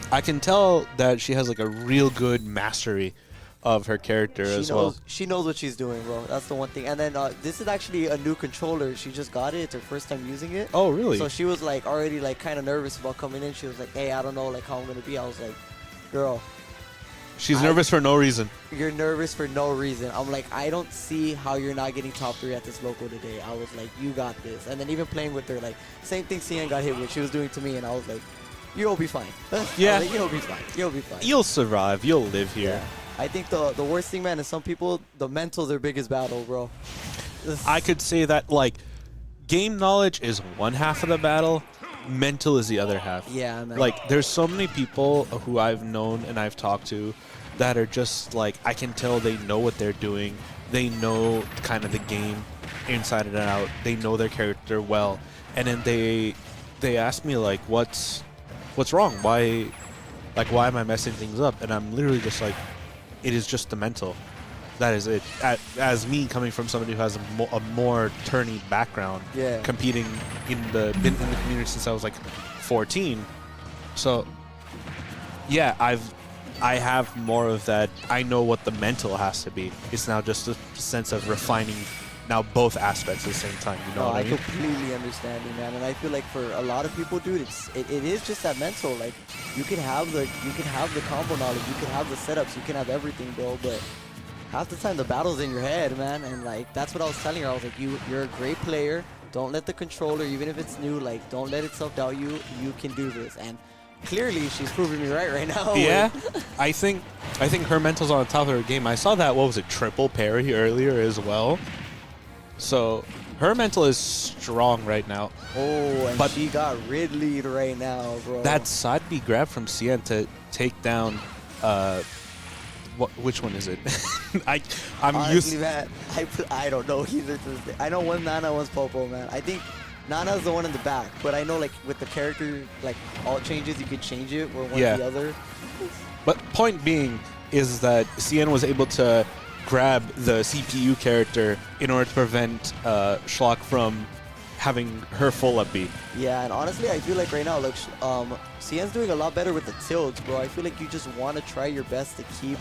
I can tell that she has like a real good mastery of her character as well. She knows what she's doing, bro. That's the one thing. And then this is actually a new controller. She just got it. It's her first time using it. Oh, really? So she was like already like kind of nervous about coming in. She was like, hey, I don't know like how I'm going to be. I was like, girl. She's nervous for no reason. You're nervous for no reason. I'm like, I don't see how you're not getting top 3 at this local today. I was like, you got this. And then even playing with her, like, same thing Cien got hit with. She was doing to me, and I was like, you'll be fine. Yeah. Like, you'll be fine. You'll be fine. You'll survive. You'll live here. Yeah. I think the worst thing, man, is some people, the mental's their biggest battle, bro. I could say that, like, game knowledge is one half of the battle. Mental is the other half. Yeah, man. Like, there's so many people who I've known and I've talked to that are just like, I can tell they know what they're doing. They know kind of the game inside and out. They know their character well. And then they ask me like, what's wrong? Why am I messing things up? And I'm literally just like, it is just the mental. That is it. As me coming from somebody who has a more tourney background, competing been in the community since I was like 14. So yeah, I have more of that. I know what the mental has to be. It's now just a sense of refining now both aspects at the same time. You know what I mean? completely understand you, man. And I feel like for a lot of people, dude, it is just that mental. Like, you can have the combo knowledge, you can have the setups, you can have everything, bro. But half the time the battle's in your head, man. And like, that's what I was telling her. I was like, you're a great player. Don't let the controller, even if it's new, like, don't let it self-doubt you. You can do this. And clearly, she's proving me right now. Yeah, I think her mental's on the top of her game. I saw that, what was it, triple parry earlier as well. So her mental is strong right now. Oh, and she got Ridley'd right now, bro. That side B grab from Cien to take down, which one is it? I'm Honestly, used. man, I don't know either. I know one's Nana, one's Popo, man. I think Nana's the one in the back, but I know like with the character, like all changes, you could change it where one's the other. But point being is that Cien was able to grab the CPU character in order to prevent Schlock from having her full up B. Yeah, and honestly, I feel like right now, look, Cien's doing a lot better with the tilts, bro. I feel like you just want to try your best to keep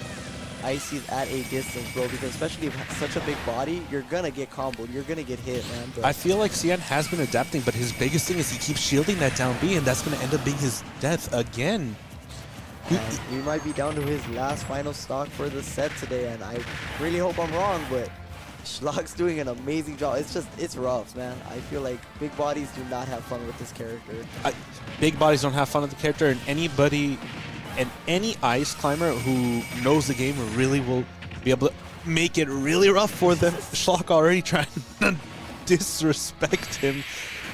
Ices at a distance, bro, because especially if such a big body, you're gonna get comboed, you're gonna get hit, man. But I feel like Cien has been adapting, but his biggest thing is he keeps shielding that down B, and that's gonna end up being his death again. We might be down to his last final stock for the set today, and I really hope I'm wrong, but Schlock's doing an amazing job. It's rough, man. I feel like big bodies do not have fun with this character. Big bodies don't have fun with the character, and anybody and any ice climber who knows the game really will be able to make it really rough for them. Schlock already trying to disrespect him.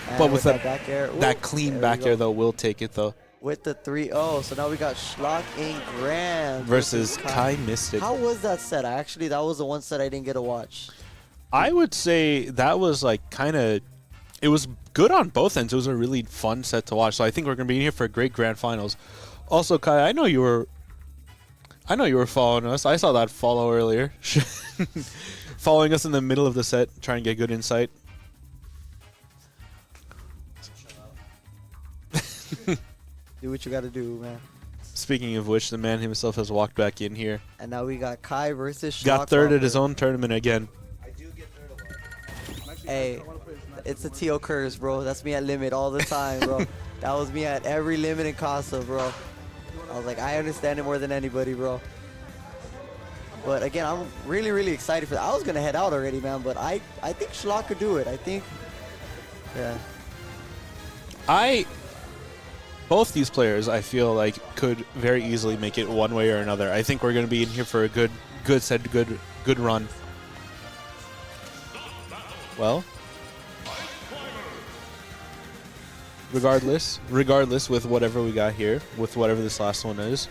And But with that back air. Ooh, that clean there back we go. air, though, will take it, though. With the 3-0. So now we got Schlock in Grand Versus Kai Mystic. How was that set? Actually, that was the one set I didn't get to watch. I would say that was like kind of, it was good on both ends. It was a really fun set to watch. So I think we're going to be here for a great grand finals. Also, Kai, I know you were following us. I saw that follow earlier. Following us in the middle of the set, trying to get good insight. Do what you got to do, man. Speaking of which, the man himself has walked back in here. And now we got Kai versus Schlock. Got third at his own tournament again. Hey, it's the TO curse, bro. That's me at limit all the time, bro. That was me at every limit in Casa, bro. I was like, I understand it more than anybody, bro. But again, I'm really, really excited for that. I was gonna head out already, man, but I think Schlock could do it. I think, yeah. Both these players, I feel like, could very easily make it one way or another. I think we're going to be in here for a good set, good run. Well, regardless, with whatever we got here, with whatever this last one is,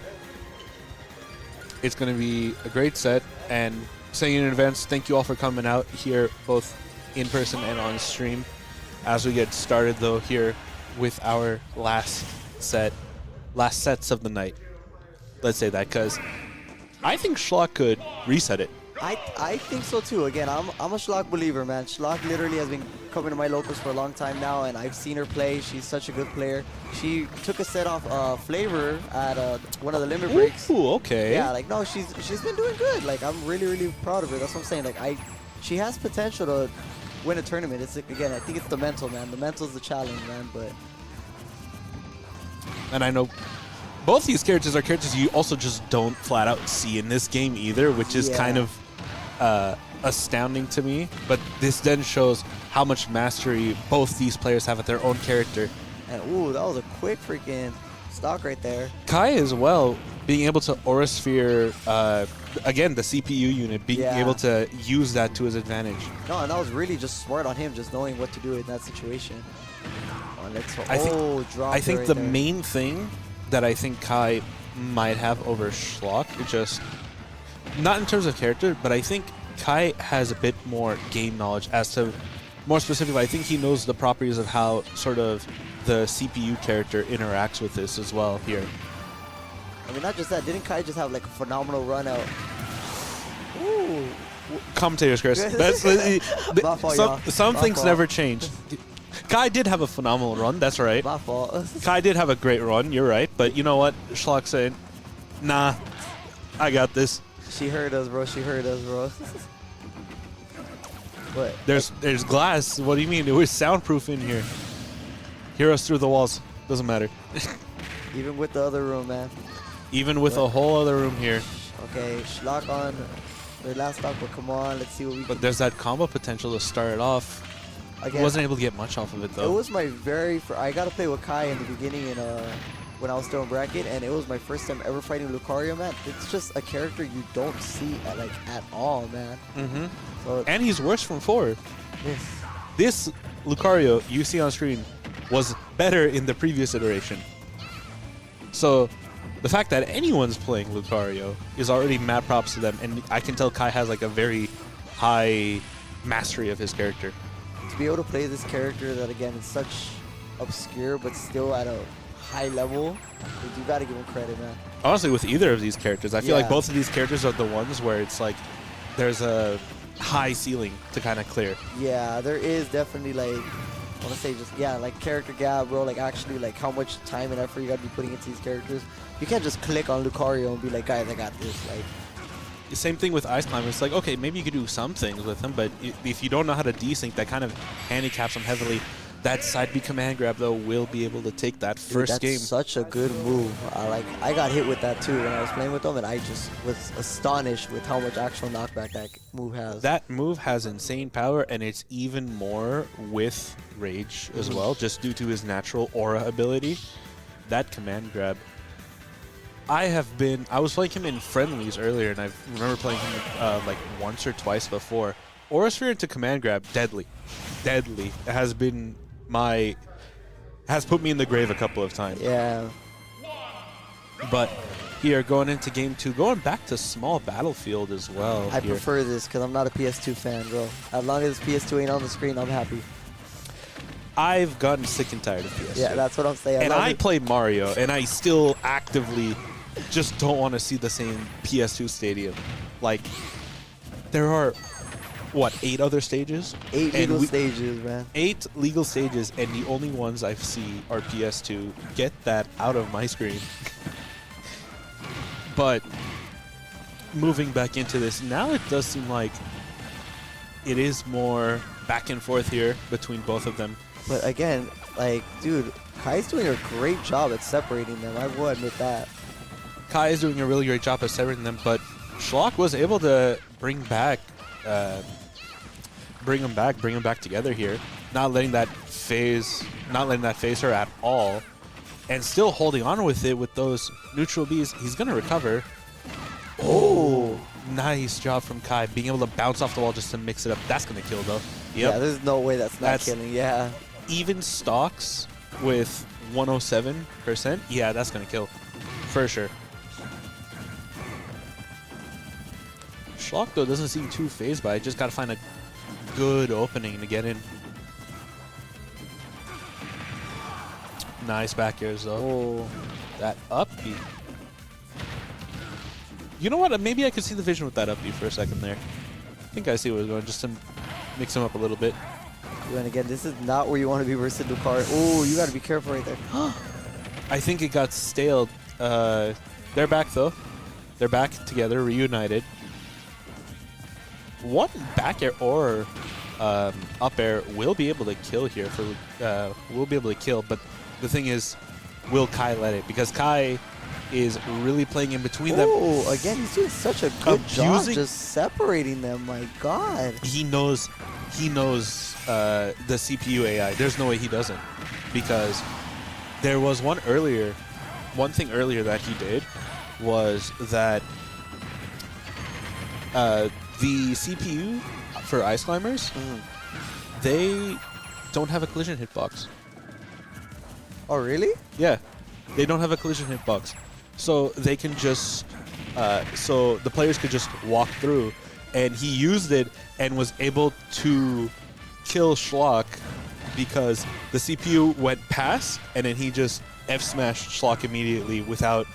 it's going to be a great set. And saying in advance, thank you all for coming out here, both in person and on stream, as we get started, though, here with our last sets of the night. Let's say that, because I think Schlock could reset it. I think so too. Again, I'm a Schlock believer, man. Schlock literally has been coming to my locals for a long time now, and I've seen her play. She's such a good player. She took a set off Flavor at one of the limit breaks. Ooh, okay. Yeah, like no, she's been doing good. Like I'm really, really proud of her. That's what I'm saying. Like she has potential to win a tournament. It's again, I think it's the mental, man. The mental's the challenge, man. But and I know both these characters are characters you also just don't flat out see in this game either, which is kind of astounding to me. But this then shows how much mastery both these players have at their own character. And ooh, that was a quick freaking stock right there. Kai as well, being able to Aura Sphere, again, the CPU unit, being able to use that to his advantage. No, and that was really just smart on him, just knowing what to do in that situation. I think the main thing that I think Kai might have over Schlock, just not in terms of character, but I think Kai has a bit more game knowledge as to, more specifically, I think he knows the properties of how sort of the CPU character interacts with this as well here. I mean, not just that. Didn't Kai just have like a phenomenal run out? Ooh. Commentators, Chris. Some things never change. Kai did have a phenomenal run. That's right. My fault. Kai did have a great run. You're right. But you know what? Schlock saying, nah, I got this. She heard us, bro. She heard us, bro. But there's glass. What do you mean? It was soundproof in here. Hear us through the walls. Doesn't matter. Even with the other room, man. Even with a whole other room here. Okay, Schlock on their last stock, but come on, let's see what we can. But there's that combo potential to start it off. Again, wasn't able to get much off of it, though. It was my I got to play with Kai in the beginning and when I was still in bracket, and it was my first time ever fighting Lucario, man. It's just a character you don't see at all, man. Mm-hmm. So and he's worse from 4. This Lucario you see on screen was better in the previous iteration. So the fact that anyone's playing Lucario is already mad props to them, and I can tell Kai has like a very high mastery of his character. To be able to play this character that, again, is such obscure but still at a high level, you got to give him credit, man. Honestly, with either of these characters, I feel like both of these characters are the ones where it's like there's a high ceiling to kind of clear. Yeah, there is definitely, like, I want to say just, like character gap, bro. Like, actually, like, how much time and effort you got to be putting into these characters. You can't just click on Lucario and be like, guys, I got this. Like, the same thing with Ice Climber. It's like, okay, maybe you could do some things with him, but if you don't know how to desync, that kind of handicaps him heavily. That side B command grab, though, will be able to take that Dude, first that's game. such a good move. I got hit with that too when I was playing with them, and I just was astonished with how much actual knockback that move has. That move has insane power, and it's even more with Rage as well, just due to his natural aura ability. That command grab. I was playing him in friendlies earlier, and I remember playing him like once or twice before. Aura Sphere into command grab, deadly. Deadly. It has been has put me in the grave a couple of times. Yeah. But here, going into game 2, going back to small battlefield as well. I here. prefer this because I'm not a PS2 fan, bro. As long as PS2 ain't on the screen, I'm happy. I've gotten sick and tired of PS2. Yeah, that's what I'm saying. And I play Mario, and I still actively just don't want to see the same PS2 stadium. Like, there are, what, 8 other stages? 8 legal stages, man. 8 legal stages, and the only ones I see are PS2. Get that out of my screen. But moving back into this, now it does seem like it is more back and forth here between both of them. But again, like, dude, Kai's doing a great job at separating them. I will admit that. Kai is doing a really great job at separating them, but Schlock was able to bring them back together here, not letting that phase her at all, and still holding on with it with those neutral Bs. He's gonna recover. Oh, nice job from Kai, being able to bounce off the wall just to mix it up. That's gonna kill though. Yep. Yeah, there's no way that's not killing. Yeah. Even stocks with 107%. Yeah, that's gonna kill for sure. Schlock, though, doesn't seem too phased by it. Just got to find a good opening to get in. Nice back airs, though. Oh. That up B. You know what? Maybe I could see the vision with that up B for a second there. I think I see where it's going, just to mix him up a little bit. And again, this is not where you want to be versus Lucario. Oh, you got to be careful right there. I think it got staled. They're back, though. They're back together, reunited. One back air or up air will be able to kill here. Will be able to kill, but the thing is, will Kai let it? Because Kai is really playing in between them. Oh, again, he's doing such a good job just separating them. My God. He knows the CPU AI. There's no way he doesn't, because there was one thing earlier that he did was that the CPU for Ice Climbers, they don't have a collision hitbox. Oh, really? Yeah, they don't have a collision hitbox. So they can just, so the players could just walk through, and he used it and was able to kill Schlock because the CPU went past, and then he just F-smashed Schlock immediately without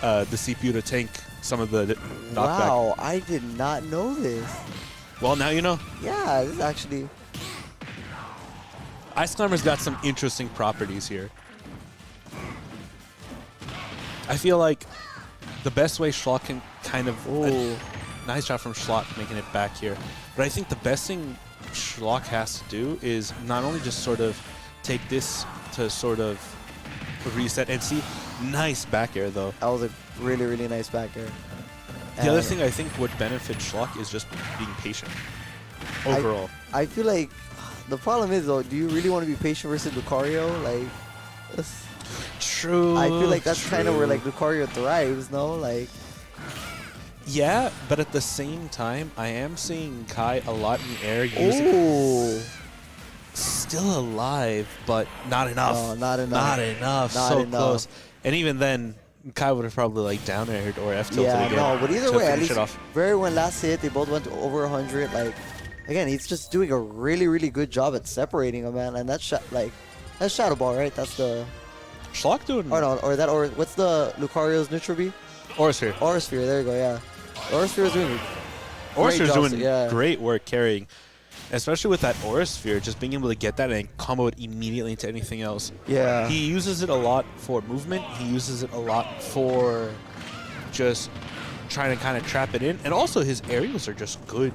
the CPU to tank some of the knockback. Wow, I did not know this. Well, now you know. Yeah, this is actually... Ice Climber's got some interesting properties here. I feel like the best way Schlock can kind of... nice job from Schlock making it back here. But I think the best thing Schlock has to do is not only just sort of take this to sort of reset and see. Nice back air, though. That was a really, really nice back air. The other thing I think would benefit Schlock is just being patient overall. I feel like the problem is, though, do you really want to be patient versus Lucario? Like, true. I feel like that's kind of where like Lucario thrives, no? Like, yeah, but at the same time, I am seeing Kai a lot in the air using. Still alive, but not enough. No, not enough. Not enough. Not so enough. close. And even then, Kai would have probably like down aired or F tilted yeah, again. no, but either to way, at finish least it off. very when last hit, they both went to over 100. Like, again, he's just doing a really, really good job at separating them, man. And that's Shadow Ball, right? That's the Schlock doing. Or no, or what's the Lucario's neutral B? Aurasphere. Aurasphere, there you go, yeah. Aurasphere is doing Aurasphere's doing great work carrying. Especially with that Aurasphere, just being able to get that and combo it immediately into anything else. Yeah. He uses it a lot for movement. He uses it a lot for just trying to kind of trap it in. And also his aerials are just good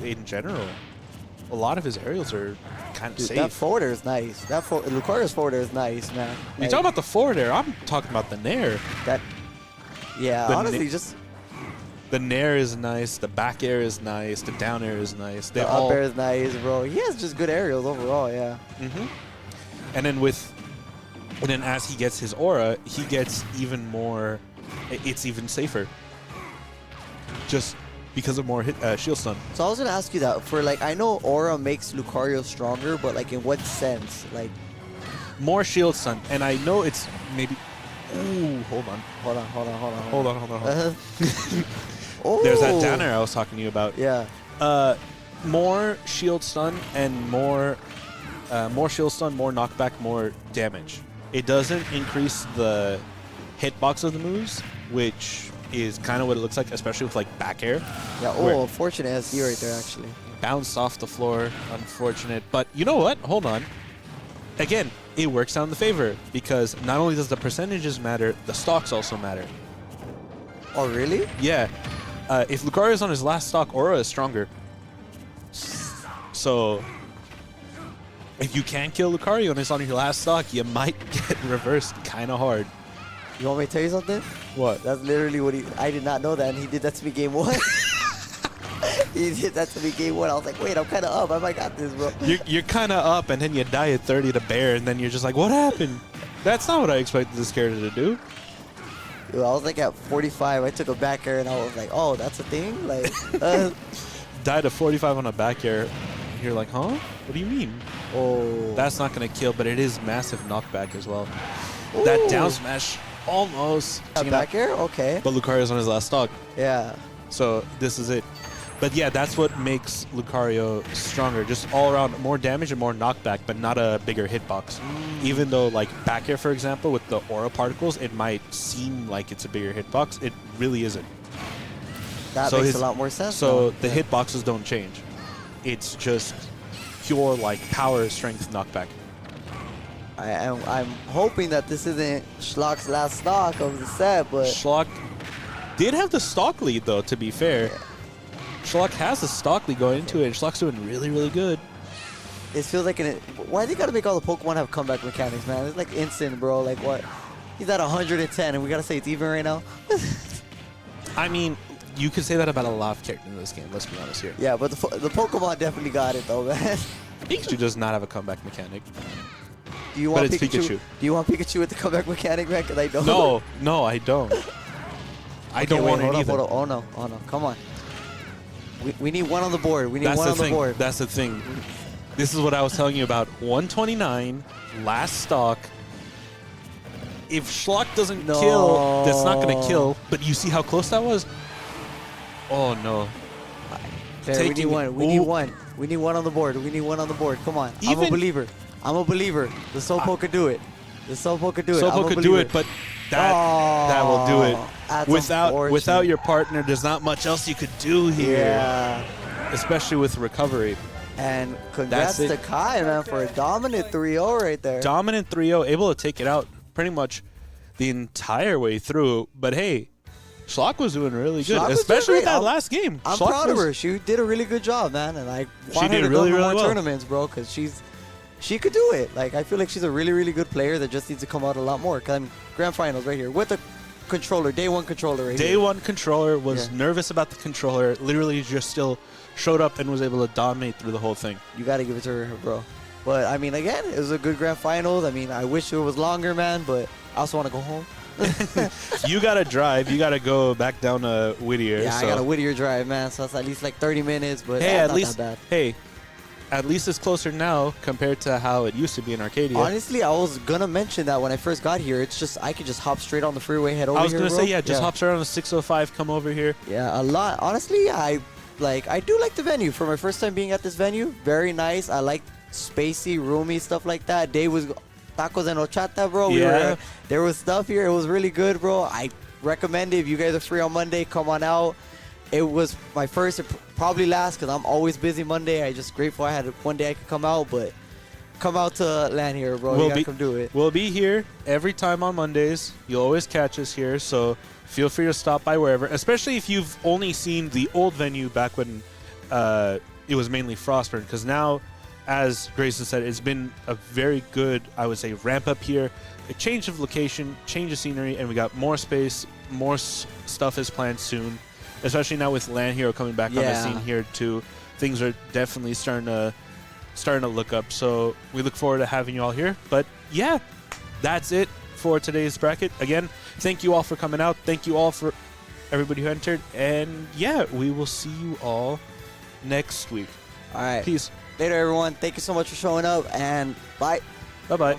in general. A lot of his aerials are kind of Dude, safe. that forward air is nice. Lucario's forward air is nice, man. You Like, talking about the forward air? I'm talking about the nair. that? Yeah, The honestly, just The nair is nice. The back air is nice. The down air is nice. They the all. up air is nice, bro. He has just good aerials overall, yeah. And then as he gets his aura, he gets even more. It's even safer. Just because of more shield stun. So I was gonna ask you that for like I know aura makes Lucario stronger, but like in what sense? Like More shield stun, and I know it's maybe. Ooh, hold on. hold on. Oh, There's that down air I was talking to you about. Yeah. More shield stun and more shield stun, more knockback, more damage. It doesn't increase the hitbox of the moves, which is kind of what it looks like, especially with like back air. Yeah. where Oh, unfortunate SD right there actually. Bounced off the floor, unfortunate. But you know what? Hold on. Again, it works out in the favor because not only does the percentages matter, the stocks also matter. Oh really? Yeah. If Lucario is on his last stock, Aura is stronger. So if you can't kill Lucario and it's on your last stock, you might get reversed kind of hard. You want me to tell you something? What? That's literally what I did not know that, and he did that to me game 1. He did that to me game 1. I was like, wait, I'm kind of up. I might got this, bro. You're kind of up, and then you die at 30 to Bear, and then you're just like, what happened? That's not what I expected this character to do. Dude, I was like at 45. I took a back air, and I was like, oh, that's a thing? Like, Died to 45 on a back air. You're like, huh? What do you mean? oh. That's not going to kill, but it is massive knockback as well. That Ooh. down smash almost. A back air? Okay. But Lucario's on his last stock. Yeah. So this is it. But yeah, that's what makes Lucario stronger. Just all around more damage and more knockback, but not a bigger hitbox. Even though like back air, for example, with the aura particles, it might seem like it's a bigger hitbox. It really isn't. That So makes his- a lot more sense. So now. the hitboxes don't change. It's just pure like power, strength, knockback. I'm hoping that this isn't Schlock's last stock of the set, but Schlock did have the stock lead though, to be fair. Schlock has the stock lead going into it, and Schlock's doing really, really good. it feels like why they gotta make all the Pokemon have comeback mechanics, man? It's like instant, bro. Like what? He's at 110, and we gotta say it's even right now. I mean, you could say that about a lot of characters in this game, let's be honest here. Yeah, but the Pokemon definitely got it though, man. Pikachu does not have a comeback mechanic. Do you want But it's Pikachu. Do you want Pikachu with the comeback mechanic, man? Because I don't. No, I don't. I don't wait, want it either. hold on. Oh no, come on. We need one on the board. We need That's one the on the thing. board. That's the thing. This is what I was telling you about. 129, last stock. If Schlock doesn't No. kill, that's not going to kill. But you see how close that was? Oh, no. There, we need taking- one. We Ooh. need one. We need one on the board. We need one on the board. Come on. I'm a Even- believer. I'm a believer. The Slowpoke could do it. The Slowpoke could do it. I'm a Slowpoke could do believer. it, but that will do it. That's Without unfortunate. your partner, there's not much else you could do here. Yeah. Especially with recovery. And congrats That's to it. Kai, man, for a dominant 3-0 right there. Dominant 3-0, able to take it out pretty much the entire way through. But hey, Schlock was doing really good, Schlock was especially doing with that great. last game. I'm Schlock proud of was- her. She did a really good job, man, and I want her did to really, go to really more well. tournaments, bro, because she could do it. Like I feel like she's a really, really good player that just needs to come out a lot more. Cause I'm grand finals right here with the controller, day one controller right here. Day one controller, was Yeah. nervous about the controller, literally just still showed up and was able to dominate through the whole thing. You got to give it to her, bro. But I mean, again, it was a good grand finals. I mean, I wish it was longer, man, but I also want to go home. You got to drive. You got to go back down to Whittier. Yeah, so. I got a Whittier drive, man, so that's at least like 30 minutes, but Hey, that's at not least, that bad. hey, at least it's closer now compared to how it used to be in Arcadia. Honestly, I was gonna mention that when I first got here. It's just I could just hop straight on the freeway, head over I was here. gonna bro. say, yeah, just hop straight on the 605, come over here. Yeah, a lot. Honestly, I do like the venue. For my first time being at this venue, very nice. I like spacey, roomy stuff like that. Day was tacos and horchata, bro. Yeah. There was stuff here. It was really good, bro. I recommend it. If you guys are free on Monday, come on out. It was my first, probably last, because I'm always busy Monday. I just grateful I had one day I could come out, but come out to LAN Hero, bro. You gotta come do it. We'll be here every time on Mondays. You'll always catch us here, so feel free to stop by wherever, especially if you've only seen the old venue back when it was mainly Frostburn, because now as Grayson said, it's been a very good, I would say, ramp up here. A change of location, change of scenery, and we got more space, more stuff is planned soon. Especially now with LAN Hero coming back on the scene here too. Things are definitely starting to look up. So we look forward to having you all here. But yeah, that's it for today's bracket. Again, thank you all for coming out. Thank you all for everybody who entered. And yeah, we will see you all next week. All right. Peace. Later, everyone. Thank you so much for showing up, and bye. Bye-bye.